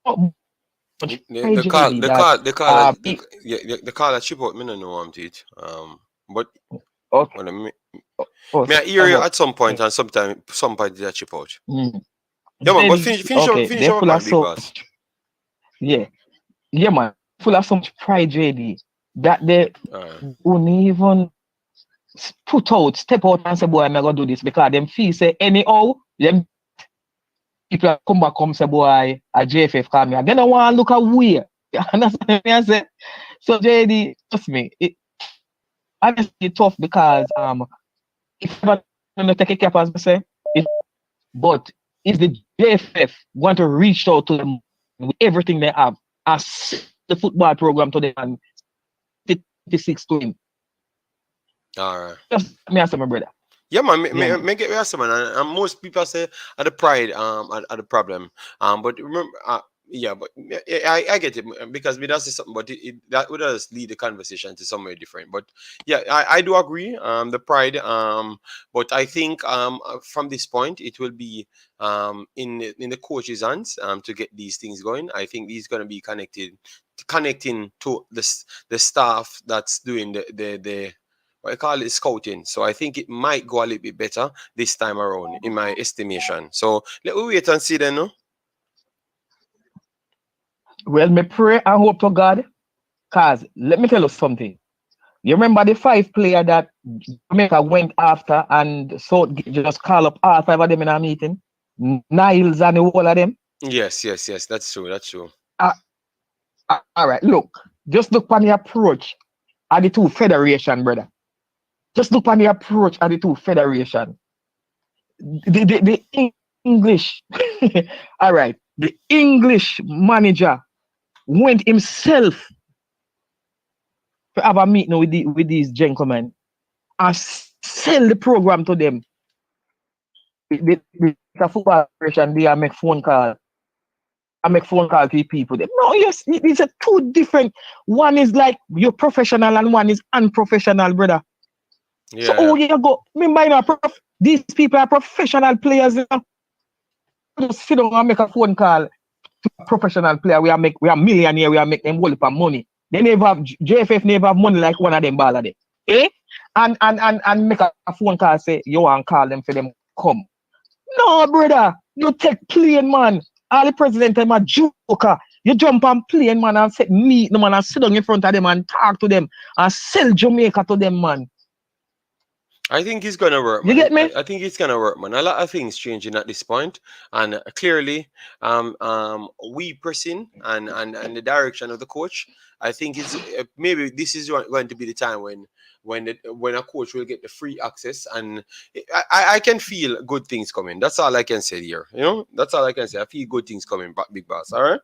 A: The call,
D: JD
A: the
D: that
A: call, the call, the call that chip out. Me no know him to it. But
D: okay,
A: when
D: oh,
A: me I hear you at some point, and some point did that chip out. Yeah, man. But
D: Then
A: finish
D: they're
A: our
D: full
A: point,
D: of
A: big
D: so
A: boss.
D: yeah, yeah, man, full of so much pride, JD, that they won't even step out and say, boy, I'm not gonna do this because them feel say anyhow, them people come say, boy, a JFF come here. They don't want to look away. You understand me? I say, so JD, trust me, it honestly tough because if I don't take a cap as I say, but if the JFF want to reach out to them with everything they have, as the football program to them and 56 to him.
A: All right.
D: Just me ask my brother.
A: Yeah, man.
D: Yeah, man.
A: Make it yes, man. And most people say are the pride are the problem. But remember, yeah, but I get it because we does say something, but that would just lead the conversation to somewhere different. But yeah, I do agree. The pride. But I think from this point it will be in the coach's hands to get these things going. I think he's going to be connecting to the staff that's doing the what I call it scouting. So I think it might go a little bit better this time around, in my estimation. So let we wait and see then, no?
D: Well, me pray and hope to God, cause let me tell you something. You remember the 5 player that Jamaica went after and so just call up all 5 of them in a meeting? Niles and the whole of them?
A: Yes. That's true. That's true.
D: Uh, all right, look. Just look on the approach of the 2 federation, brother. Just look on the approach of the 2 federation. The English, all right, the English manager went himself to have a meeting with these gentlemen and sell the program to them. The football federation, they make phone call. I make phone call to the people. No, yes, it's a 2 different. One is like you're professional and one is unprofessional, brother.
A: Yeah.
D: So oh, you go. Remember, these people are professional players. Just sit down and make a phone call to a professional player. We are millionaire. We are make them whole heap of money. They never have JFF never have money like one of them baller them. And make a phone call say you want call them for them come. No, brother, you take plane, man. All the president them a joker. You jump on plane, man, and meet them man and sit down in front of them and talk to them and sell Jamaica to them, man.
A: I think it's gonna work,
D: You
A: man.
D: get me?
A: I think it's gonna work, man. A lot of things changing at this point, and clearly, we pressing and the direction of the coach. I think it's maybe this is going to be the time when a coach will get the free access, and I can feel good things coming. That's all I can say here. That's all I can say. I feel good things coming, big boss. All right.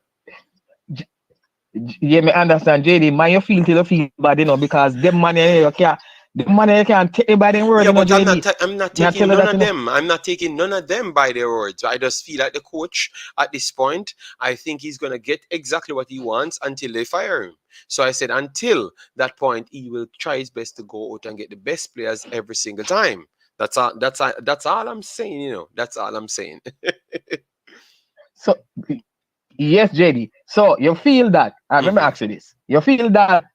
D: Yeah, me understand, JD. Man, you feel till you feel bad, because them money you can't take it by them word,
A: Yeah, but
D: JD.
A: I'm not
D: Me I
A: taking
D: tell you
A: none
D: that,
A: of them. I'm not taking none of them by their words. I just feel like the coach at this point, I think he's gonna get exactly what he wants until they fire him. So I said until that point, he will try his best to go out and get the best players every single time. That's all I'm saying. That's all I'm saying.
D: So yes, JD. So you feel that? Let me ask you this. You feel that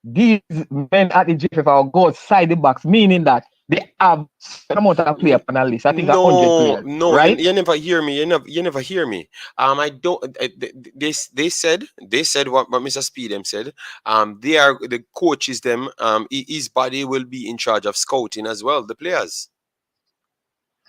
D: these men at the GFF will go outside the box, meaning that they have some amount of players on the list. I think 100 players,
A: No,
D: right?
A: you never hear me. You never hear me. I don't. They said what Mr. Speedham said. They are the coaches. Them. His body will be in charge of scouting as well. The players.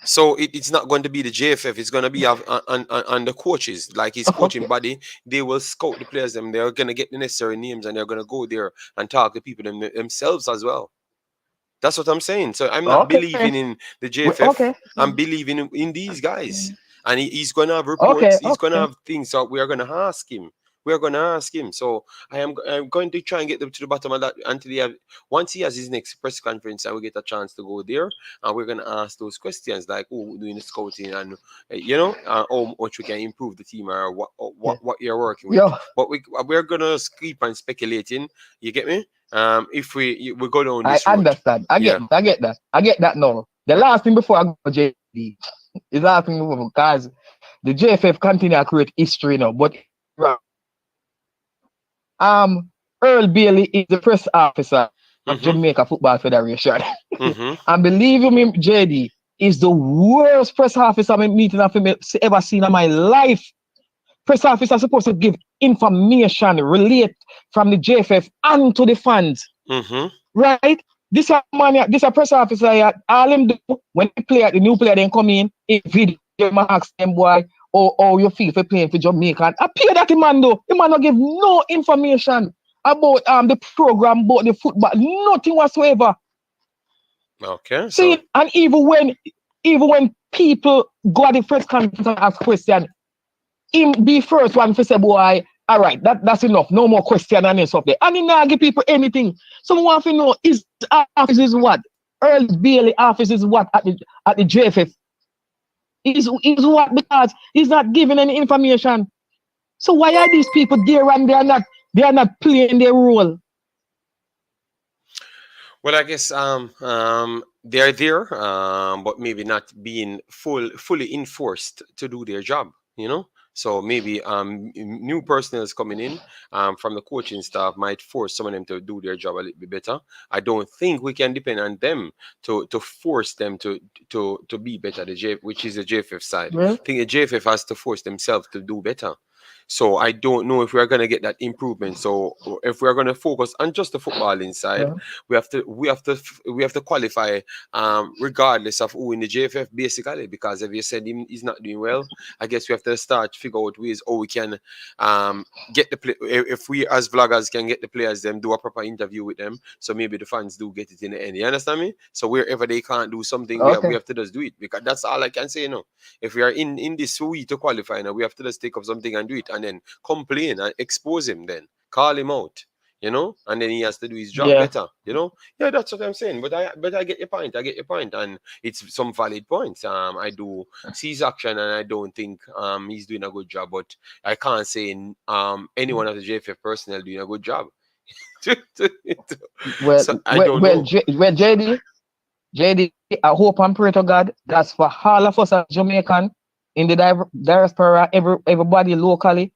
A: So it's not going to be the JFF. It's going to be on the coaches, like his coaching
D: Okay.
A: body. They will scout the players. Them they're going to get the necessary names, and they're going to go there and talk to people themselves as well. That's what I'm saying. So I'm not
D: Okay.
A: believing in the
D: Okay.
A: JFF. I'm believing in these guys. And he's going to have
D: Okay.
A: reports. He's going to
D: Okay.
A: have things. So we are going to ask him. We are going to ask him. So I'm going to try and get them to the bottom of that until he have, once he has his next press conference and we get a chance to go there, and we're going to ask those questions like who doing the scouting and how much we can improve the team or what
D: Yeah.
A: what you're working with.
D: Yo,
A: But we're going to keep on speculating. You get me? If we go down
D: I
A: this road.
D: understand. I
A: Yeah.
D: get. I get that. I get that now. The last thing before I go JD is last thing before because the JFF continue to create history now, but um Earl Bailey is the press officer of
A: Mm-hmm.
D: Jamaica Football Federation.
A: Mm-hmm.
D: And believe me, JD is the worst press officer I'm meeting I've ever seen in my life. Press officer supposed to give information relate from the JFF and to the fans,
A: Mm-hmm.
D: right? This a man, this a press officer. All him do when the player, the new player, then come in video, ask them boy, oh you feel for playing for Jamaica. And appear that the man do, the man don't give no information about the program, about the football, nothing whatsoever.
A: Okay. So
D: See, and even when people go at the press conference and ask question, him be first one to say, boy, all right, that's enough. No more question and stuff there. And he not give people anything. Someone want to know his office is what? Earl Bailey office is what at the JFF? Is what because he's not giving any information. So why are these people there and they are not playing their role?
A: well, I guess they're there, but maybe not being fully enforced to do their job. So maybe new personnel is coming in from the coaching staff might force some of them to do their job a little bit better. I don't think we can depend on them to force them to be better. Which is the JFF side.
D: Well,
A: I think the JFF has to force themselves to do better. So I don't know if we're going to get that improvement. So if we're going to focus on just the footballing side,
D: well,
A: we have to qualify regardless of who in the JFF basically, because if you said he's not doing well, I guess we have to start figure out ways how we can get the play. If we as vloggers can get the players them do a proper interview with them, so maybe the fans do get it in the end. You understand me? So wherever they can't do something, we have to just do it, because that's all I can say. If we are in this we to qualify now, we have to just take up something and do it, and then complain and expose him, then call him out. And then he has to do his job
D: yeah.
A: better. Yeah, that's what I'm saying. But I get your point. I get your point, and it's some valid points. I do see his action, and I don't think he's doing a good job. But I can't say anyone of the JFF personnel doing a good job.
D: Well,
A: So I
D: well,
A: don't
D: well,
A: know.
D: J, well JD, I hope and pray to God that's for all of us as Jamaican in the diaspora, everybody locally.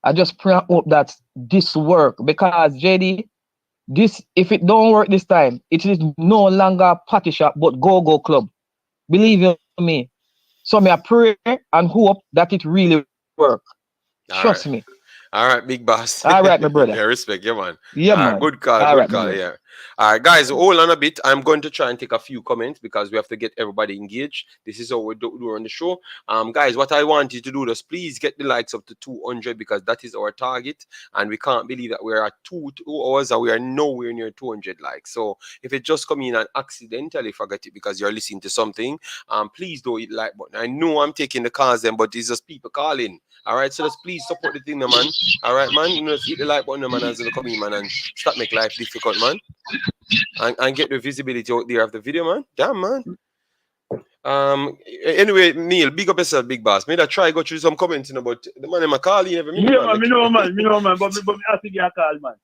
D: I just pray and hope that this work because JD, this if it don't work this time, it is no longer a party shop but go club. Believe you me. So me I pray and hope that it really work.
A: All right.
D: Trust me.
A: All right, big boss.
D: All right, my brother.
A: Yeah, respect, yeah, man.
D: Yeah,
A: All right,
D: man.
A: good call,
D: All
A: good
D: right, my
A: call.
D: brother.
A: Yeah. All right, guys, hold on a bit. I'm going to try and take a few comments because we have to get everybody engaged. This is how we do on the show. Guys, what I want you to do is please get the likes up to 200 because that is our target, and we can't believe that we're at 2 hours and we are nowhere near 200 likes. So if it just come in and accidentally forget it because you're listening to something, please don't hit the like button. I know I'm taking the calls then, but it's just people calling. All right, so just please support the thing, no, man. All right, man. Just hit the like button, man, as they come in, man, and stop make life difficult, man. And get the visibility out there of the video, man. Damn, man. Anyway, Neil, big up yourself, big boss. Maybe I try go through some comments, but the man in my call, you never minute,
B: Yeah,
A: man.
B: man, me know, man, but me have to get a call, man.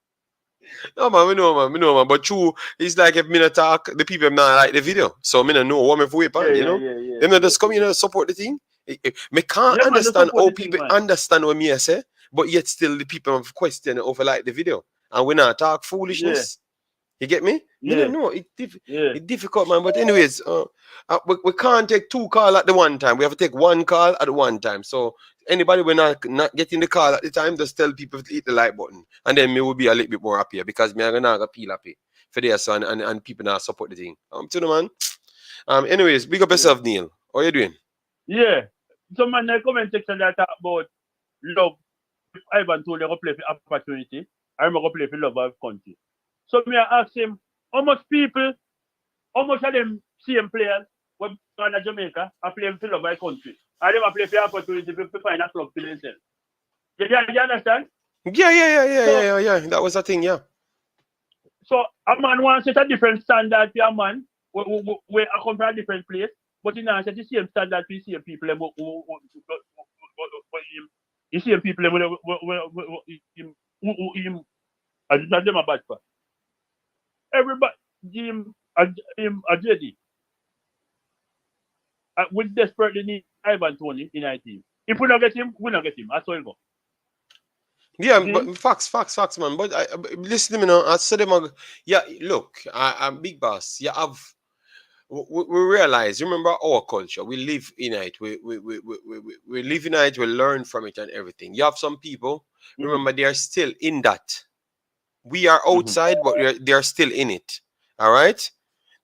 A: No, man, we know, man. But true, it's like if me not talk, the people not like the video. So me not know what me for whip on,
B: Yeah.
A: Them not just come in and support the thing. Me can't
B: Yeah, man, just
A: understand
B: support
A: how
B: the thing,
A: people
B: man.
A: understand what me I say, but yet still the people have question over like the video. And we not talk foolishness. You get me? Me
B: Yeah.
A: don't know.
B: Yeah.
A: It's difficult, man. But anyways, we can't take two calls at the one time. We have to take one call at the one time. So anybody when not getting the call at the time, just tell people to hit the like button, and then me will be a little bit more happier because me I'm gonna feel happy for this and people now support the thing. To the man. Anyways, big up yourself, Neil. How you doing?
E: Yeah. Some man in the comment section that talk about love. If Ivan told you to play for opportunity, I remember go play for love of country. So me I ask him, how much people, how much of them same players when born in Jamaica are playing for love of country? And them are play for opportunity to find a club for themselves. You understand? So
A: That was a thing, yeah.
E: so a man wants set a different standard for a man where I come from a different place, but he not set the same standard for the same people. The same people him I did not them a bad for. Everybody him a JD. We desperately need Ivan Tony in our team. If we don't get him, we don't get him. That's how it go.
A: Yeah,
E: See?
A: but facts, man. But listen to me now. I said them. Yeah, look, I'm big boss. You have. We realize. Remember our culture. We live in it. We live in it. We learn from it and everything. You have some people.
E: Mm-hmm.
A: Remember, they are still in that. We are
E: Mm-hmm.
A: outside, but they are still in it. All right.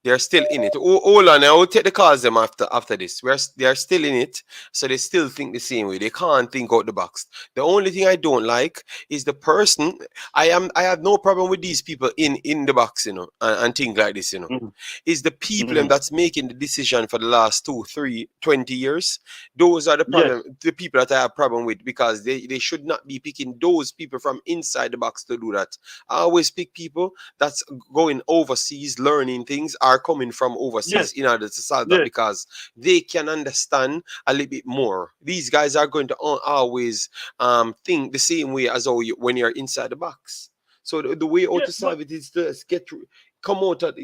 A: They're still in it. Hold on, I will take the calls them after this. They are still in it, so they still think the same way. They can't think out the box. The only thing I don't like is the person. I have no problem with these people in the box, and things like this,
E: Mm-hmm.
A: Is the people
E: Mm-hmm.
A: that's making the decision for the last 2, 3, 20 years. Those are the
E: Yes.
A: problem. The people that I have problem with because they should not be picking those people from inside the box to do that. I always pick people that's going overseas, learning things, are coming from
E: Yes.
A: overseas in order to solve that
E: Yes.
A: because they can understand a little bit more. These guys are going to always think the same way as when you're inside the box. So the way out
E: Yes.
A: to
E: But
A: solve it is to come out at,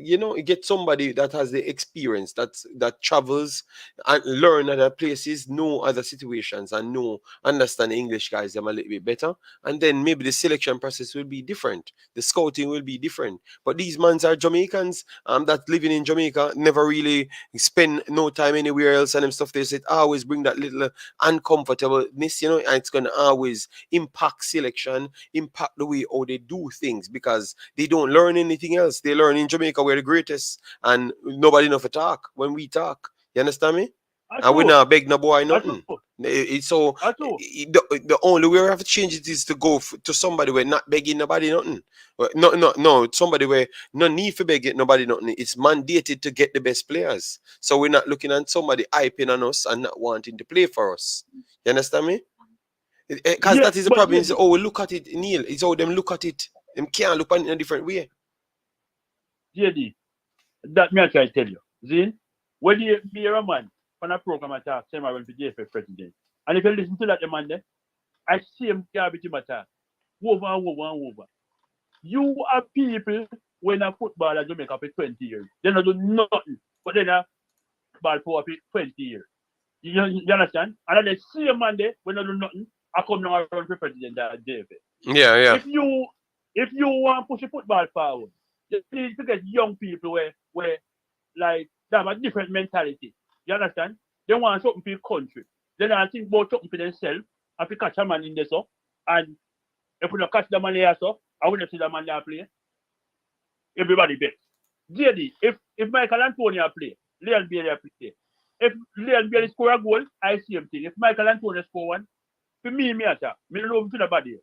A: get somebody that has the experience that travels and learn other places, know other situations, and understand the English guys them a little bit better, and then maybe the selection process will be different, the scouting will be different. But these mans are Jamaicans that living in Jamaica, never really spend no time anywhere else and them stuff. They said always bring that little uncomfortableness, and it's gonna always impact selection, impact the way how they do things because they don't learn anything else. They learn in Jamaica we're the greatest and nobody enough to talk when we talk. You understand me?
E: I
A: And we
E: true.
A: not beg no boy
E: I true.
A: nothing. So
E: I true.
A: the only way we have to change it is to go to somebody where not begging nobody nothing. No, somebody where no need for begging nobody nothing. It's mandated to get the best players. So we're not looking at somebody hyping on us and not wanting to play for us. You understand me? Because
E: Yeah.
A: that is the
E: But
A: problem. Is
E: JD,
A: we look at it, Neil. It's how them look at it. Them can't look at it in a different way.
E: JD, that me I try to tell you. Zin, when you be a man on a program attack, same I went to JFF president. And if you listen to that the man there, I see him garbage him attack. Over and over and over. You are people when a football at Jamaica for 20 years. They don't do nothing. But then a ball for 20 years. You understand? And then the same man there when they do nothing, I come now and run for president at JFF.
A: Yeah.
E: If you want to push the football forward, you need to get young people where like they have a different mentality. You understand? They want something for the country. They don't think about something for themselves and to catch a man in there so. And if we don't catch the man there so, I will not see the man there play. Everybody bet. JD, if Michael Antonio play, Leon Bailey play. If Leon Bailey score a goal, I see him thing. If Michael Antonio score one, for me attack. Me don't know if feel about it.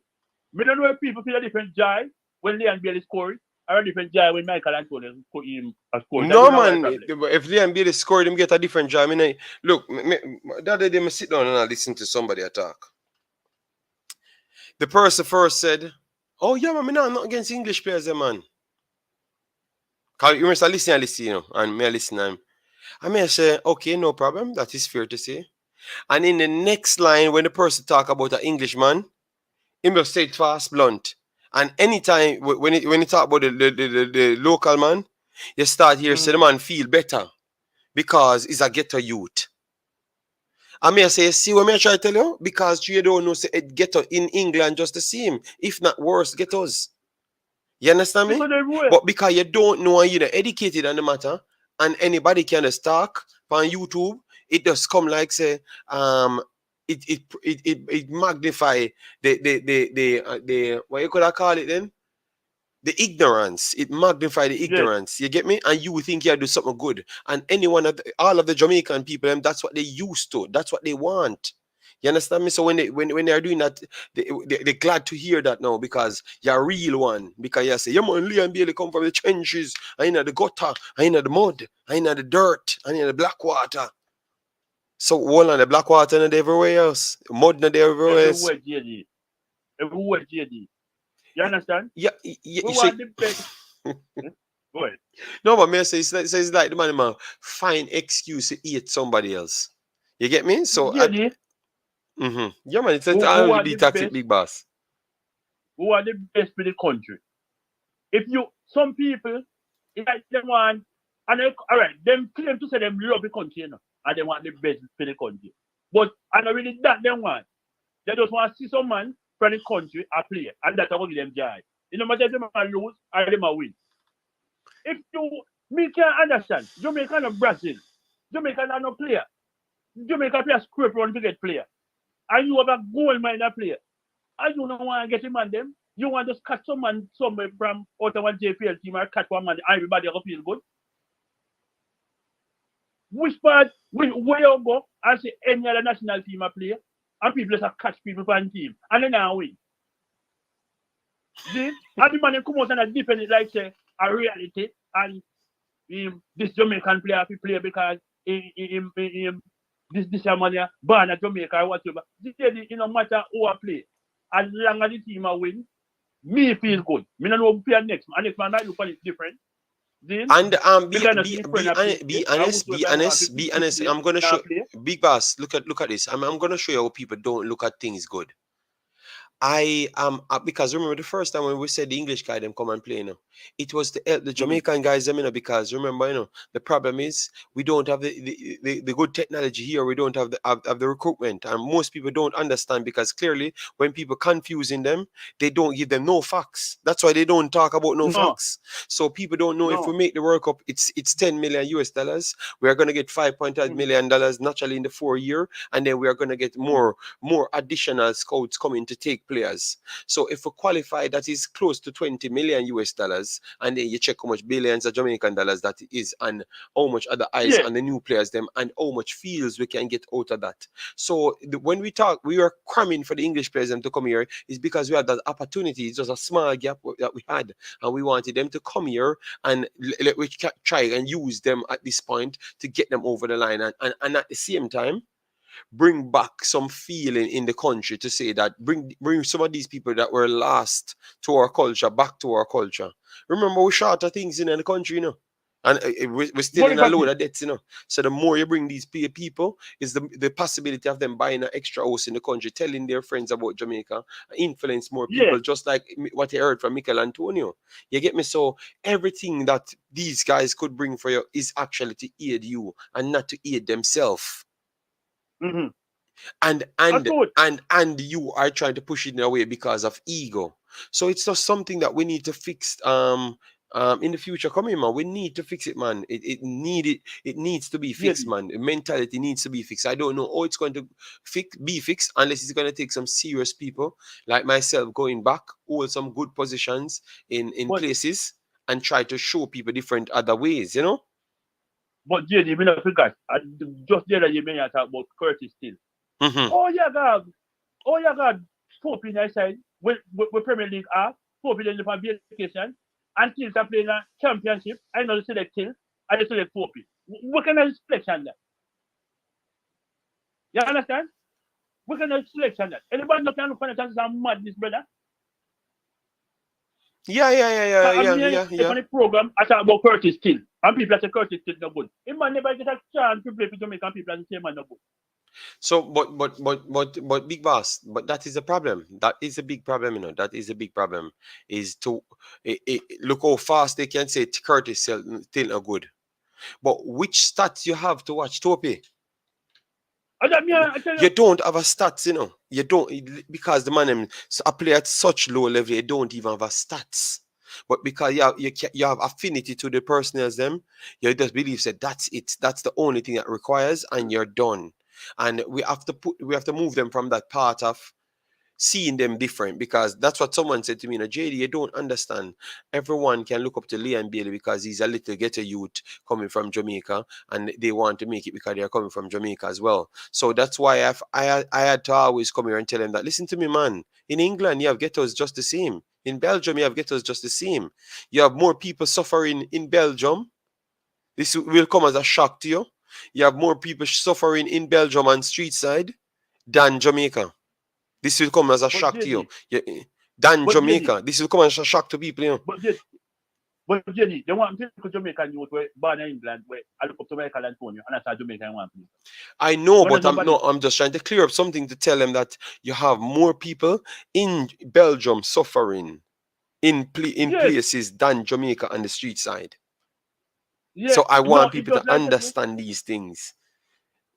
E: Me don't know if people feel a different joy when Leon Bailey scoring or a different joy when Michael Antonio score him a score. That
A: No
E: is our
A: man,
E: problem.
A: if Liam Bailey score, them get a different job. I mean, look, the other day I sit down and I listen to somebody talk. The person first said, "Oh yeah, man, I'm not against English players, man." Cause you must listen, and me listen, and I may say, "Okay, no problem. That is fair to say." And in the next line, when the person talk about an Englishman, he must say it fast, blunt. And anytime when he talk about the local man, you start here say the
E: Mm-hmm.
A: man feel better because he's a ghetto youth. I may say, see what me try to tell you? Because you don't know say it ghetto in England just the same, if not worse, ghettos. You understand me?
E: Because everywhere.
A: But because you don't know and you're not educated on the matter, and anybody can just talk on YouTube, it just come like say, it magnify the what you could call it then? The ignorance, it magnify the
E: Yes.
A: ignorance. You get me? And you think you do something good. And all of the Jamaican people, that's what they used to. That's what they want. You understand me? So when they are doing that, they're glad to hear that now because you're a real one. Because you say, yeah man, Leon Bailey come from the trenches, I in the gutter, I in the mud, I in the dirt, I in the black water. So all on the black water and everywhere else. Mud and everywhere else.
E: Everywhere, JD. Everywhere, JD. You understand?
A: Yeah,
E: We
A: you see.
E: want the best. Hmm? Go ahead.
A: No, but me say it's like the man find excuse to eat somebody else. You get me? So
E: JD,
A: yeah man, it's
E: we
A: I'll
E: want
A: be
E: the
A: tactic
E: best.
A: big boss.
E: We want the best for the country. If you, some people, it's like them want, and they, all right, them claim to say them love the country, you know, and they want the best for the country. But I don't really that them want. They just want to see some man from the country a play, and that's what give them joy. You know, matter if them a lose or them a win. If you, me can't understand, Jamaica and Brazil, Jamaica are no player. Jamaica play a scrape run to get player. And you have a gold mine player. And you don't want to get him on them. You want to catch some man somewhere from out of one JPL team or catch one man and everybody will feel good. Which part, where you go and see any other national team a play and people just catch people from the team and then now win. See? And the man come out and defend it like say a reality and this Jamaican player to play because this money born at Jamaica or whatever. This it no matter who I play. As long as the team a win, me feel good. Me no know who play next man. And next man might look at it different. Then
A: And
E: be
A: be honest. I'm gonna show big boss. Look at this. I'm gonna show you how people don't look at things good. I because remember the first time when we said the English guy them come and play, it was to help the Jamaican guys them, because remember, the problem is we don't have the good technology here. We don't have the recruitment, and most people don't understand because clearly when people confusing them, they don't give them no facts. That's why they don't talk about no facts. So people don't know if we make the World Cup, it's 10 million US dollars. We are gonna get $5.8 million naturally in the 4 year, and then we are gonna get more additional scouts coming to take players. So if we qualify, that is close to 20 million US dollars, and then you check how much billions of Jamaican dollars that is, and how much other eyes on the new players them, and how much feels we can get out of that. So when we talk, we are cramming for the English players them to come here is because we had that opportunity. It's just a small gap that we had, and we wanted them to come here and let we try and use them at this point to get them over the line, and at the same time bring back some feeling in the country to say that bring some of these people that were lost to our culture back to our culture. Remember, we shorter things in the country, and we're still in a load of debts, So the more you bring these people, is the possibility of them buying an extra house in the country, telling their friends about Jamaica, influence more people, just like what you heard from Michael Antonio. You get me? So everything that these guys could bring for you is actually to aid you and not to aid themselves. And you are trying to push it in a way because of ego. So it's just something that we need to fix in the future coming, man. We need to fix it, man. It needs to be fixed, man. The mentality needs to be fixed. I don't know how it's going to be fixed unless it's going to take some serious people like myself going back, hold some good positions in places and try to show people different other ways,
E: But JD, we not forget. Just the other day, you talk about Curtis still. Oh yeah, God. Pope in that side. We Premier League are. Pope in the vacation. And Tills are playing a championship. I know they select Tills. And they select Pope. What kind of selection that? You understand? What kind of selection that? Anybody not can look for the chances of madness, brother?
A: Yeah.
E: On the program, I talk about Curtis still. And people say Curtis still no good. If man never get a chance to play for Jamaican people and say man no good.
A: So, but big boss, but that is a problem. That is a big problem, That is a big problem. Is to look how fast they can say Curtis still no good. But which stats you have to watch, Topi? You don't have a stats, You don't, because the man play at such low level, you don't even have a stats. But because you have affinity to the personnel them, you just believe that that's it. That's the only thing that requires, and you're done. And we have to move them from that part of seeing them different, because that's what someone said to me, JD, you don't understand. Everyone can look up to Leon Bailey because he's a little ghetto youth coming from Jamaica, and they want to make it because they are coming from Jamaica as well. So that's why I had to always come here and tell them that, listen to me, man. In England, you have ghettos just the same. In Belgium, you have ghettos just the same. You have more people suffering in Belgium. This will come as a shock to you. You have more people suffering in Belgium and street side than Jamaica. This will come as a
E: But
A: shock to you.
E: JD,
A: Than
E: but JD,
A: Jamaica. This will come as a shock to people, you know.
E: but JD, they want to Jamaican youth where born in England, where I look up to Michael Antonio, and that's a Jamaican one.
A: I know,
E: When
A: but
E: there's nobody,
A: I'm just trying to clear up something to tell them that you have more people in Belgium suffering in
E: yes,
A: places than Jamaica on the street side.
E: yeah,
A: So I
E: no,
A: want
E: it
A: people
E: just
A: to
E: like that,
A: understand these things.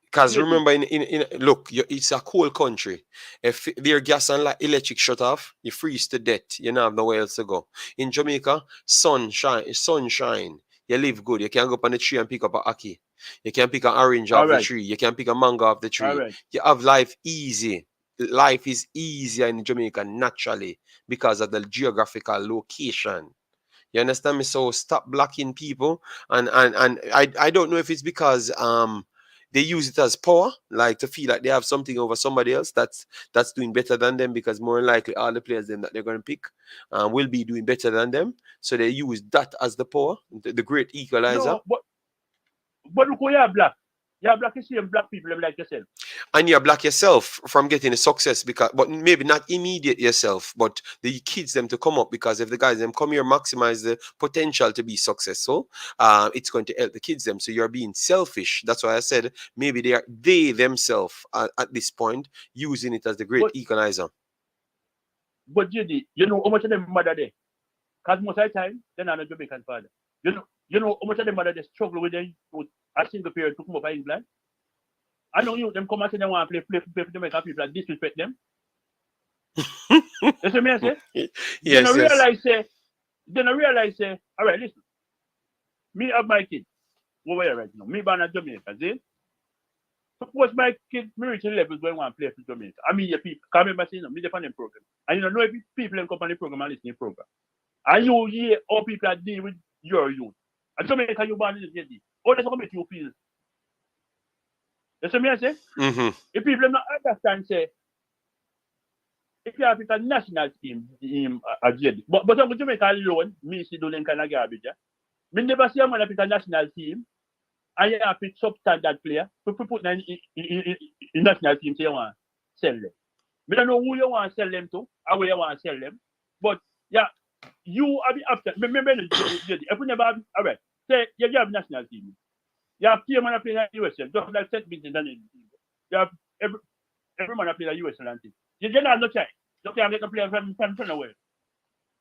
A: Because
E: JD.
A: remember, look, it's a cold country. If their gas and electric shut off, you freeze to death. You don't have nowhere else to go. In Jamaica, sunshine. You live good. You can go up on the tree and pick up a ackee. You can pick an orange
E: All
A: off the
E: right,
A: tree. You can pick a mango off the
E: all
A: tree.
E: right.
A: You have life easy. Life is easier in Jamaica naturally because of the geographical location. You understand me? So stop blocking people, and I don't know if it's because they use it as power, like to feel like they have something over somebody else that's doing better than them, because more than likely all the players them that they're going to pick will be doing better than them. So they use that as the power, the great equalizer.
E: No, but look who you are black. You are black, you see black people like yourself.
A: And you block yourself from getting the success, because but maybe not immediate yourself, but the kids them to come up, because if the guys them come here maximize the potential to be successful, it's going to help the kids them. So you're being selfish. That's why I said maybe they themselves at this point using it as the great
E: But
A: equalizer.
E: JD, you know how much of them mother there? Because most of the time, they're not a Jamaican father. You know how much of them mother they struggle with them with a single parent to come up in England. I know you them come and say they want to play for Jamaican people and disrespect them. That's what I say. Then I
A: Yes, yes.
E: realize say, all right, listen, me have my kid over here right now. Me born in Jamaica, see? Suppose my kid me reach the levels when I want to play for Jamaica. I mean, your people, come remember saying, me defend the program. And you know if people in company program and listen to the program. And you hear how people are dealing with your youth. And Jamaica, you born in the JD. How does it make you feel? That's what I say.
A: Mm-hmm.
E: If people not understand, say, if you have a national team, JD. But on Jamaica alone, me see doing kind of garbage. Yeah? Me never see a man pick a national team and you have a substandard player to put in national team say you want to sell them. Me don't know who you want to sell them to or where you want to sell them. But yeah, you have the option. Remember, if we never have, all right, say you have national team. You have team man playing in the USL, just like St. Vincent and you have every man playing in the USL and things. You don't have no chance. You can't get a player from nowhere.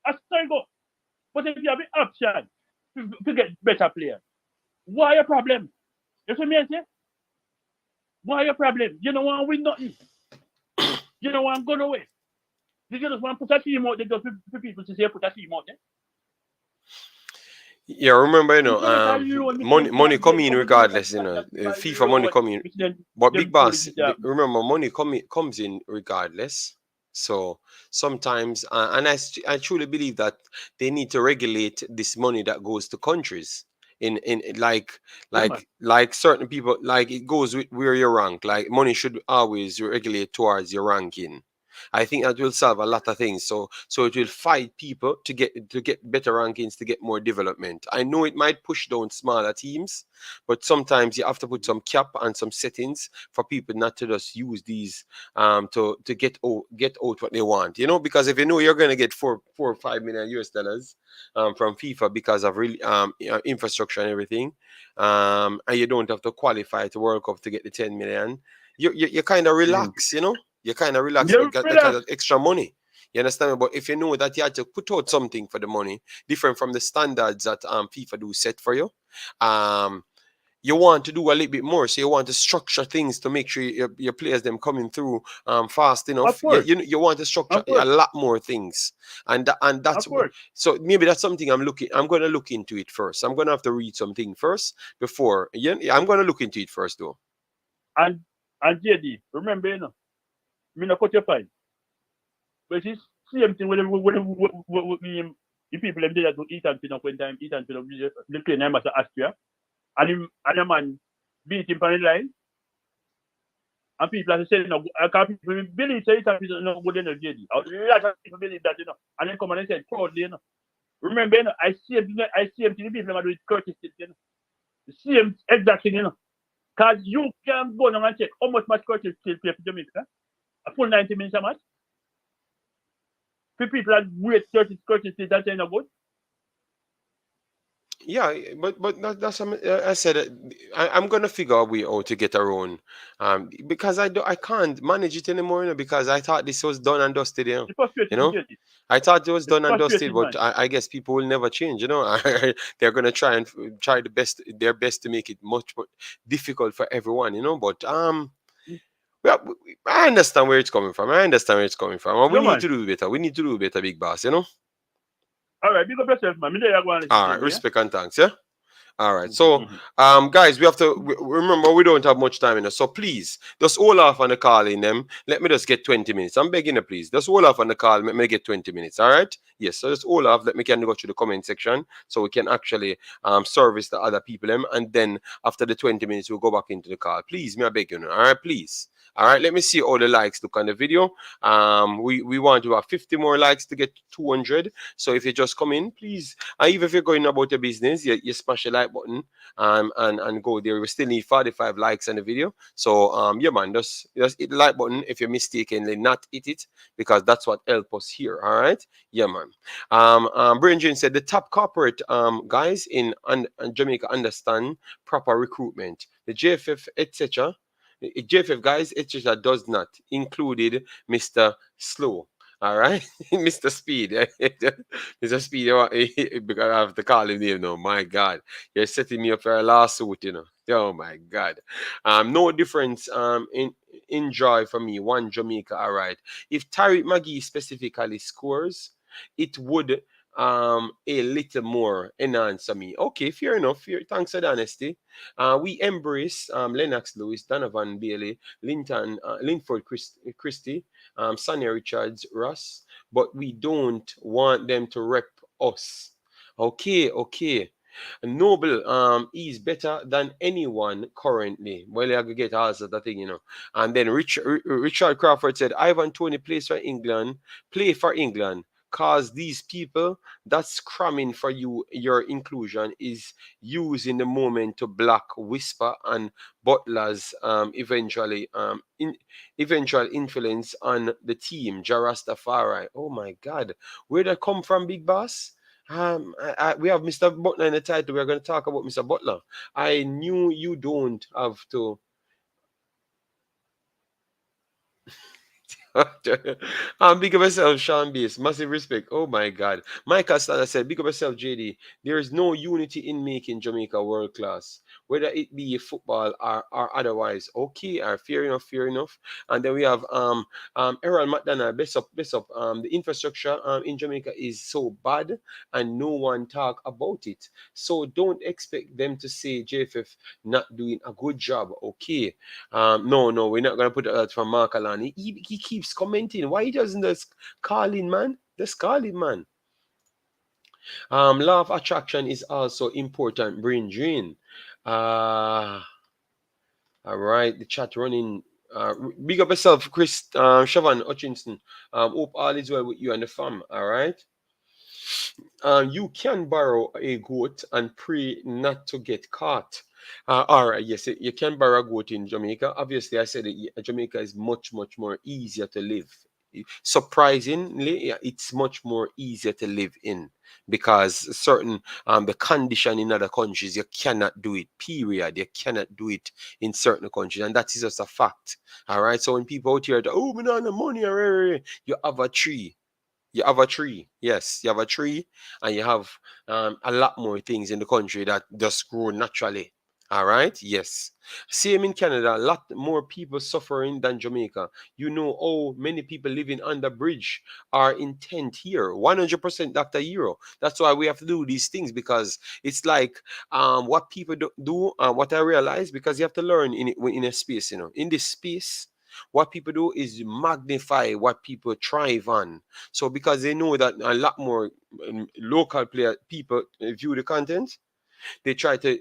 E: That's how you go. But if you have the option to get better players, why a problem? You see me say? Why a problem? You don't want to win nothing. You don't want to go nowhere. You just want to put a team out there just for people to say put a team out there.
A: Yeah, remember, money come in regardless, FIFA money come in. But big boss, remember, money comes in regardless. So sometimes, and I truly believe that they need to regulate this money that goes to countries. In like certain people, like it goes with where you rank. Like money should always regulate towards your ranking. I think that will solve a lot of things. So it will fight people to get better rankings, to get more development. I know it might push down smaller teams, but sometimes you have to put some cap and some settings for people not to just use these to get out what they want. Because if you know you're gonna get 4 or 5 million US dollars from FIFA because of really infrastructure and everything, and you don't have to qualify to World Cup to get the 10 million, you kind of relax, You kind of relax, but get that kind of extra money. You understand me? But if you know that you had to put out something for the money, different from the standards that FIFA do set for you, you want to do a little bit more. So you want to structure things to make sure your players them coming through fast enough. You want to structure a lot more things, and that's so maybe that's something I'm going to look into it first. I'm going to have to read something first before. I'm going to look into it first though.
E: And JD, remember, me no cut your fine. But it's same thing when the people them there to eat and pin up when time eat and pin up they play name as Austria and a man beat him on the line and people are saying no I can't people believe say it and people no good enough JD. A lot of people believe that and then come and say proudly Remember I see him to the people that do it courtesy The same exact thing Cause you can go down and check how much courtesy still play for Jamaica. A full 90 minutes a match. For people that wait 30 courtesy that's not good.
A: Yeah, that's I said I'm gonna figure a way out to get around, because I can't manage it anymore, because I thought this was done and dusted,
E: It's
A: you
E: frustrating,
A: know.
E: JD.
A: I thought it was
E: It's
A: done and dusted,
E: frustrating,
A: but
E: man.
A: I guess people will never change, They're gonna try their best to make it much more difficult for everyone, But well, I understand where it's coming from. I understand where it's coming from, and we
E: Yeah,
A: need
E: man.
A: to do better. We need to do better, big boss,
E: All right, big up yourself, man. Me there you go and listen
A: All
E: to
A: right,
E: me, yeah?
A: respect and thanks, yeah. All right.
E: Mm-hmm,
A: So,
E: mm-hmm.
A: guys, we have to remember we don't have much time in us. So please, just hold off on the call in them. Let me just get 20 minutes. I'm begging you, please. Just hold off on the call. Let me get 20 minutes. All right. Yes. So just hold off. Let me can go through the comment section so we can actually service the other people them. And then after the 20 minutes, we'll go back into the call. Please, me I beg you. All right. Please. All right. Let me see all the likes look on the video. We want to have 50 more likes to get 200. So if you just come in, please, even if you're going about your business, you smash the like button and go there. We still need 45 likes on the video. So yeah, man, just hit the like button if you mistakenly not hit it, because that's what help us here. All right, yeah, man. Brendan said the top corporate guys in Jamaica understand proper recruitment. The JFF etc. JFF guys etc. does not included Mr. Slow. All right, Mr. Speed. Mr. Speed, because I have to call him name now. My God, you're setting me up for a lawsuit. Oh my God. No difference in joy for me. One Jamaica, all right. If Tariq McGee specifically scores, it would a little more enhance me. Okay, fair enough. Thanks for the honesty. We embrace Lennox Lewis, Donovan Bailey, Linford Christie, Sonia Richards, Ross, but we don't want them to rep us. Okay. Noble is better than anyone currently. Well, you have get also the thing. And then Richard Crawford said, Ivan Tony play for England. Cause these people that's cramming for you, your inclusion is using the moment to block Whisper and Butler's eventual influence on the team. Jarastafari. Oh my God, where that come from, Big Boss? We have Mr. Butler in the title. We're going to talk about Mr. Butler. I knew you don't have to. Big up yourself, Sean Bass. Massive respect. Oh my God. Michael Stella said, big up yourself, JD. There is no unity in making Jamaica world class, whether it be football or otherwise. Okay, fair enough, fair enough. And then we have Errol McDonough, best up. The infrastructure in Jamaica is so bad and no one talk about it. So don't expect them to say JFF not doing a good job. Okay. No, we're not gonna put that from Mark Alani. He keeps commenting. Why he doesn't just call in, man? Just call in, man. Law of attraction is also important. Brain drain. All right. The chat running. Big up yourself, Chris. Siobhan Hutchinson. Hope all is well with you and the fam. All right. You can borrow a goat and pray not to get caught. All right, yes, you can borrow a goat in Jamaica. Obviously, I said that Jamaica is much, much more easier to live. Surprisingly, yeah, it's much more easier to live in because certain the condition in other countries you cannot do it. Period. You cannot do it in certain countries, and that is just a fact. All right. So when people out here, oh, we don't have money, you have a tree. You have a tree. Yes, you have a tree, and you have a lot more things in the country that just grow naturally. All right. Yes. Same in Canada. A lot more people suffering than Jamaica. You know, oh, many people living under bridge are in tent here. 100% Dr. Hero. That's why we have to do these things because it's like what people do. What I realize because you have to learn in a space. In this space What people do is magnify what people thrive on. So because they know that a lot more local player people view the content, they try to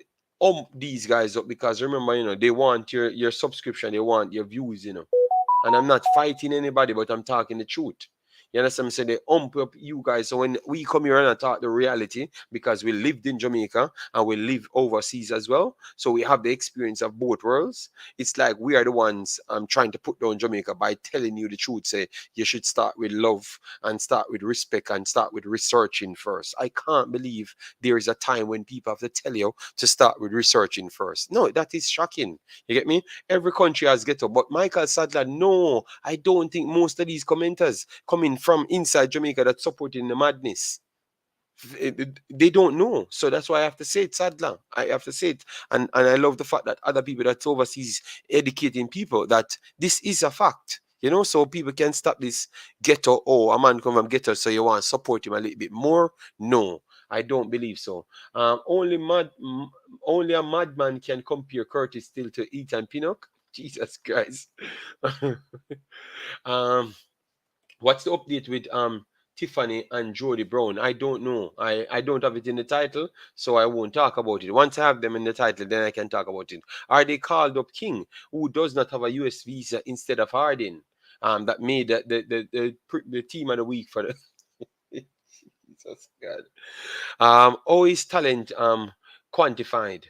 A: these guys up because remember, they want your subscription, they want your views. And I'm not fighting anybody, but I'm talking the truth. You understand me? Say they up you guys. So when we come here and talk the reality, because we lived in Jamaica and we live overseas as well, so we have the experience of both worlds. It's like we are the ones trying to put down Jamaica by telling you the truth. Say you should start with love and start with respect and start with researching first. I can't believe there is a time when people have to tell you to start with researching first. No, that is shocking. You get me? Every country has ghetto, but Michael Sadler, no, I don't think most of these commenters coming from inside Jamaica that supporting the madness. They don't know, so that's why I have to say it, Sadler. I have to say it, and I love the fact that other people that's overseas educating people that this is a fact. So people can stop this ghetto. Oh, a man come from ghetto, so you want to support him a little bit more? No, I don't believe so. Only a madman can compare Curtis Still to Ethan Pinnock. Jesus Christ. um, what's the update with Tiffany and Jody Brown? I don't know. I don't have it in the title, so I won't talk about it. Once I have them in the title, then I can talk about it. Are they called up King, who does not have a US visa instead of Harding? That made the team of the week for the Jesus God. How is talent quantified?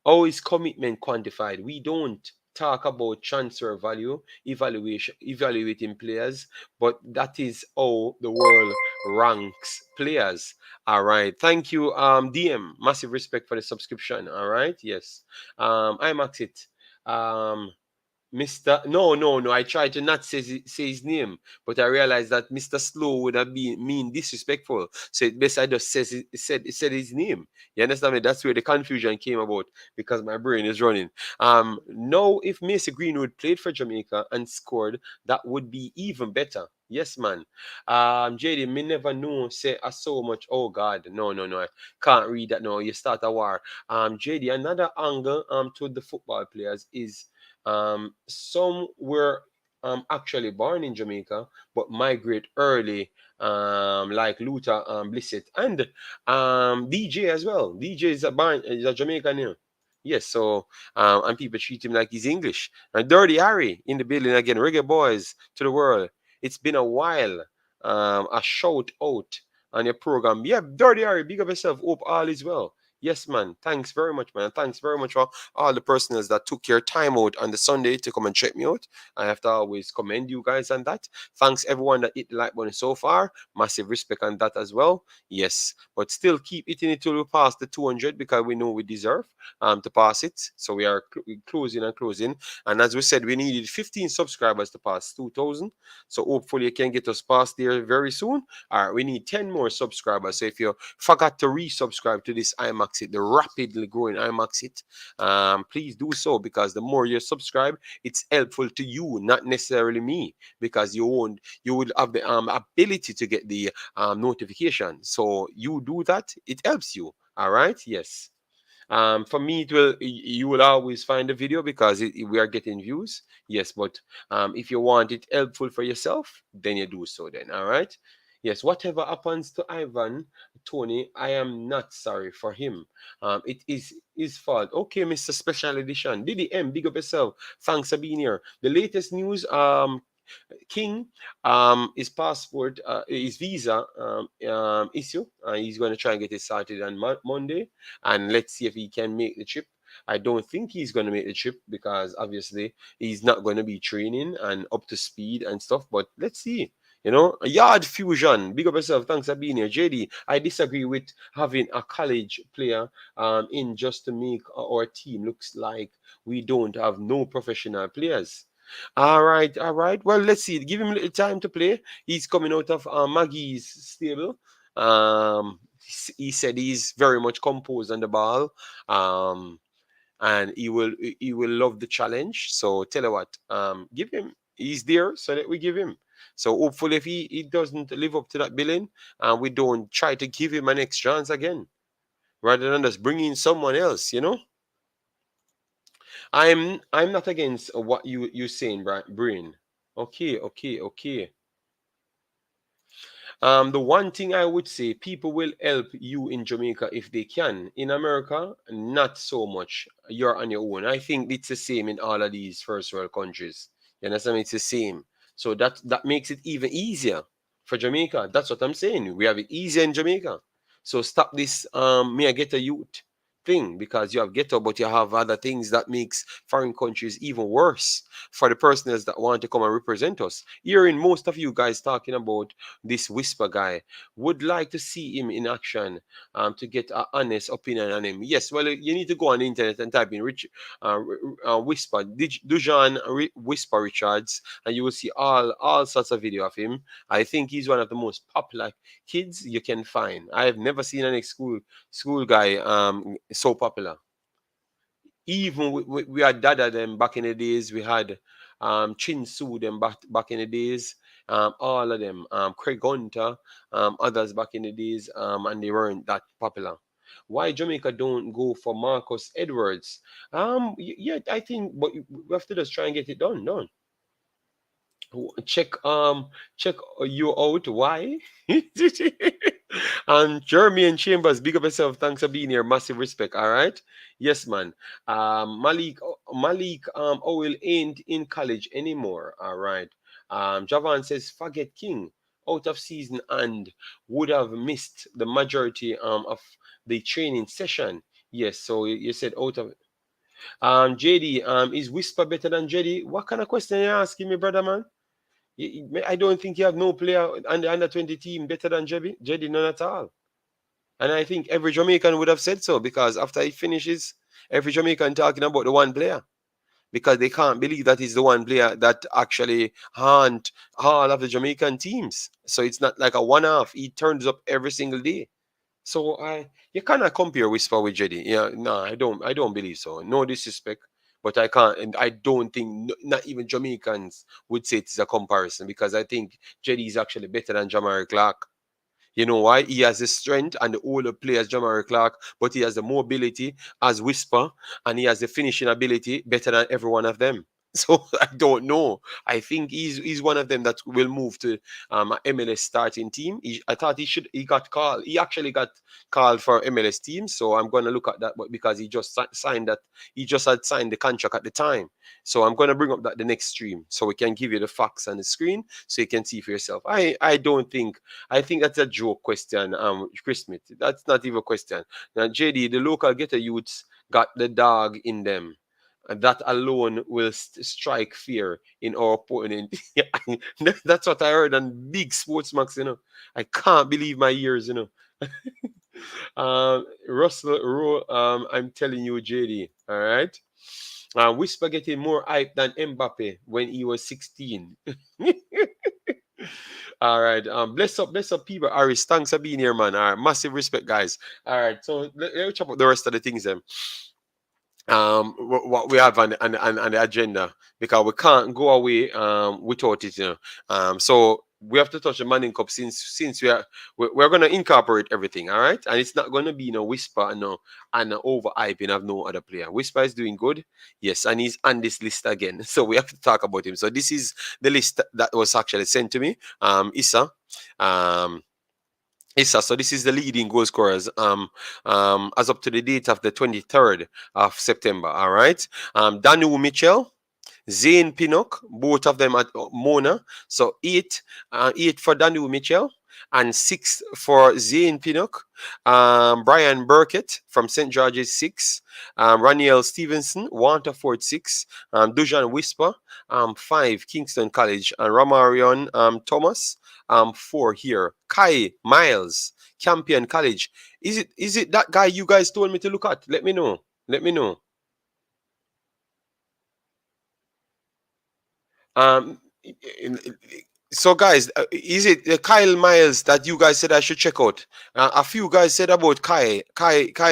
A: How is commitment quantified? We don't talk about transfer value, evaluating players, but that is how the world ranks players. All right. Thank you, DM. Massive respect for the subscription. All right. Yes. Imaxit. Mr. No, no, no. I tried to not say his name, but I realized that Mr. Slow would have been mean disrespectful. So it best I just said his name. You understand me? That's where the confusion came about because my brain is running. No, if Macy Greenwood played for Jamaica and scored, that would be even better. Yes, man. JD, me never know. Say so much. Oh God, no, no, no. I can't read that. No, you start a war. JD, another angle to the football players is some were actually born in Jamaica but migrate early, like Luther Blissett and DJ as well. DJ is a Jamaican name. Yes, so and people treat him like he's English. And Dirty Harry in the building again. Reggae Boys to the world. It's been a while. A shout out on your program. Yeah, Dirty Harry, big up yourself. Hope all is well. Yes, man. Thanks very much, man. Thanks very much for all the personals that took your time out on the Sunday to come and check me out. I have to always commend you guys on that. Thanks everyone that hit the like button so far. Massive respect on that as well. Yes, but still keep hitting it till we pass the 200 because we know we deserve to pass it. So we are closing and closing. And as we said, we needed 15 subscribers to pass 2,000. So hopefully you can get us past there very soon. All right, we need 10 more subscribers. So if you forgot to resubscribe to this Imaxit, the rapidly growing Imaxit, please do so because the more you subscribe, it's helpful to you, not necessarily me, because you would have the ability to get the notification. So you do that, it helps you. All right, yes. For me, you will always find the video because we are getting views. Yes, but if you want it helpful for yourself, then you do so. Then, all right. Yes, whatever happens to Ivan, Tony, I am not sorry for him. It is his fault. Okay, Mr. Special Edition. Diddy M, big up yourself. Thanks for being here. The latest news, King, his passport, his visa issue. He's going to try and get it started on Monday, and let's see if he can make the trip. I don't think he's going to make the trip because obviously he's not going to be training and up to speed and stuff. But let's see. Yard Fusion, big up yourself. Thanks for being here. JD, I disagree with having a college player in just to make our team looks like we don't have no professional players. All right, all right. Well, let's see. Give him a little time to play. He's coming out of Maggie's stable. He said he's very much composed on the ball. And he will love the challenge. So tell you what, give him. He's there, so that we give him. So hopefully, if he doesn't live up to that billing, we don't try to give him an next chance again, rather than just bringing someone else. I'm not against what you saying, Brain. Okay, okay, okay. The one thing I would say, people will help you in Jamaica if they can. In America, not so much. You're on your own. I think it's the same in all of these first world countries. You understand? It's the same. So that makes it even easier for Jamaica. That's what I'm saying. We have it easier in Jamaica. So stop this me I get a youth thing, because you have ghetto, but you have other things that makes foreign countries even worse for the persons that want to come and represent us. Hearing most of you guys talking about this whisper guy, would like to see him in action, to get an honest opinion on him. Yes, well, you need to go on the internet and type in whisper Dujan whisper Richards, and you will see all sorts of video of him. I think he's one of the most popular kids you can find. I have never seen any school guy so popular. Even we had Dada them back in the days. We had Chin Su them back in the days. All of them, Craig Hunter, others back in the days, and they weren't that popular. Why Jamaica don't go for Marcus Edwards? Yeah, I think, but we have to just try and get it done. Done. Check you out. Why? And Jeremy and Chambers, big up yourself. Thanks for being here. Massive respect. All right. Yes, man. Malik Oil ain't in college anymore. All right. Javan says forget King out of season and would have missed the majority of the training session. Yes. So you said out of JD, is Whisper better than JD? What kind of question you asking me, brother man? I don't think you have no player on the under 20 team better than Jedi, none at all. And I think every Jamaican would have said so, because after he finishes, every Jamaican talking about the one player, because they can't believe that he's the one player that actually haunt all of the Jamaican teams. So it's not like a one-off. He turns up every single day. So you cannot compare Whisper with Jedi. Yeah, no, I don't believe so. No disrespect, but I can't, and I don't think not even Jamaicans would say it's a comparison, because I think Jedi is actually better than Jamari Clark. You know why? He has the strength and the older players, Jamari Clark, but he has the mobility as Whisper, and he has the finishing ability better than every one of them. So I don't know. I think he's one of them that will move to a MLS starting team. I thought he got called. He actually got called for MLS team. So I'm going to look at that, but because he just signed that, he just had signed the contract at the time. So I'm going to bring up that the next stream, so we can give you the facts on the screen so you can see for yourself. I don't think, I think that's a joke question, Chris Smith. That's not even a question. Now, JD, the local getter youths got the dog in them. And that alone will strike fear in our opponent. That's what I heard on Big Sports Max, I can't believe my ears. I'm telling you, JD, all right? Whisper getting more hype than Mbappe when he was 16. All right. Bless up, people. Aris, thanks for being here, man. All right, massive respect, guys. All right, so let me chop up the rest of the things then. What we have on the agenda, because we can't go away without it. So we have to touch the Manning Cup, since we're going to incorporate everything. All right, and it's not going to be no Whisper and no overhyping of no other player. Whisper is doing good, yes, and he's on this list again. So we have to talk about him. So this is the list that was actually sent to me. Issa. Issa, so this is the leading goal scorers as up to the date of the 23rd of September. All right. Danu Mitchell, Zane Pinnock, both of them at Mona. So eight for Danu Mitchell and 6 for Zane Pinnock. Brian Burkett from St. George's 6. Raniel Stevenson, Waterford 6. Dujan Whisper, 5, Kingston College. And Ramarion Thomas, 4 here. Kai Miles, Campion College. Is it that guy you guys told me to look at? Let me know. Let me know. Um, so guys, is it Kyle Miles that you guys said I should check out? A few guys said about Kai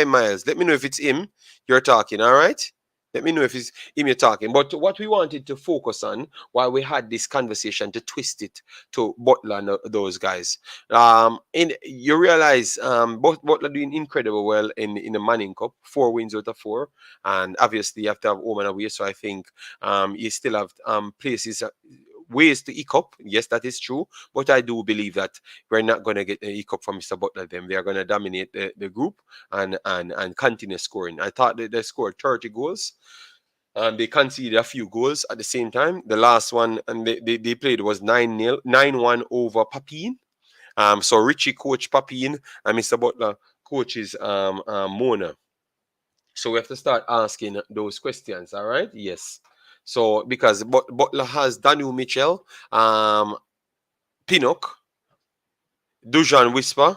A: Miles. Let me know if it's him you're talking. All right. Let me know if it's him you're talking. But what we wanted to focus on while we had this conversation to twist it to Butler and those guys. And you realize both Butler doing incredible well in the Manning Cup, 4 wins out of 4, and obviously you have to have home and away. So I think you still have places. Ways to eke up, yes, that is true. But I do believe that we're not going to get the eke up from Mr. Butler. Them they are going to dominate the group and continue scoring. I thought that they scored 30 goals. They conceded a few goals at the same time. The last one and they played was 9-0, 9-1 over Papine. So Richie coach Papine and Mr. Butler coaches Mona. So we have to start asking those questions, all right? Yes. So because Butler has Daniel Mitchell, Pinnock, Dujan Whisper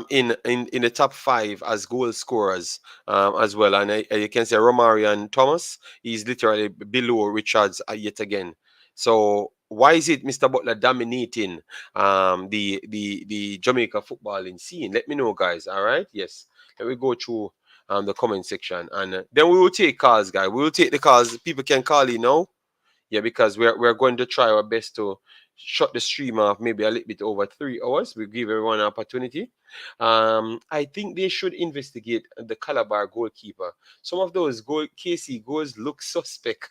A: in the top 5 as goal scorers as well. And you can say Romarian Thomas is literally below Richards yet again. So why is it Mr. Butler dominating the Jamaica footballing scene? Let me know, guys. All right. Yes. Let me go through the comment section and then we will take calls, guys. We will take the calls. People can call in now. Yeah, because we're going to try our best to shut the stream off maybe a little bit over 3 hours. We give everyone an opportunity. I think they should investigate the Calabar goalkeeper. Some of those KC goals look suspect.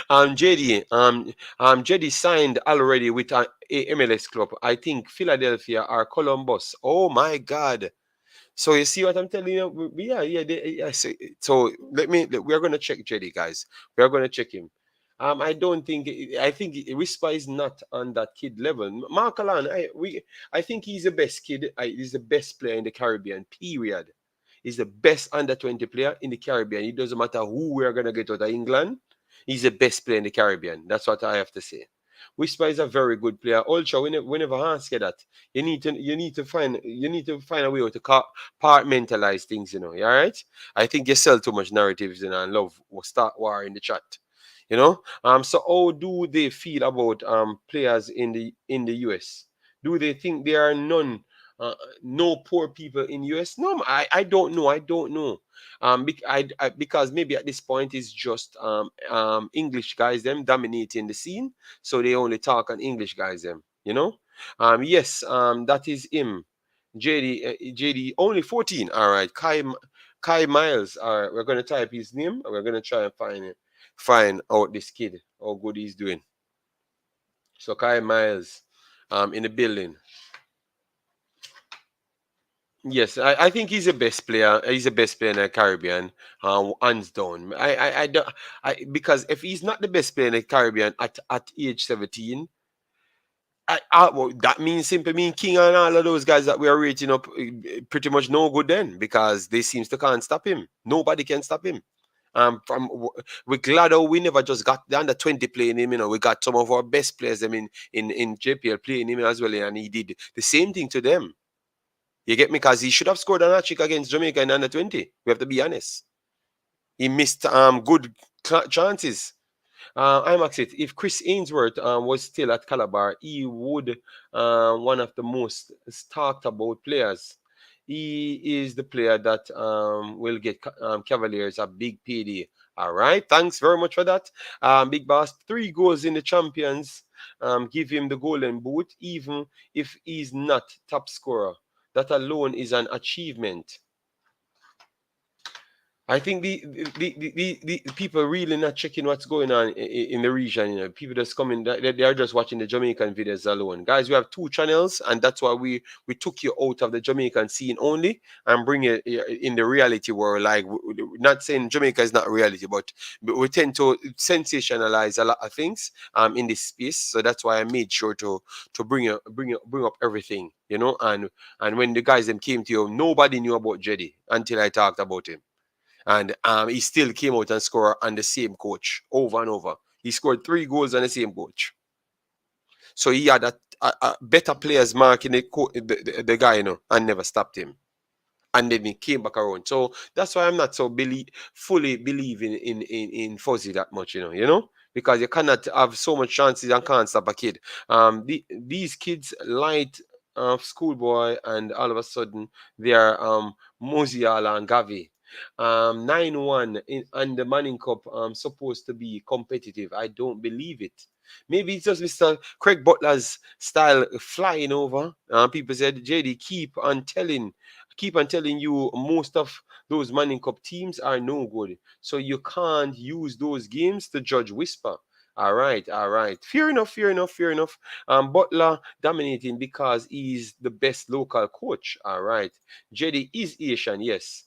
A: JD signed already with an MLS club. I think Philadelphia or Columbus. Oh my God. So you see what I'm telling you? Yeah. So we're gonna check Jetty, guys. We're gonna check him. I think Whisper is not on that kid level. Mark Allen, I think he's the best kid. He's the best player in the Caribbean. Period. He's the best under 20 player in the Caribbean. It doesn't matter who we're gonna get out of England. He's the best player in the Caribbean. That's what I have to say. Whisper is a very good player. Also, whenever I ask you that, you need to find a way to compartmentalize things, you know. All right? I think you sell too much narratives, you know, and love will start war in the chat. You know? So how do they feel about players in the US? Do they think there are uh, no poor people in US? No, I don't know. I don't know. Because maybe at this point it's just English guys them dominating the scene, so they only talk on English guys them. You know, yes, that is him, JD only 14. All right, Kai Miles. All right, we're gonna type his name. And we're gonna try and find out this kid how good he's doing. So Kai Miles, in the building. Yes, I think he's the best player. He's the best player in the Caribbean, hands down. I don't, because if he's not the best player in the Caribbean at age 17, well, that means simply mean King and all of those guys that we are rating up pretty much no good then, because they seems to can't stop him. Nobody can stop him. We're glad we never just got the under 20 playing him. You know, we got some of our best players. I mean, in JPL playing him as well, and he did the same thing to them. You get me? Because he should have scored an hat trick against Jamaica in under 20. We have to be honest. He missed good chances. Imaxit, if Chris Ainsworth was still at Calabar, he would one of the most talked about players. He is the player that will get Cavaliers a big payday. All right, thanks very much for that. Big Boss, 3 goals in the champions. Give him the golden boot, even if he's not top scorer. That alone is an achievement. I think the people really not checking what's going on in the region. You know, people just coming, they are just watching the Jamaican videos alone. Guys, we have 2 channels, and that's why we took you out of the Jamaican scene only and bring it in the reality world. Like, not saying Jamaica is not reality, but we tend to sensationalize a lot of things in this space. So that's why I made sure to bring up everything. You know, and when the guys them came to you, nobody knew about Jedi until I talked about him. And he still came out and scored on the same coach over and over. He scored 3 goals on the same coach. So he had a better players marking the guy, you know, and never stopped him. And then he came back around. So that's why I'm not so fully believing in Fuzzy that much, you know, because you cannot have so much chances and can't stop a kid. These kids light schoolboy, and all of a sudden they are Musiala and Gavi. 9-1 and the Manning Cup supposed to be competitive. I don't believe it. Maybe it's just Mr. Craig Butler's style flying over. People said, JD, keep on telling you most of those Manning Cup teams are no good. So you can't use those games to judge Whisper. All right, all right. Fair enough, fair enough, fair enough. Butler dominating because he's the best local coach. All right. JD is Asian, yes.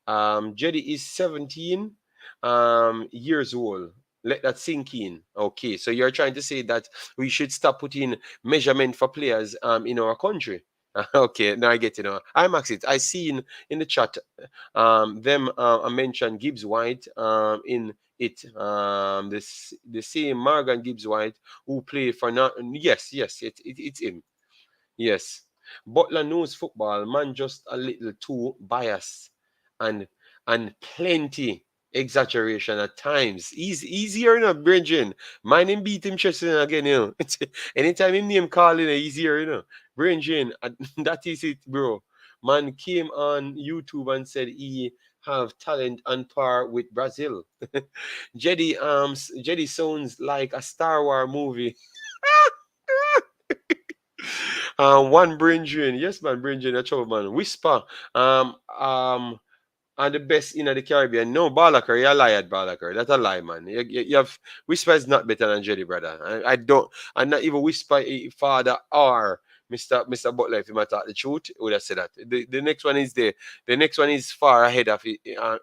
A: Jedi is 17 years old. Let that sink in. Okay, so you're trying to say that we should stop putting measurement for players in our country. Okay, now I get it now. Imaxit. I seen in the chat them I mentioned Gibbs White in it. This the same Morgan Gibbs White who played for not yes, yes, it's him. Yes. Butler knows football. Man just a little too biased and plenty exaggeration at times. He's easier in a bridging. Mine him beat him chest again, you know. Anytime him name calling easier, you know. Bridging. That is it, bro. Man came on YouTube and said he have talent on par with Brazil. Jedi sounds like a Star Wars movie. One brain drain. Yes, man, brain drain, a trouble, man. Whisper. And the best in the Caribbean. No, Balakar, you're a liar, Balakar. That's a lie, man. You have Whisper is not better than Jerry, brother. I don't. I'm not even Whisper father or Mr. Butler. If he might talk the truth, he would have said that. The next one is the next one is far ahead of him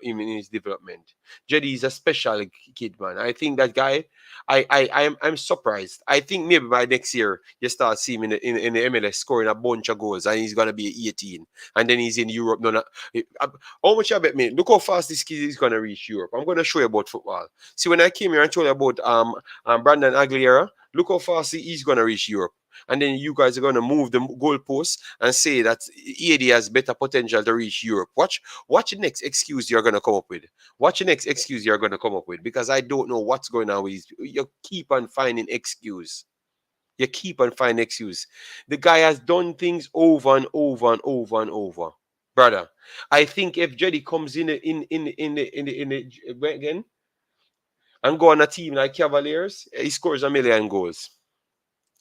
A: in his development. Jerry is a special kid, man. I think that guy. I'm surprised. I think maybe by next year you start seeing him in the MLS scoring a bunch of goals, and he's gonna be 18, and then he's in Europe. No, no, how much I bet me? Look how fast this kid is gonna reach Europe. I'm gonna show you about football. See, when I came here and told you about Brandon Aguilera, look how fast he's gonna reach Europe. And then you guys are gonna move the goalposts and say that EAD has better potential to reach Europe. Watch the next excuse you're gonna come up with. Watch the next excuse you're gonna come up with because I don't know what's going on with you. You keep on finding excuse. You keep on finding excuse. The guy has done things over and over and over and over, brother. I think if Jedi comes in again and go on a team like Cavaliers, he scores a million goals.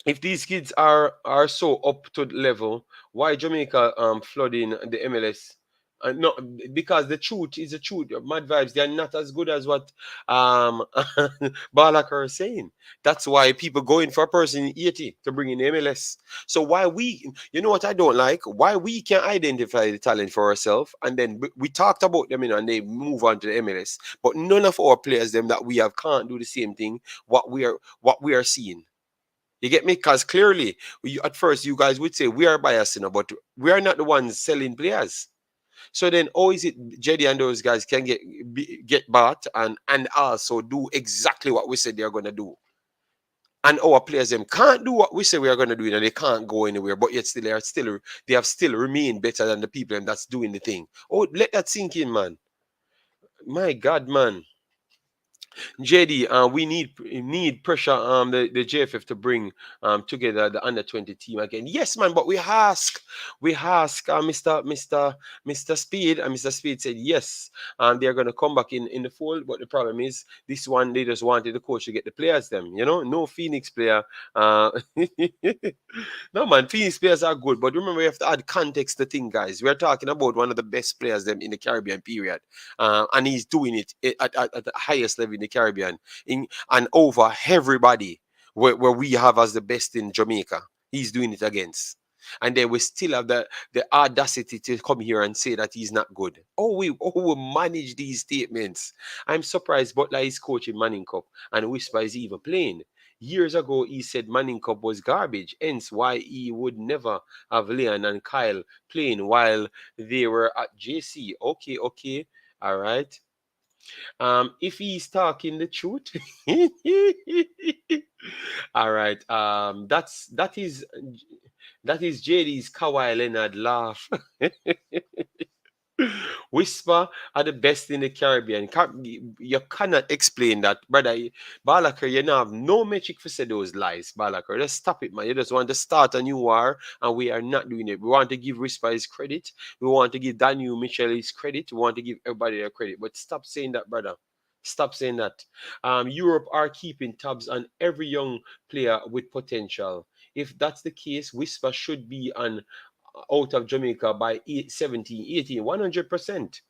A: If these kids are so up to the level, why Jamaica flooding the MLS? No, because the truth is the truth. Mad vibes, they are not as good as what Balakar is saying. That's why people go in for a person in 80 to bring in MLS. So why you know what I don't like? Why we can identify the talent for ourselves and then we talked about them, you know, and they move on to the MLS. But none of our players, them that we have, can't do the same thing. What we are seeing. You get me? Because clearly, at first, you guys would say we are biased, you know, but we are not the ones selling players. So then, how is it Jedi and those guys can get bought and also do exactly what we said they're going to do? And our players them can't do what we say we are going to do, and they can't go anywhere. But yet still they have still remained better than the people that's doing the thing. Oh, let that sink in, man. My God, man. JD, we need pressure the JFF to bring together the under 20 team again. Yes, man, but we ask Mr. Speed, and Mr. Speed said yes, they're gonna come back in the fold. But the problem is this one they just wanted the coach to get the players them, you know, no Phoenix player. No man, Phoenix players are good, but remember we have to add context to thing, guys. We're talking about one of the best players them in the Caribbean period, and he's doing it at the highest level in the Caribbean, and over everybody where we have as the best in Jamaica. He's doing it against. And then we still have the audacity to come here and say that he's not good. We manage these statements. I'm surprised Butler is coaching Manning Cup and Whisper is even playing. Years ago, he said Manning Cup was garbage, hence why he would never have Leon and Kyle playing while they were at JC. Okay, okay, all right. If he's talking the truth, all right. That is JD's Kawhi Leonard laugh. Whisper are the best in the Caribbean. You cannot explain that, brother. Balakar, you don't have no metric for say those lies, Balakar. Just stop it, man. You just want to start a new war, and we are not doing it. We want to give Whisper his credit. We want to give Daniel Mitchell his credit. We want to give everybody their credit. But stop saying that, brother. Stop saying that. Europe are keeping tabs on every young player with potential. If that's the case, Whisper should be on out of Jamaica by 17, 18, 100%.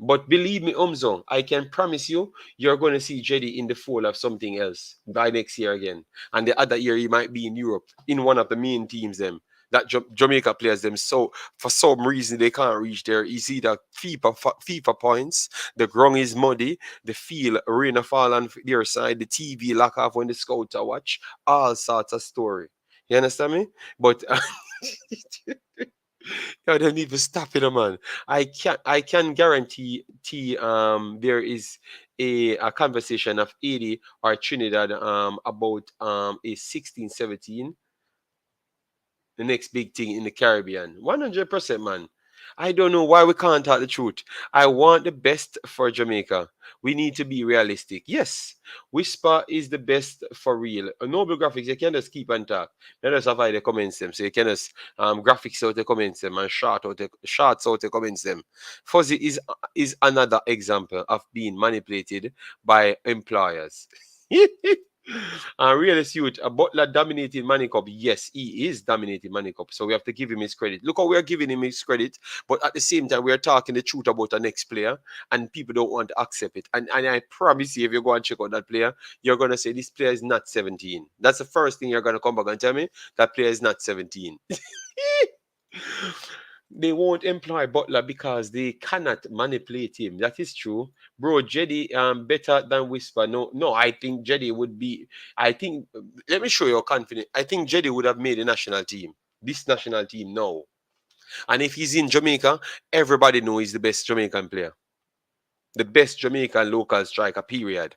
A: But believe me, Umzo, I can promise you, you're going to see Jedi in the fall of something else by next year again. And the other year, he might be in Europe, in one of the main teams, them. That Jamaica players, them. So, for some reason, they can't reach there. You see the FIFA points, the ground is muddy, the field, rain fall on their side, the TV lock off when the scouts are watch, all sorts of story. You understand me? But yo, they need to stop it, man. I can guarantee there is a conversation of 80 or Trinidad about a 16, 17, the next big thing in the Caribbean. 100%, man. I don't know why we can't talk the truth. I want the best for Jamaica. We need to be realistic. Yes, Whisper is the best for real. Noble graphics, you can just keep on talk. Let us avoid the comments them. So you can just graphics out the comments them and shots out the comments them. Fuzzy is another example of being manipulated by employers. Realist youth, a Butler dominating Money Cup. Yes, he is dominating Money Cup. So we have to give him his credit. Look how we are giving him his credit, but at the same time, we are talking the truth about the next player, and people don't want to accept it. And I promise you, if you go and check out that player, you're gonna say this player is not 17. That's the first thing you're gonna come back and tell me. That player is not 17. They won't employ Butler because they cannot manipulate him. That is true, bro. Jedi better than Whisper. No, I think Jedi would be. I think. Let me show you how confident. I think Jedi would have made a national team. This national team, no. And if he's in Jamaica, everybody knows he's the best Jamaican player, the best Jamaican local striker. Period.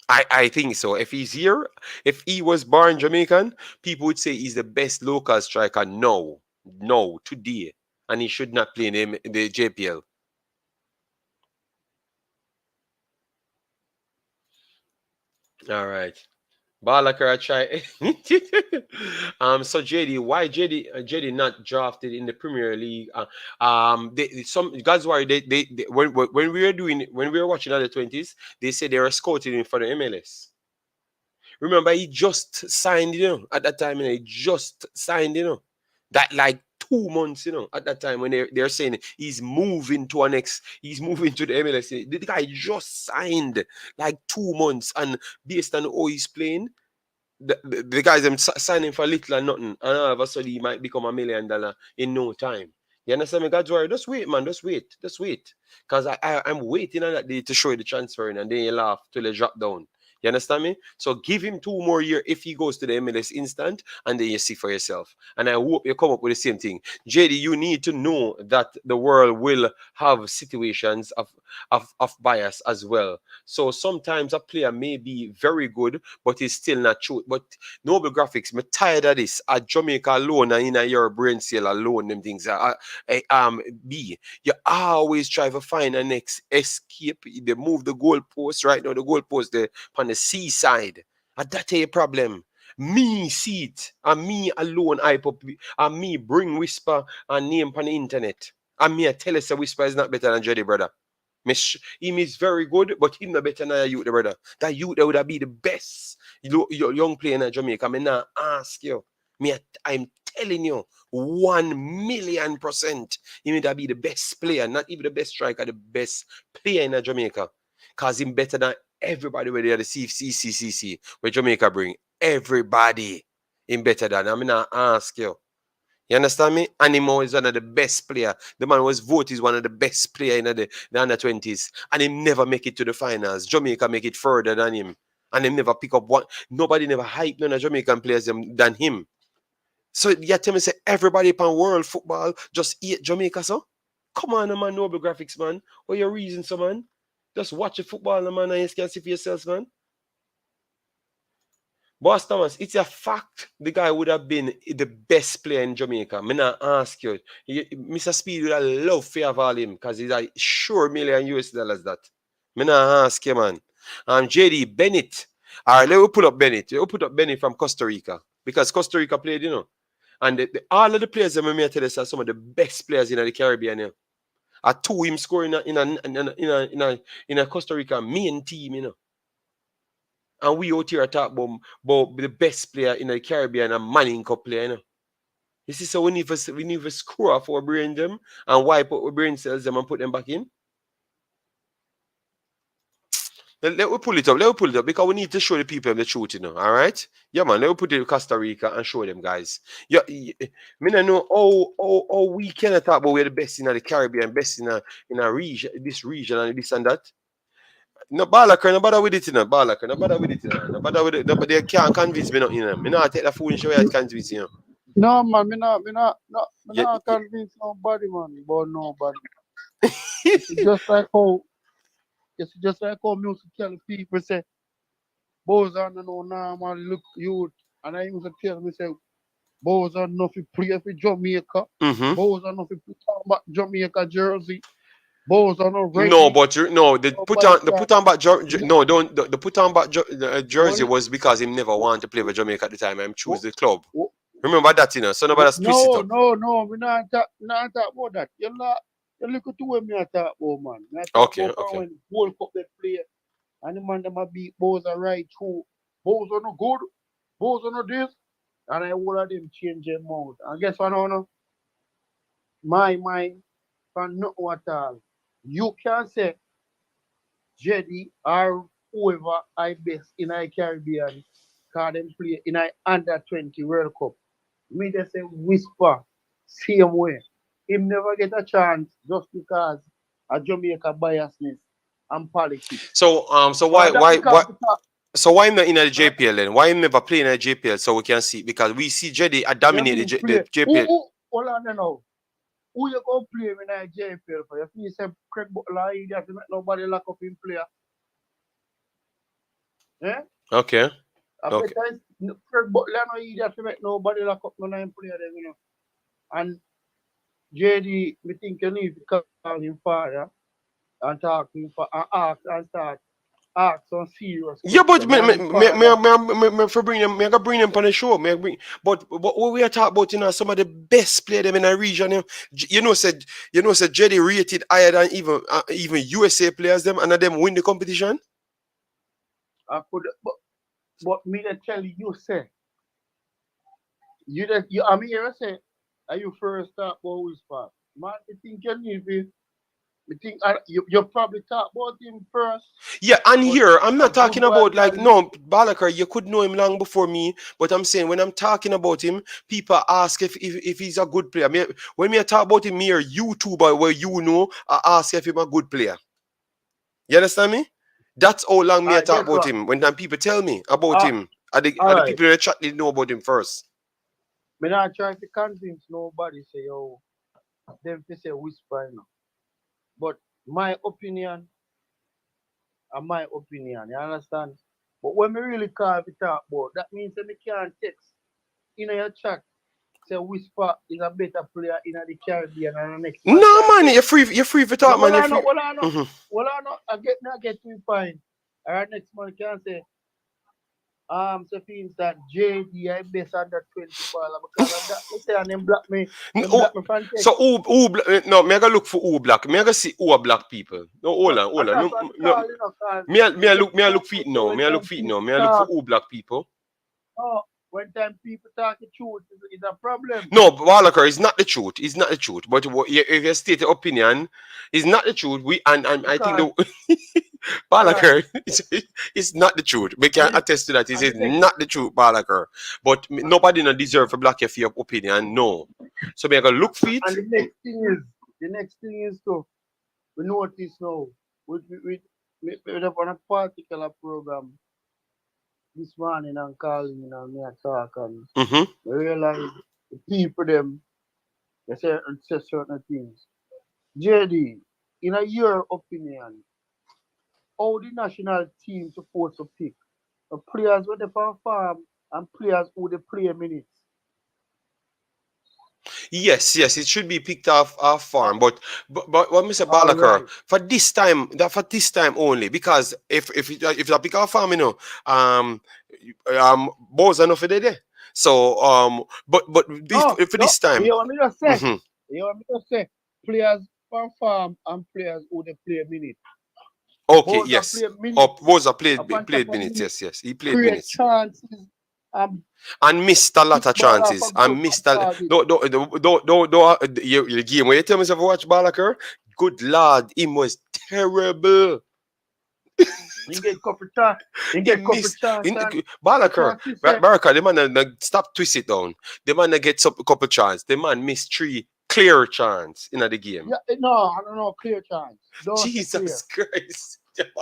A: I think so. If he's here, if he was born Jamaican, people would say he's the best local striker. No, today, and he should not play in the JPL. All right. Balakara try. So JD, why JD not drafted in the Premier League? Some guys why they when we were watching other 20s, they said they were scouting him for the MLS. Remember, he just signed, at that time, he just signed, that like 2 months, at that time when they're saying he's moving to the MLS. The guy just signed like 2 months, and based on how he's playing, the guys them signing for little and nothing, and all of a sudden he might become $1 million in no time. You understand me, God's word? Just wait, man. Just wait. Because I'm waiting on that day to show you the transferring, and then you laugh till they drop down. You understand me? So give him 2 more years if he goes to the MLS instant, and then you see for yourself. And I hope you come up with the same thing. JD, you need to know that the world will have situations of bias as well. So sometimes a player may be very good, but he's still not true. But Noble Graphics, I'm tired of this. A Jamaica alone and in your brain cell alone, them things. B, you always try to find a next escape. They move the goalpost right now. The goalpost there on the seaside. And that's a problem. Me see it, and me alone hype up, and me bring Whisper and name on the internet. And me I tell us a Whisper is not better than Jedi, brother. Him is very good, but him not better than a youth, brother. That youth that would have be the best young player in Jamaica. I mean, now ask you. I'm telling you, 1,000,000%. He may be the best player, not even the best striker, the best player in Jamaica. Cause him better than everybody where they are the CCCC, where Jamaica bring. Everybody him better than. I mean, I ask you. You understand me? Animo is one of the best player. The man was voted one of the best player in the under 20s. And him never make it to the finals. Jamaica make it further than him. And him never pick up one. Nobody never hype none of Jamaican players than him. So you tell me say everybody upon world football just eat Jamaica, so? Come on, man, Noble Graphics, man. What your reason, so, man? Just watch the football, man, and you can see for yourselves, man. Boss Thomas, it's a fact the guy would have been the best player in Jamaica. Me not ask you. Mr. Speed would have love to have all him because he's a sure million US dollars that. Me not ask you, man. JD Bennett. All right, let me put up Bennett. Let me put up Bennett from Costa Rica because Costa Rica played, you know. And all of the players that me tell us are some of the best players in the Caribbean. You know. Are two him scoring in a Costa Rica main team, you know. And we out here talk about the best player in the Caribbean and Manning Cup player, you know. You see, so we need to screw off our brain them and wipe out our brain cells them and put them back in. Let me pull it up. Let me pull it up because we need to show the people the truth, you know. All right? Yeah, man. Let me put it in Costa Rica and show them, guys. Yeah, me not know how we cannot talk about we're the best in the Caribbean, best in a region, this region and this and that. No Balaka, no bother with it, you know. Balaka, no bother with it, you know. No bother with it. No, but they can't convince me nothing, you know. Me not take that foolish way to convince you.
F: No, man, me
A: Yeah,
F: not convince nobody, man, about nobody. It's just like how music tell people say, boys are no normal look youth. And I used to tell me, say, boys are not to play for Jamaica.
A: mm-hmm.
F: Boys are not to put on back Jamaica jersey. Boys are not
A: No,
F: ready.
A: but no,
F: Nobody
A: the
F: can.
A: put on back
F: No,
A: no, don't the put on back jersey
F: only,
A: was because he never wanted to play for Jamaica at the time and choose
F: wo-
A: the club.
F: wo-
A: Remember that, you know. So nobody twist it up.
F: no, we not talk about that. You look at the way me I talk about, man. Me I talk
A: Okay,
F: about from
A: okay.
F: when the World Cup they play. And the man them a beat Bows are right through. Bows are no good. Bows are no this. And I all of them change their mouth. And guess what now? No? My mind can not at all. You can say Jedi or whoever I best in the Caribbean cause them play in a under 20 World Cup. Me they say whisper same way. Him never get a chance just because of Jamaica biasness and politics.
A: So
F: But that
A: why
F: because
A: so why not in the
F: uh,
A: JPL then? Why him never play in the JPL so we can see because we see Jedi
F: you
A: dominate
F: mean
A: The
F: play
A: JPL.
F: hold on now. Who you go play in the JPL for? You feel say Craig Butler he doesn't make nobody lock up in player. Eh?
A: Okay,
F: I bet
A: okay.
F: Craig Butler no he doesn't make nobody lock up no nine player them, you know. And JD, me think you need to call him father and talk to him for and ask and start ask some serious
A: Yeah, but
F: question. Me and him father.
A: for bring them, me I gotta bring them on the show. But what we are talking about, you know, some of the best player them in the region. Said Jetty rated higher than even USA players them, and them win the competition.
F: I could but me to tell you say you I mean you say are you first start about whisper. Man, I think you need to I think you probably talk about him first,
A: Yeah, and
F: but
A: here I'm
F: a
A: not
F: good
A: talking
F: while
A: about
F: you
A: like
F: listen.
A: no Balakar. You could know him long before me, but I'm saying when I'm talking about him, people ask if he's a good player. When me talk about him, me or YouTuber where you know, I ask if he's a good player. You understand me? That's how long me I
F: Alright,
A: talk
F: guess
A: about
F: what?
A: him. When time people tell me about
F: Uh,
A: him, are the
F: alright.
A: people in the chat they know about him first.
F: Me not trying to convince nobody say yo them to say whisper you know. But my opinion my opinion, you understand? But when me really call to talk about, that means that me can't text in your chat say Whisper is a better player in the Caribbean and the next man
A: No
F: can
A: man,
F: say,
A: you're free for talk, man. You're free. Mhm.
F: well I know, I get to fine. And next man can say, so for instance, JD I best under 20 baller because of that. Me say and
A: N-
F: them
A: oh,
F: block me from
A: So
F: text.
A: no, me I gotta look for who black. Me I gotta see who are black people. No, hold
F: But
A: on, hold on.
F: that's
A: No,
F: what I
A: no.
F: call, you know, because
A: Me I
F: when
A: look. Me I look feet
F: so
A: now.
F: when
A: Me I look
F: time
A: feet now.
F: people
A: Me I look for
F: talk,
A: who black people.
F: oh, when time people talk the truth is a problem.
A: No, Wallaker is not the truth. It's not the truth. But if you state the opinion, it's not the truth. And I think
F: Because,
A: the
F: all right,
A: Wallaker it's not the truth. We can
F: and this,
A: attest to that. It
F: and
A: is
F: the next,
A: not the truth, Wallaker. But nobody no deserve to block you for your opinion. No. So me I gonna look for
F: and
A: it.
F: the next thing is so we notice now we have on a particular program this morning and calling and me a talk and
A: Mm-hmm.
F: we realize the people them they say certain things. JD, in a your opinion, how the national team supposed to pick the players when they perform and players who they play minutes.
A: Yes, it should be picked off farm, but what Mr.
F: All
A: Balakar
F: right.
A: for this time only, because if you pick off farm, balls are not for there. So but this,
F: No,
A: for
F: no.
A: this time,
F: You want me to say?
A: mhm.
F: You want me to say? Players from farm and players who they play minutes.
A: Okay,
F: Both are
A: yes.
F: play minutes.
A: Balls are
F: Upon top
A: played
F: of
A: minutes.
F: minutes,
A: Yes, he played
F: create
A: minutes
F: chances and
A: and missed a lot
F: hit
A: of
F: ball off
A: chances
F: a
A: and
F: good
A: missed a
F: target.
A: don't your game when you tell me something watch Balakar. Good lord, him was terrible.
F: He get couple chance. He
A: He
F: get couple
A: missed
F: chance and
A: Balakar.
F: because he say,
A: Baraka, the man stop twist it down. The man gets up a couple chance. The man missed 3 clear chance in the game.
F: yeah, no, I don't know, clear chance. Don't say
A: Jesus
F: clear.
A: Christ.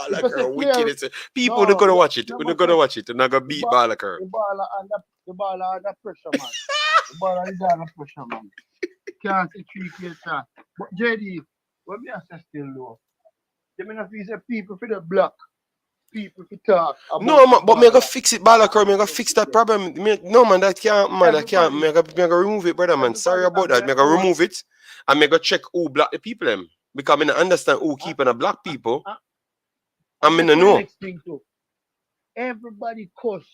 F: If I say
A: Balakar wicked.
F: clear,
A: People are
F: no,
A: gonna watch it.
F: no
A: We're
F: matter
A: gonna watch it. They're not gonna
F: the
A: beat
F: ball,
A: Balakar.
F: the ball under pressure, man. The ball is under pressure, man. Can't see three clear chance. But JD, when me I say still low, they mean if you say people for the block, people for talk
A: No,
F: about
A: man, but me gonna
F: footballer.
A: fix it, Balakar. Me gonna fix that problem. No, man, that can't, man, that can't.
F: Everybody,
A: Me gonna remove it, brother, man. Sorry
F: everybody
A: about
F: have
A: that. Me
F: their
A: gonna
F: own.
A: remove it, and me gonna check who block the people them, because me not understand who
F: Uh,
A: keeping the black people,
F: uh,
A: and
F: and
A: me
F: guess
A: no
F: what the
A: know.
F: next thing too? Everybody cuss.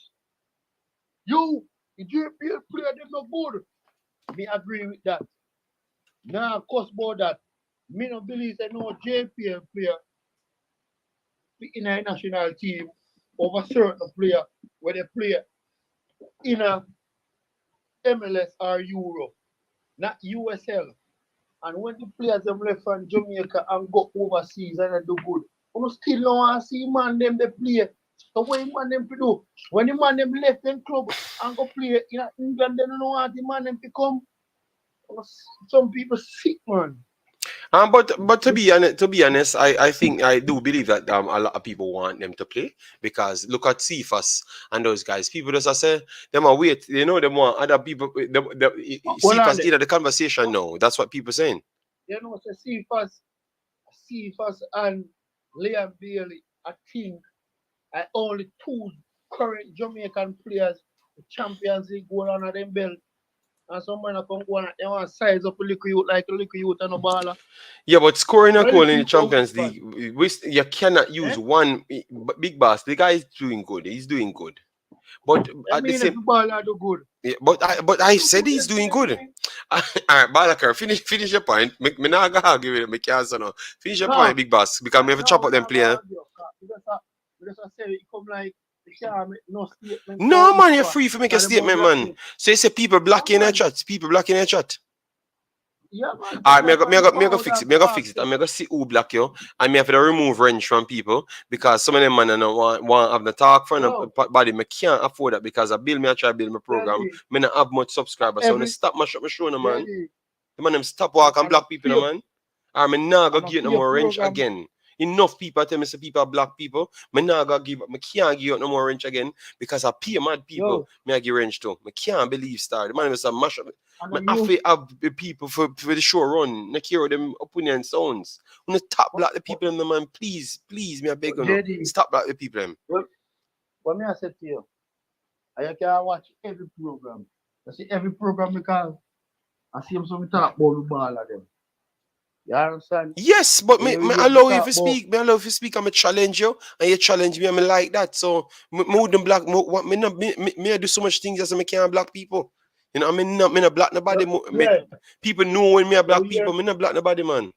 F: You, the JPL player, they no good. Me agree with that. Nah, cuss about that. Me no believe that no JPL player be in a national team over certain player where they play in a MLS or Euro, not USL. And when the players them left from Jamaica and go overseas and they do good, you still don't want to see man them they play. So what the man them to do? When the man them left them club and go play in England, they don't want the man them to come. Some people sick, man.
A: But to be honest, I think I do believe that a lot of people want them to play, because look at Cephas and those guys. People just say them are wait. You know them want other people.
F: Hold on
A: Cephas
F: there.
A: either the conversation now. That's what people saying.
F: You know, say Cephas and Liam Bailey, I think, are only two current Jamaican players, the Champions League going on at them belt. And someone come go on, they want to size up a little youth like a little youth and a baller.
A: Yeah, but scoring a
F: But
A: goal
F: little
A: in the
F: youth don't
A: Champions
F: whisper.
A: League, you cannot
F: Eh?
A: use one big boss. The guy is doing good. He's doing good. But
F: I
A: at the
F: mean, if
A: same,
F: the baller do good.
A: yeah, but I
F: Do
A: said
F: good
A: he's
F: the
A: doing
F: same
A: good.
F: thing.
A: All right, Balakar, finish your point. Me not gonna argue with him. Me can't say no. Finish your point,
F: No,
A: big boss, because me have to chop
F: no,
A: up them
F: no, no,
A: player.
F: argue. Because I say it come like, you can't make no statement
A: No
F: or
A: man, you're
F: whisper.
A: free to make a
F: And the
A: statement,
F: black
A: man.
F: thing.
A: So you say people
F: Yeah,
A: blocking their
F: man.
A: chat. People blocking their chat.
F: Yeah, man.
A: All
F: Tell
A: right,
F: me find
A: me I go
F: out
A: fix it.
F: and
A: Me I go fix
F: ask
A: it. And
F: them.
A: me I go see who block you. And me have to remove wrench from people, because some of them man don't want have the talk for
F: Yo,
A: the body. Me can't afford that, because I build me, I try to build my program.
F: JD,
A: Me not have much subscribers. So when I
F: every
A: stop my shop, my show no man.
F: JD,
A: The man them stop walk and
F: and a
A: block people no
F: few,
A: man. Or me nah go
F: and a
A: give it no
F: few
A: more wrench
F: program.
A: again. Enough people tell me say people are black people. Me nah go give up. Me can't give out no more wrench again, because I pay mad people.
F: Yo,
A: Me I give wrench too. Me can't believe star. The man was a mash up.
F: and
A: Me
F: a
A: have
F: new,
A: to have the people for the show run. No care what them opinion sounds. When you top
F: but,
A: block the
F: but,
A: people in the man, please, me I beg
F: but
A: you no.
F: JD,
A: Stop block the people them.
F: what me I said to you, I can watch every program. I see every program because I see them some talk about the ball of them. You understand?
A: Yes, but
F: When
A: me
F: you hear me
A: allow you
F: talk
A: to
F: about,
A: speak. Me allow you to speak. I'm a challenge you, and you challenge me. I'm like that. So me wouldn't block. Me I do so much things as I can't block people. You know, me not block nobody.
F: yeah,
A: People know when me I
F: you
A: block
F: hear,
A: people. Me not block nobody, man.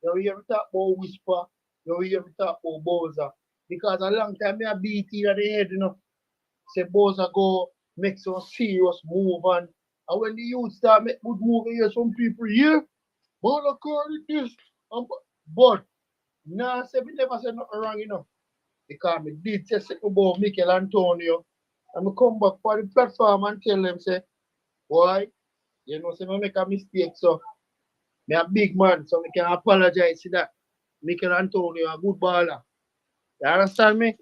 F: you hear me talk about whisper, you hear me talk about Bowser. Because a long time me a beat in the head, you know. Say Bowser go make some serious move and when the youth start make good move, you hear some people here, Bowser call it this. But nah, say we never say nothing wrong, you know. Because me did say something about Mikel Antonio. And I come back for the platform and tell them, say, boy, you know, say me make a mistake, so me a big man, so me can apologize to that. Mikel Antonio a good baller. You understand me?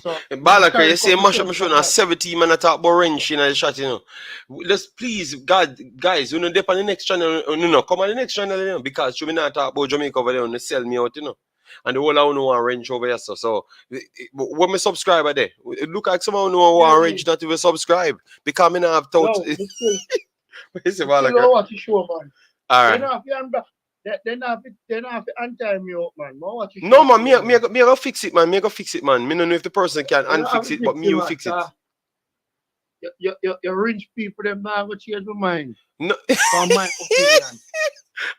F: So me a
A: Balaka,
F: carry
A: you
F: a
A: say
F: couple
A: mash up my
F: things
A: show
F: like
A: now
F: that.
A: 70 man talk about wrench in the chat, you know. Let's please, God, guys, you know, dip on the next channel, come on the next channel, you know, because you me not talk about Jamaica over there, you sell me out, you know. and the whole of know want range over here. So when me subscriber there, it look like someone know want range not even subscribe because me not have thought.
F: Yo, we still,
A: It's a
F: we
A: while
F: still
A: ago.
F: don't watch the show, man.
A: All
F: They
A: right.
F: not have to unblock. They not have to anti me out, man. More watch the show.
A: No man, me go fix it, man. Me go fix it, man. Me don't know if the person can
F: You don't have
A: unfix
F: to
A: it, but
F: fix
A: me
F: it,
A: will
F: man,
A: fix it.
F: Your rich people, them not going to change my mind.
A: No.
F: From my opinion.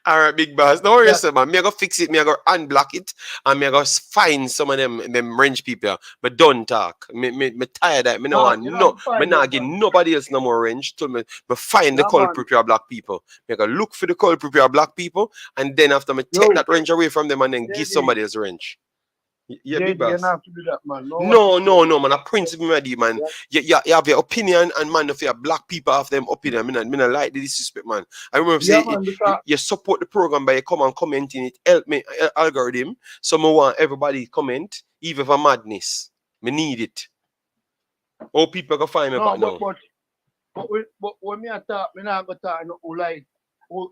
A: All right, big boss. No worries,
F: That-
A: man. Me go fix it. Me go unblock it, and me go find some of them range people. But don't talk. Me tired of it. Me no
F: Nah,
A: want
F: you
A: no.
F: don't
A: Me
F: find
A: not
F: them,
A: give
F: man.
A: nobody else no more range. Till me find the
F: Yeah,
A: culprit
F: man.
A: of black people. Me go look for the culprit of black people, and then after me take
F: Yo,
A: that range away from them and then give
F: JD,
A: somebody else range. Yeah, big
F: JD, you don't
A: boss.
F: have to do that, man. No, watch
A: No,
F: the show, man.
A: man. A principle, man.
F: Yeah,
A: You have your opinion, and man, if you have black people have them opinion, me not like the disrespect, man. I remember
F: yeah,
A: say
F: man, because
A: you support the program by you come and comment in it, help me algorithm. So I want everybody comment, even for madness. Me need it. All people can find me
F: no,
A: back now.
F: but when me a talk, me not gonna talk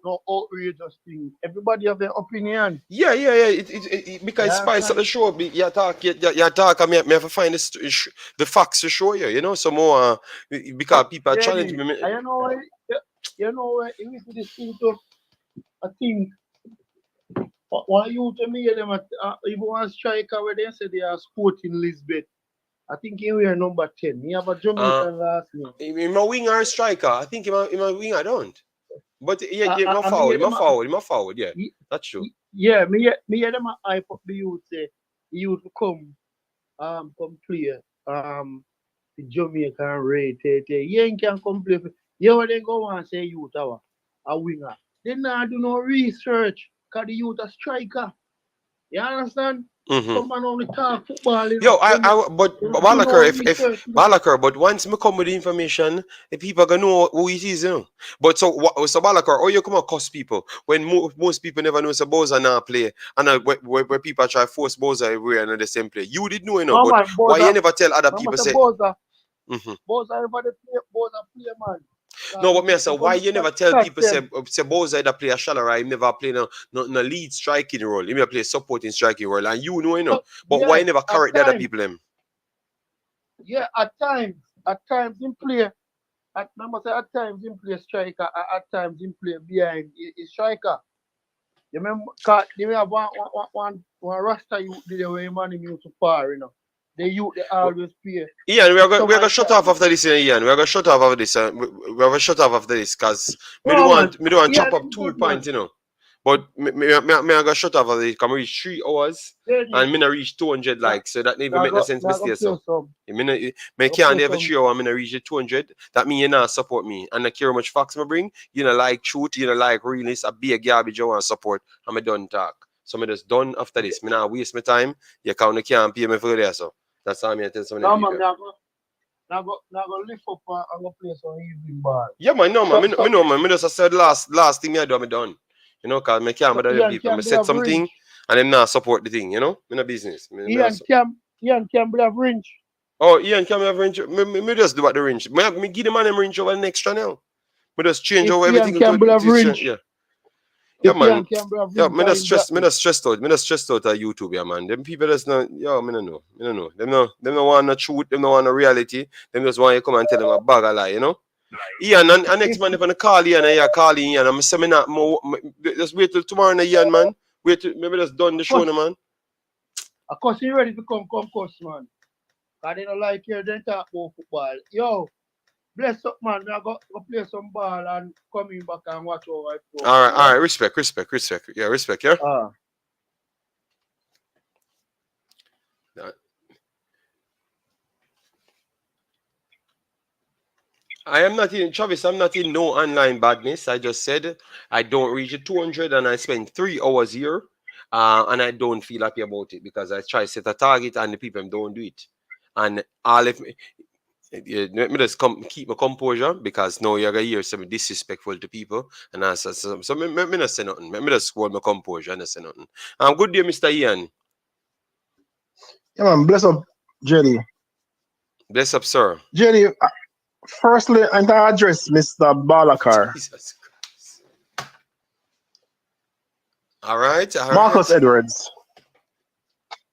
F: no outrageous thing. Everybody have their opinion.
A: Yeah. Because it
F: You
A: spice up
F: understand?
A: the show. You talk, and me have to find the facts to show you. You know, some more because people challenge
F: JD,
A: me.
F: and you know why if you this thing to I think why you to me them even one striker where they say they are sporting Lisbeth. I think he wear number 10. He have a
A: Uh,
F: Jamaican last name.
A: in my winger or striker, I think in my winger I don't. But yeah,
F: I,
A: yeah,
F: I,
A: my
F: I me hear
A: forward,
F: them
A: my forward, my forward. Yeah, that's true.
F: yeah, me hear them hype up the youth say the youth will come play the Jamaican rate. You ain't can come play. You know they go and say youth a winger. They not do no research because the youth a striker. You understand?
A: Mm-hmm.
F: Some man only talk football, you
A: Yo,
F: know.
A: but
F: Them do no
A: Balakar, if
F: research. You know.
A: Balakar, but once me come with the information, the people gonna know who it is, you know. But so Balakar, or you come across people when most people never know so Bowser now play, and where people try force Bowser everywhere and the same play. You did know, you know,
F: No
A: but
F: man,
A: why you
F: Boza.
A: never tell other
F: Remember
A: people
F: the
A: say?
F: Boza.
A: Mm-hmm.
F: Boza everybody play Boza play man.
A: No, but me I say
F: He
A: why
F: come
A: you never tell
F: catch
A: people
F: them.
A: say Bowser either play a shallow right, he never play no lead striking role. He may play supporting striking role, and you know. But why
F: Yeah,
A: you never
F: at
A: correct the other
F: times.
A: people them?
F: Yeah, at times in play. At remember say at times in play striker. At times in play behind is striker. You remember? Cause they have one Rasta youth did away man him used to par, you know. The youth they always play.
A: Ian,
F: Some
A: we are
F: of
A: gonna
F: the
A: shut
F: time.
A: off after this, Ian. We are gonna shut off after this. We have a shut off after this, cause
F: No man,
A: me don't want
F: yeah,
A: chop up
F: it's
A: 2 points,
F: good
A: you
F: man.
A: know. But me I gonna shut off after this. Come reach 3 hours,
F: Ready?
A: and me not reach 200
F: Now,
A: likes, so that even
F: now
A: make no
F: go
A: sense. Me
F: now go
A: stay
F: play
A: so.
F: some.
A: Me
F: Go
A: can't
F: play
A: have a
F: some.
A: 3 hour. Me not reach the 200. That mean you not support me, and I care how much facts me bring. You know, like truth. You know, like realness. I be a garbage. You want support, and me done talk. So me just done after this. Me not waste my time. You can't pay me for this, so that's how me tell some of them
F: No man,
A: people.
F: now go lift up and go play some evening ball.
A: Yeah, man, no, man.
F: So
A: Me know, man. Me just said last thing me I do, me done. You know, cause me can't
F: so
A: bother them
F: Ian
A: people. Me
F: can
A: said
F: have
A: something,
F: range.
A: and them not support the thing. You know, me no business. Me not
F: Ian can have range.
A: Oh, Ian, can me have range? Me just do what the range. Me give the man them range over the next channel. Me just change
F: If
A: over
F: Ian
A: everything into
F: can have
A: this channel.
F: range.
A: Yeah, yeah,
F: If
A: man.
F: Ian can have
A: Yeah,
F: range, cause him black
A: me
F: belt.
A: just stressed out. Me just stressed out at YouTube, yeah, man. Them people just not, yo, me no know. Me no know. Them no want no truth. Them no want no reality. Them just want you come and tell them a bag of lie, you know. Ian, and next
F: If
A: man, if I call Ian, and you call Ian, I'm saying not more. Just wait till tomorrow, Ian, man. Wait till maybe just done the show,
F: course,
A: no, man.
F: of course he ready to come course, man. Cause they don't like you, then talk about football. Yo, bless up man, I go play some ball and coming back and watch over the program,
A: All
F: yeah?
A: right. Respect. Yeah, respect, yeah.
F: Ah.
A: I am not in Travis. I'm not in no online badness. I just said I don't reach the 200, and I spend 3 hours here, and I don't feel happy about it because I try to set a target, and the people don't do it. And all if me, let me just keep my composure because now you're gonna hear some disrespectful to people, and I so me not say nothing. Me just hold my composure and not say nothing. Good day, Mr. Ian.
G: Yeah, man, bless up, Jenny.
A: Bless up, sir.
G: Jenny, firstly, I'm to address Mr. Balakar.
A: Jesus Christ. All right.
G: Marcus Edwards.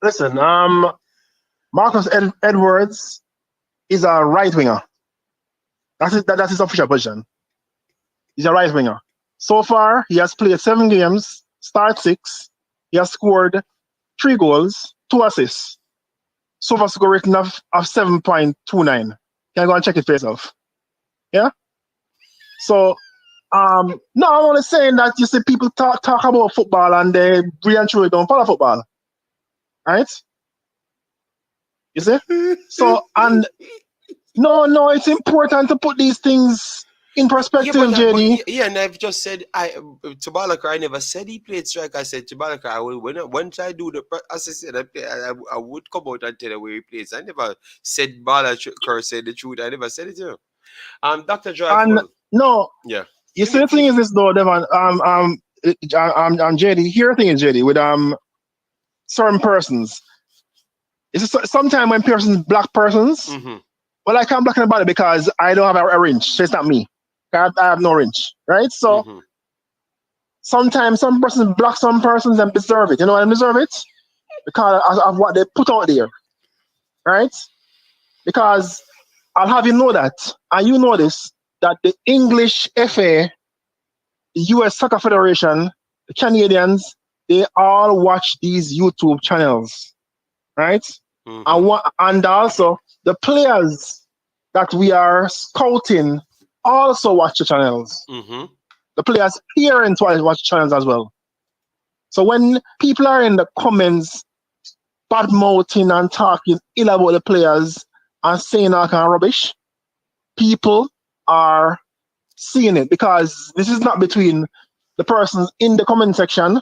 G: Listen, Marcus Edwards is a right winger. That's his official position. He's a right winger. So far, he has played 7 games, started 6. He has scored 3 goals, 2 assists. So far, score rating of 7.29. Can you go and check it for yourself? Yeah? So, no, I'm only saying that you see people talk about football and they really and truly don't follow football. Right? You see? So, and no, it's important to put these things in perspective, JD.
A: And I've just said to Balakar, I never said he played strike. I said to Balakar, I will once I do the as I said, I would come out and tell you where he plays. I never said Balakar said the truth. I never said it to him. Dr.
G: And
A: Joyful.
G: no,
A: Yeah.
G: you see the thing is this though, Devon. I'm JD. Here the thing is JD with certain persons. It's sometimes when black persons.
A: Mm-hmm.
G: Well, I can't black anybody because I don't have a range. So it's not me. I have no range, right? So sometimes some persons block some persons and deserve it. You know why they deserve it? Because of what they put out there, right? Because I'll have you know that, and you know this, that the English FA, the US Soccer Federation, the Canadians, they all watch these YouTube channels, right? And also the players that we are scouting also watch the channels. The players parents watch channels as well. So when people are in the comments bad mouthing and talking ill about the players and saying all kind of rubbish, people are seeing it because this is not between the persons in the comment section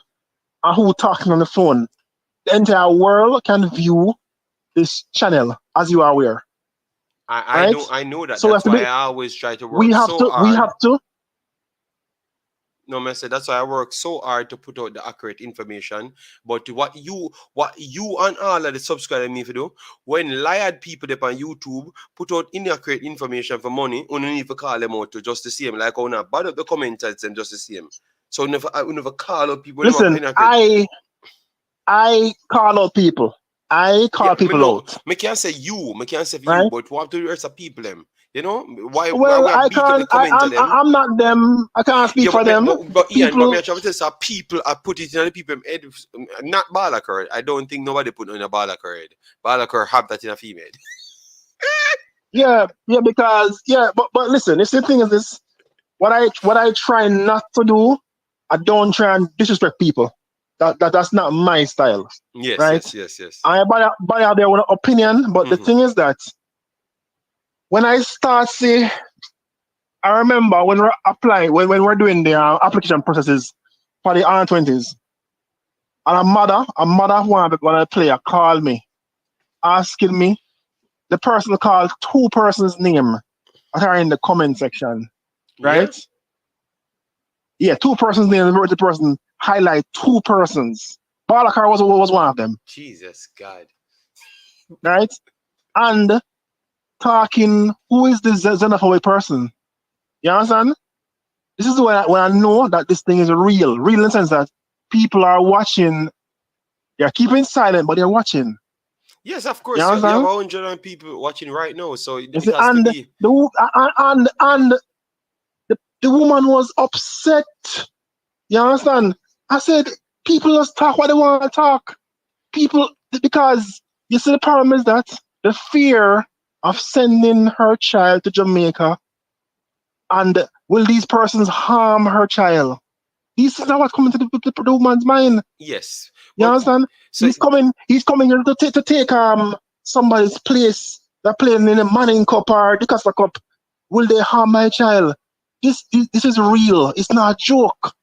G: and who talking on the phone. The entire world can view this channel, as you are aware.
A: I know that.
G: So
A: that's why I always try to work
G: we have to.
A: No, I said that's why I work so hard to put out the accurate information. But what you and all of the subscribers need to do, when lied people up on YouTube put out inaccurate information for money, you need to call them out to just to see them. Like not bad up the commenters and just to see them. So I never call out people.
G: Listen, I call out people. I call people out.
A: I can't say you. I can't say you,
G: right?
A: but what do the rest of people them? You know why?
G: Well,
A: why we beat up the commenter them?
G: I'm not them. I can't speak for them.
A: But Ian, but me trying to say people are put it in the people head. Not Balakar. I don't think nobody put it in a Balakar head. Balakar have that in a female.
G: But listen, the thing is this: what I try not to do, I don't try and disrespect people. That's not my style.
A: Yes,
G: right?
A: yes.
G: I have their own opinion, but the thing is that when I start I remember when we're applying, when we're doing the application processes for the R20s, and a mother of one of the player called me, asking me, the person called 2 persons' name that are in the comment section, right? Yeah, 2 persons' name. The person highlight 2 persons. Balakar was one of them.
A: Jesus God.
G: Right? And talking, who is this xenophobic person? You understand? This is when I know that this thing is real in the sense that people are watching. They're keeping silent, but they're watching.
A: Yes, of course. You have 100 people watching right now, so it has
G: and
A: to be.
G: The woman was upset. You understand? I said, people just talk what they want to talk. People, because you see, the problem is that the fear of sending her child to Jamaica, and will these persons harm her child? These things are what's coming to the woman's mind.
A: Yes.
G: You understand? So he's coming here to take somebody's place. They're playing in the Manning Cup or the Costa Cup. Will they harm my child? This is real. It's not a joke.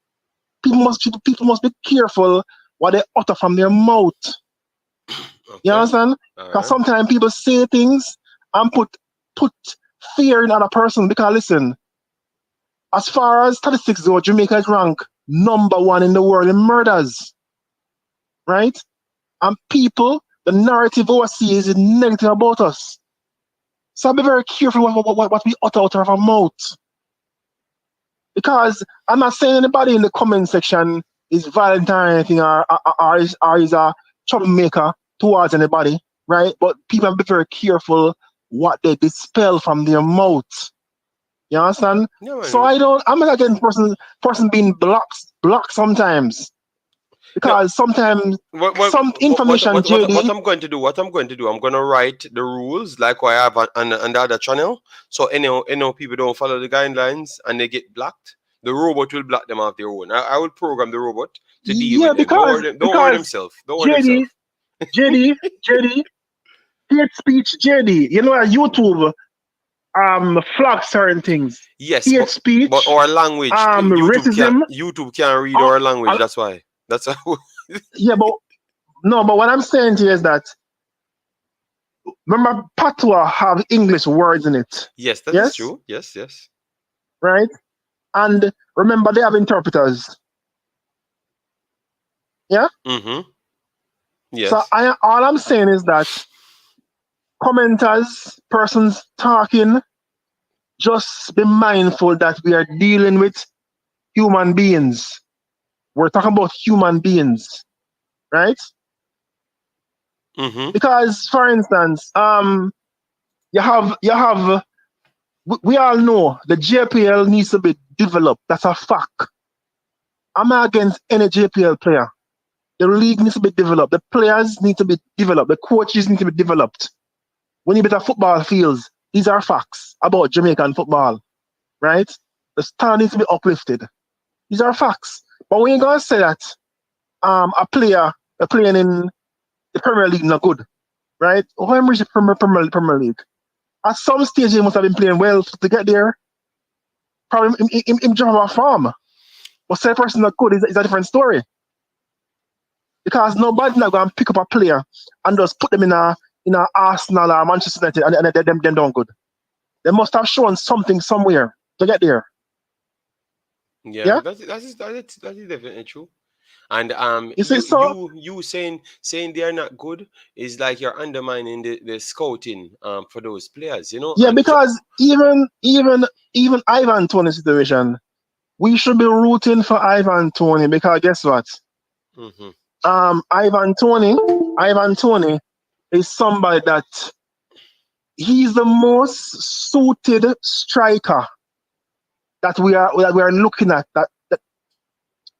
G: People must be careful what they utter from their mouth. Okay. You understand? Because sometimes people say things and put fear in other person. Because listen, as far as statistics go, Jamaica is ranked #1 in the world in murders. Right? And people, the narrative overseas is negative about us. So be very careful what we utter out of our mouth. Because I'm not saying anybody in the comment section is violent or anything or is a troublemaker. towards anybody, right? But people have to be very careful what they dispel from their mouth. You understand?
A: Yeah,
G: So
A: man.
G: I'm not against person being blocked sometimes.
A: No,
G: Because sometimes
A: what what
G: some information,
A: what
G: JD,
A: I'm going to do? What I'm going to do? I'm going to write the rules like what I have on the other channel. So any people don't follow the guidelines and they get blocked, the robot will block them off their own. I will program the robot to deal
G: yeah,
A: with them. Don't
G: because
A: worry. Don't worry
G: because
A: themselves. Don't worry
G: JD,
A: themselves.
G: JD, hate speech, JD. You know, YouTube flag certain things.
A: Yes,
G: Hate
A: but
G: speech,
A: our language,
G: racism.
A: YouTube can't read
G: Uh,
A: our language.
G: uh,
A: That's why. That's how.
G: yeah, but no, but what I'm saying to you is that remember patois have English words in it.
A: Yes, that is
G: Yes,
A: true. Yes, yes.
G: right? And remember they have interpreters. Yeah.
A: Mm-hmm.
G: So
A: Yes.
G: I all I'm saying is that commenters, persons talking, just be mindful that we are dealing with human beings. We're talking about human beings, right?
A: Mm-hmm.
G: Because, for instance, you have we all know the JPL needs to be developed. That's a fact. I'm not against any JPL player. The league needs to be developed. The players need to be developed. The coaches need to be developed. We need better football fields. These are facts about Jamaican football, right? The star needs to be uplifted. These are facts. But when you gonna say that a player playing in the Premier League not good, right? When reach the Premier League, at some stage he must have been playing well to get there. Probably in job of form. But say a person not good is a different story. Because nobody not gonna pick up a player and just put them in a Arsenal or Manchester United and them don't good. They must have shown something somewhere to get there.
A: Yeah,
G: Yeah?
A: that is definitely true. And
G: You see, so
A: you saying they are not good is like you're undermining the scouting for those players, you know.
G: yeah,
A: And
G: because even Ivan Tony situation, we should be rooting for Ivan Tony because guess what?
A: hmm
G: Ivan Tony, Ivan Tony is somebody that he's the most suited striker that we are looking at that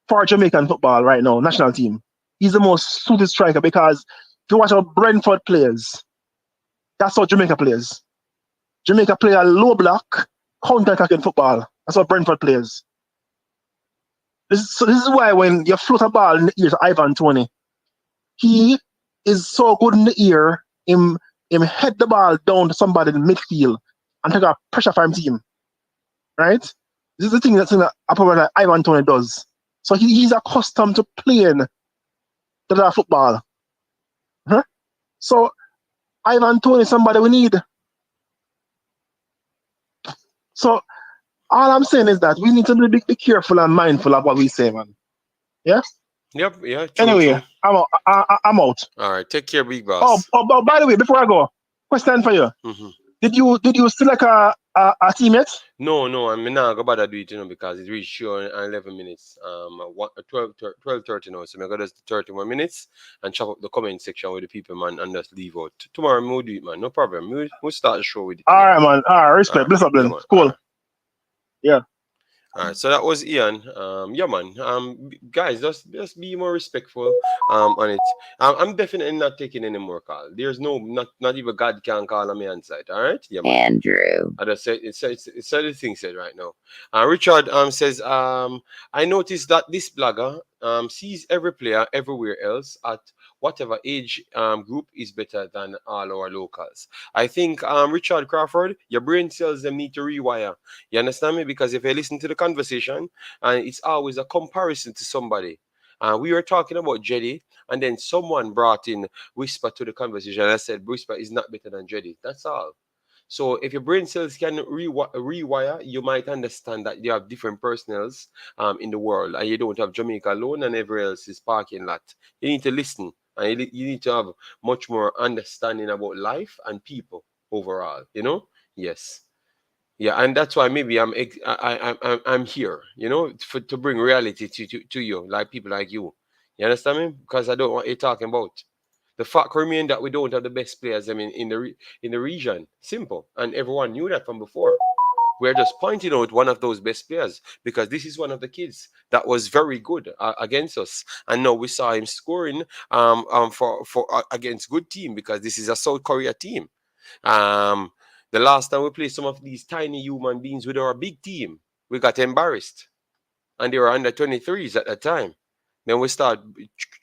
G: for Jamaican football right now, national team. He's the most suited striker because if you watch our Brentford players, that's how Jamaica plays. Jamaica play a low block, counter attacking football. That's what Brentford plays. This is why when you float a ball in the ears of Ivan Tony, he is so good in the ear, him head the ball down to somebody in midfield and take a pressure from team. Right? This is the thing that Ivan Tony does. So he's accustomed to playing the football. Huh? So Ivan Tony is somebody we need. So all I'm saying is that we need to be careful and mindful of what we say, man. Yeah.
A: yep, yeah, true,
G: Anyway,
A: true.
G: I'm out.
A: All right, take care, big
G: Oh,
A: boss.
G: by the way, before I go, question for you.
A: hmm
G: Did you select a teammate?
A: No, no, I'm not gonna bother do it, because it reached sure in 11 minutes. 12:30 now, so I'm gonna just 30 more minutes and chop up the comment section with the people, man, and just leave out. Tomorrow we'll do it, man. No problem. We'll start the show with it
G: All
A: tomorrow.
G: right, man. All right,
A: All
G: respect.
A: right,
G: Bless up,
A: yeah,
G: then.
A: man. All
G: Cool.
A: right.
G: Yeah.
A: All right, so that was Ian. Yeah, man. Guys, just be more respectful. On it. I'm definitely not taking any more call. There's not even God can call on me on site. All right, yeah, man.
H: Andrew.
A: I just said it's the thing said right now. Richard says I noticed that this blogger sees every player everywhere else at whatever age group is better than all our locals. I think Richard Crawford, your brain cells them need to rewire. You understand me? Because if you listen to the conversation, and it's always a comparison to somebody. We were talking about Jetty, and then someone brought in Whisper to the conversation. And I said Whisper is not better than Jetty. That's all. So if your brain cells can rewire, you might understand that you have different personnels in the world, and you don't have Jamaica alone, and everywhere else is parking lot. You need to listen, and you need to have much more understanding about life and people overall. You know, yes. Yeah, and that's why maybe I'm here, to bring reality to you, like people like you. You understand me? Because I don't know what you're talking about. The fact remains that we don't have the best players, I mean, in the region. Simple. And everyone knew that from before. We're just pointing out one of those best players because this is one of the kids that was very good against us, and now we saw him scoring for against good team because this is a South Korea team. Um, the last time we played some of these tiny human beings with our big team, we got embarrassed, and they were under 23s at that time. Then we start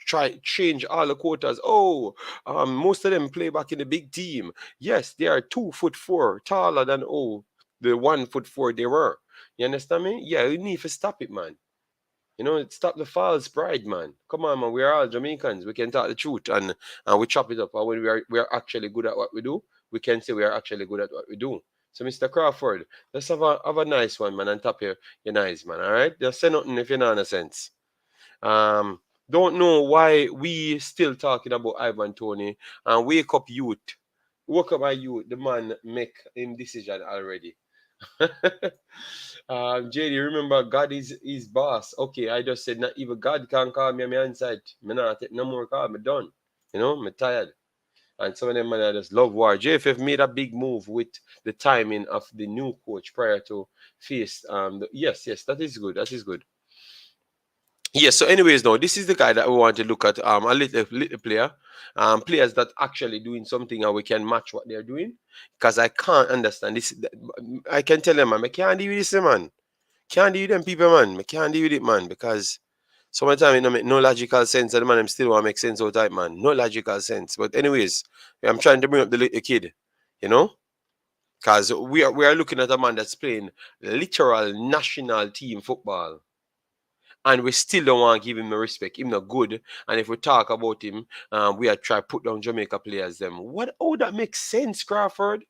A: try change all the quotas. Oh, most of them play back in the big team. Yes, they are 2'4" taller than the 1'4" they were. You understand me? Yeah, we need to stop it, man. You know, stop the false pride, man. Come on, man. We are all Jamaicans. We can talk the truth and we chop it up. And when we are actually good at what we do, we can say we are actually good at what we do. So, Mr. Crawford, let's have a nice one, man, and tap your nice, man. All right? Just say nothing if you know in a sense. Um, don't know why we still talking about Ivan Tony and wake up youth. Wake up my youth. The man make him decision already. JD, remember God is boss. Okay, I just said not even God can call me on my inside. Me not take no more call. Me done. You know, me tired. And some of them man I just love war. JFF made a big move with the timing of the new coach prior to face. Yes, that is good. That is good. Yes, so anyways, now this is the guy that we want to look at. A little player, players that actually doing something and we can match what they're doing. Because I can't understand this. I can tell them, man, I can't deal with this, man. Can't deal with them people, man. I can't deal with it, man. Because sometimes it don't make no logical sense, and the man, I'm still want to make sense out of it, man. No logical sense. But anyways, I'm trying to bring up the little kid, you know. Because we are looking at a man that's playing literal national team football and we still don't want to give him the respect. Him not good. And if we talk about him, we are try put down Jamaica players them. What? Oh, that makes sense, Crawford.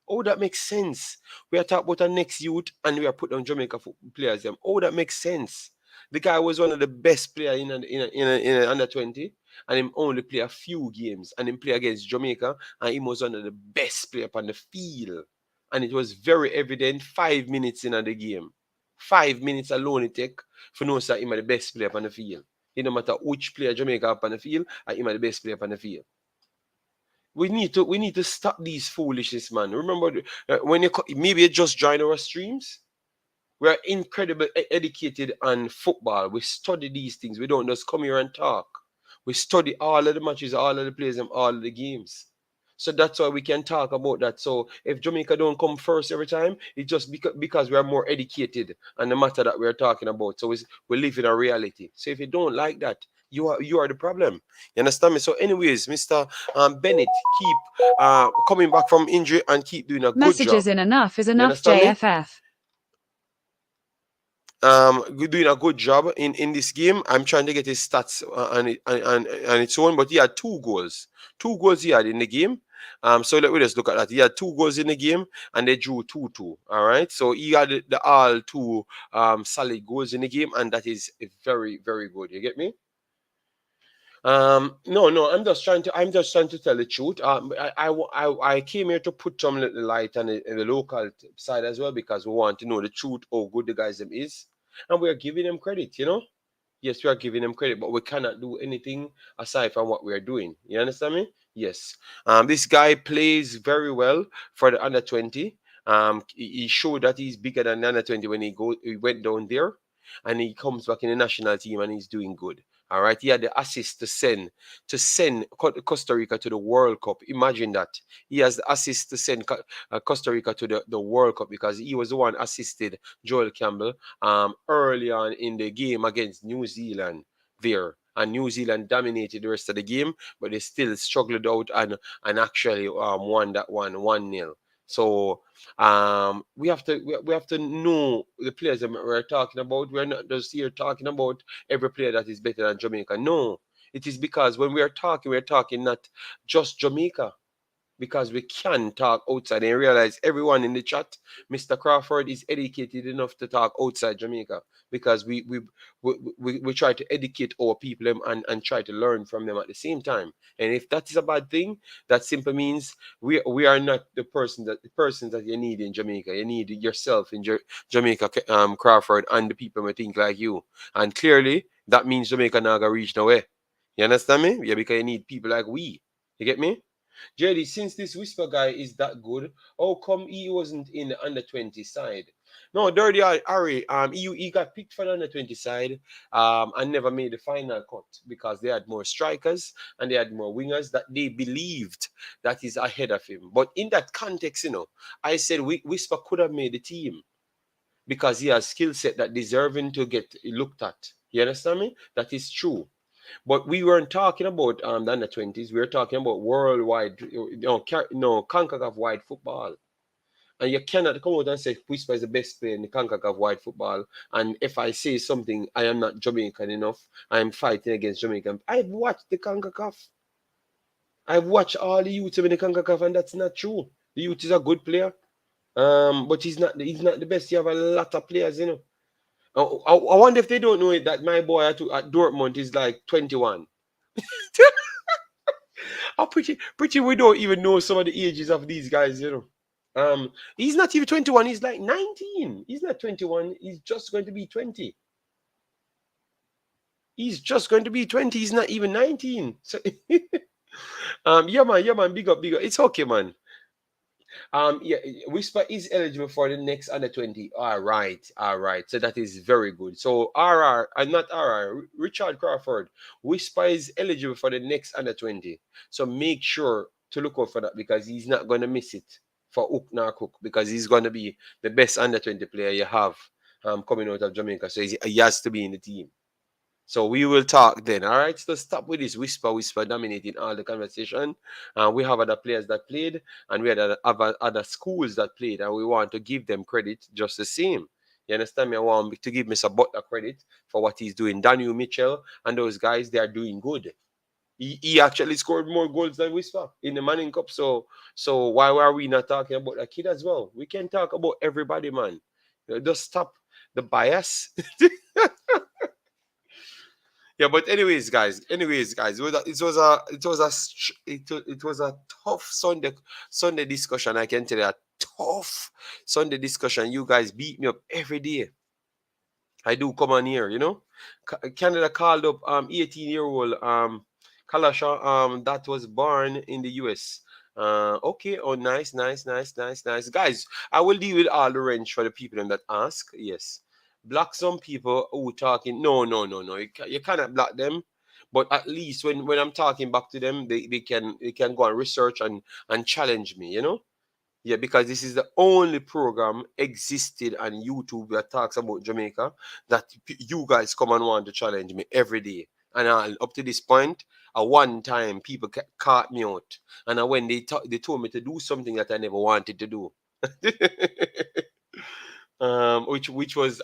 A: Oh, that makes sense. We are talking about our next youth, and we are put down Jamaica players them. Oh, that makes sense. The guy was one of the best players in under 20, and him only play a few games, and him play against Jamaica, and he was one of the best player on the field. And it was very evident 5 minutes in the game. 5 minutes alone it take for know that him are the best player on the field. It no matter which player Jamaica up on the field, him are the best player on the field. We need to stop these foolishness, man. Remember when maybe you just join our streams. We are incredibly educated on football. We study these things. We don't just come here and talk. We study all of the matches, all of the players, and all of the games. So that's why we can talk about that. So if Jamaica don't come first every time, it's just because we are more educated on the matter that we are talking about. So we live in a reality. So if you don't like that, you are the problem. You understand me? So anyways, Mr. Bennett, keep coming back from injury and keep doing a good job.
H: Messages in enough is
A: You
H: enough,
A: understand me?
H: JFF.
A: Doing a good job in this game. I'm trying to get his stats on its own, but he had 2 goals. 2 goals he had in the game. So let me just look at that. He had 2 goals in the game, and they drew 2-2. All right. So he had the all 2 solid goals in the game, and that is very, very good. You get me? No, I'm just trying to tell the truth. I came here to put some little light on the local side as well because we want to know the truth, how good the guys them is, and we are giving them credit. You know, yes, we are giving them credit, but we cannot do anything aside from what we are doing. You understand me? Yes. This guy plays very well for the under 20. He showed that he's bigger than the under 20 when he went down there, and he comes back in the national team and he's doing good. All right, he had the assist to send Costa Rica to the World Cup. Imagine that. He has the assist to send Costa Rica to the World Cup because he was the one assisted Joel Campbell early on in the game against New Zealand there. And New Zealand dominated the rest of the game, but they still struggled out and actually won that 1-0. So we have to know the players that we're talking about. We're not just here talking about every player that is better than Jamaica. No, it is because when we're talking not just Jamaica, because we can talk outside and realize everyone in the chat, Mr. Crawford is educated enough to talk outside Jamaica because we try to educate our people and try to learn from them at the same time. And if that is a bad thing, that simply means we are not the persons that you need in Jamaica. You need yourself in Jamaica, Crawford, and the people who think like you. And clearly, that means Jamaica not gonna reach nowhere. You understand me? Yeah, because you need people like we. You get me? JD, since this Whisper guy is that good, how come he wasn't in the under 20 side? No, Dirty Harry, he got picked for the under 20 side and never made the final cut because they had more strikers and they had more wingers that they believed that is ahead of him. But in that context, I said Whisper could have made the team because he has skill set that deserving to get looked at. You understand me? That is true. But we weren't talking about the under 20s. We were talking about worldwide, CONCACAF wide football. And you cannot come out and say Whisper is the best player in the CONCACAF wide football. And if I say something, I am not Jamaican enough. I am fighting against Jamaican. I've watched the CONCACAF. I've watched all the youths in the CONCACAF, and that's not true. The youth is a good player. But he's not the best. You have a lot of players. I wonder if they don't know it that my boy at Dortmund is like 21. How pretty we don't even know some of the ages of these guys. He's not even 21, he's like 19. He's not 21, he's just going to be 20. He's just going to be 20, he's not even 19. So yeah man, big up. It's okay, man. Yeah, Whisper is eligible for the next under 20. All right. So that is very good. So not RR, Richard Crawford. Whisper is eligible for the next under 20. So make sure to look out for that because he's not going to miss it for Hook nor Cook because he's going to be the best under 20 player you have coming out of Jamaica. So he has to be in the team. So we will talk then. All right. So stop with this whisper dominating all the conversation. We have other players that played, and we had other schools that played, and we want to give them credit just the same. You understand me? I want to give Mr. Butler credit for what he's doing. Daniel Mitchell and those guys, they are doing good. He actually scored more goals than Whisper in the Manning Cup. So why are we not talking about a kid as well? We can talk about everybody, man. Just stop the bias. Yeah, but it was a tough Sunday discussion. I can tell you, a tough Sunday discussion. You guys beat me up every day. I do come on here. Canada called up 18-year-old Kalasha that was born in the US. Okay, oh nice. Guys, I will deal with all the wrench for the people that ask. Yes. Block some people who talking. No. You cannot block them. But at least when I'm talking back to them, they can go and research and challenge me. Yeah, because this is the only program existed on YouTube that talks about Jamaica that you guys come and want to challenge me every day. And up to this point, one time people caught me out. And when they told me to do something that I never wanted to do. Which was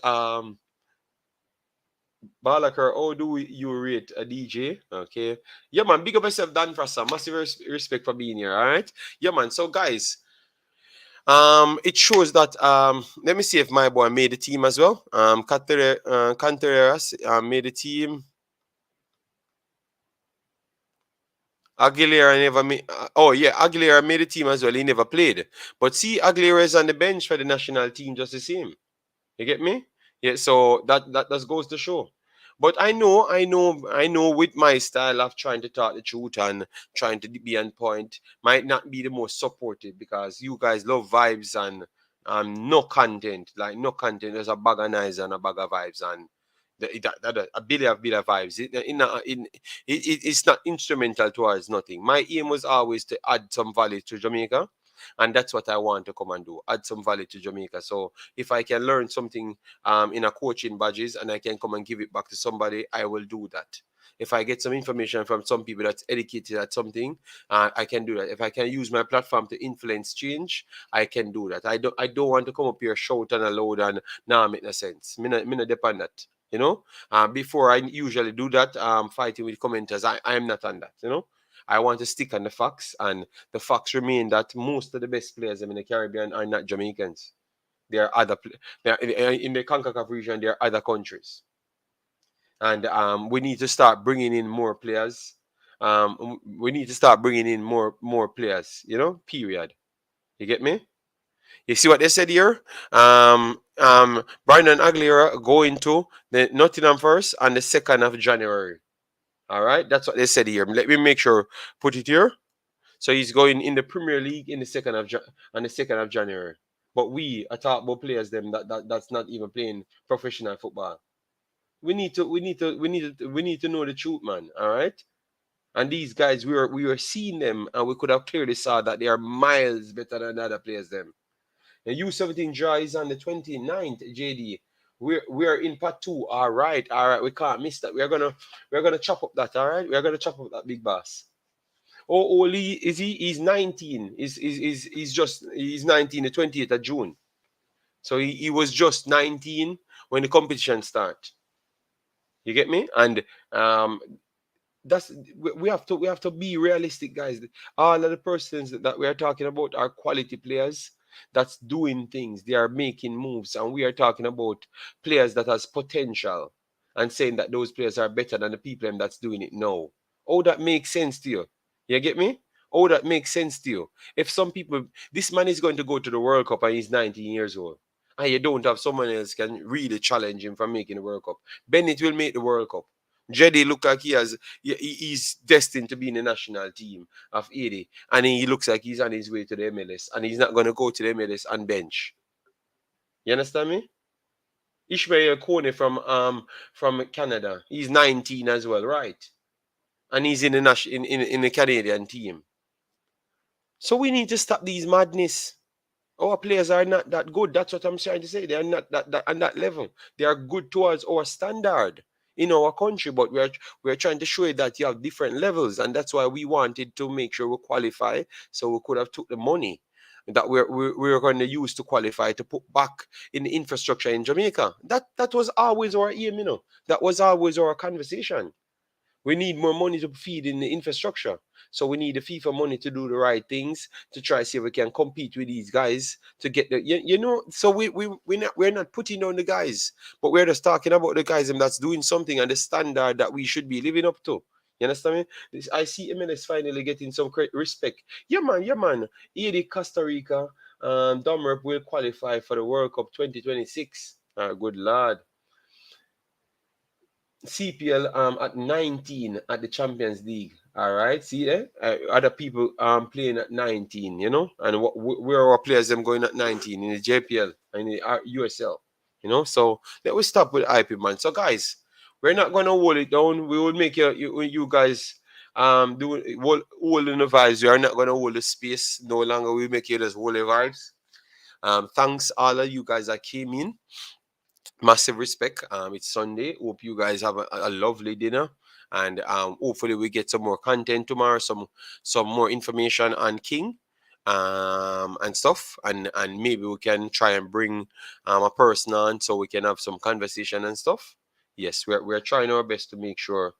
A: Balakar, how do you rate a DJ? Okay. Yeah, man, big up yourself, Dan Frasa. Massive respect for being here, all right? Yeah, man. So, guys, it shows that let me see if my boy made the team as well. Canteras made the team. Aguilera never made. Aguilera made the team as well. He never played, but see, Aguilera is on the bench for the national team just the same. You get me? Yeah. So that just goes to show. But I know. With my style of trying to talk the truth and trying to be on point, might not be the most supportive because you guys love vibes and no content. Like no content. There's a bag of noise and a bag of vibes and a billion of vibes. It's not instrumental towards nothing. My aim was always to add some value to Jamaica. And that's what I want to come and do. Add some value to Jamaica. So if I can learn something in a coaching badges and I can come and give it back to somebody, I will do that. If I get some information from some people that's educated at something, I can do that. If I can use my platform to influence change, I can do that. I don't want to come up here shout and loud and nah make no sense. Me not depend that. Before I usually do that, fighting with commenters, I am not on that. I want to stick on the facts, and the facts remain that most of the best players in the Caribbean are not Jamaicans. They are in the Concacaf region. There are other countries, and we need to start bringing in more players. We need to start bringing in more players. Period. You get me? You see what they said here? Brandon Aguilera going to the Nottingham Forest on the 2nd of January. All right, that's what they said here. Let me make sure. Put it here. So he's going in the Premier League in the on the 2nd of January. But we are talking about players them that's not even playing professional football. We need to know the truth, man. All right. And these guys, we were seeing them, and we could have clearly saw that they are miles better than the other players. Them. And U17 draw is on the 29th, JD. We are in part two. All right. We can't miss that. We're gonna chop up that. All right. We're gonna chop up that big boss. Oh, Oli is he? He's 19. He's 19 the 28th of June. So he was just 19 when the competition start. You get me? And um, that's we have to be realistic, guys. All of the persons that we are talking about are quality players that's doing things. They are making moves, and we are talking about players that has potential, and saying that those players are better than the people that's doing it now. Oh, that makes sense to you. You get me? Oh, that makes sense to you. If some people, this man is going to go to the World Cup and he's 19 years old, and you don't have someone else can really challenge him from making the World Cup. Bennett will make the World Cup. Jedi look like he's destined to be in the national team of 80, and he looks like he's on his way to the MLS, and he's not going to go to the MLS on bench. You understand me? Ishmael Kone from Canada, he's 19 as well, right? And he's in the Canadian team. So we need to stop these madness. Our players are not that good. That's what I'm trying to say. They are not that on that level. They are good towards our standard in our country, but we're trying to show you that you have different levels, and that's why we wanted to make sure we qualify, so we could have took the money that we're going to use to qualify to put back in the infrastructure in Jamaica. That was always our aim, That was always our conversation. We need more money to feed in the infrastructure. So we need the FIFA money to do the right things to try see if we can compete with these guys to get so we're not putting on the guys, but we're just talking about the guys that's doing something and the standard that we should be living up to. You understand me? I see MLS finally getting some respect. Yeah, man, yeah, man. Here Costa Rica, Domrep will qualify for the World Cup 2026. Good lord. CPL at 19 at the Champions League. All right, see there, other people playing at 19, and where are our players them going at 19 in the JPL and the USL, So let us stop with IP, man. So guys, we're not gonna hold it down. We will make you guys do hold in the vibes. We are not gonna hold the space no longer. We make you just hold the vibes. Thanks all of you guys that came in. Massive respect. It's Sunday. Hope you guys have a lovely dinner, and hopefully we get some more content tomorrow, some more information on King, and stuff, and maybe we can try and bring a person on so we can have some conversation and stuff. Yes, we're trying our best to make sure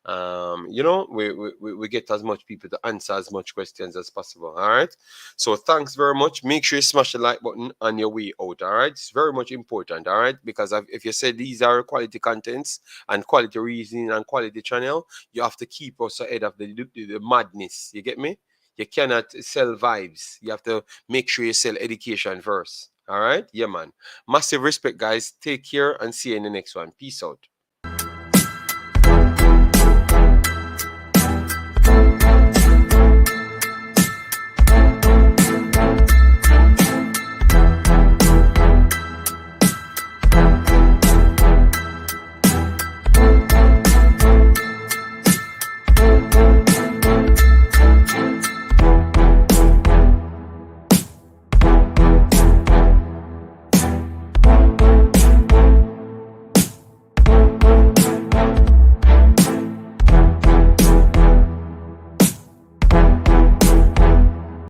A: we get as much people to answer as much questions as possible. All right. So thanks very much. Make sure you smash the like button on your way out. All right. It's very much important. All right. Because if you say these are quality contents and quality reasoning and quality channel, you have to keep us ahead of the madness. You get me? You cannot sell vibes. You have to make sure you sell education first. All right. Yeah, man. Massive respect, guys. Take care and see you in the next one. Peace out.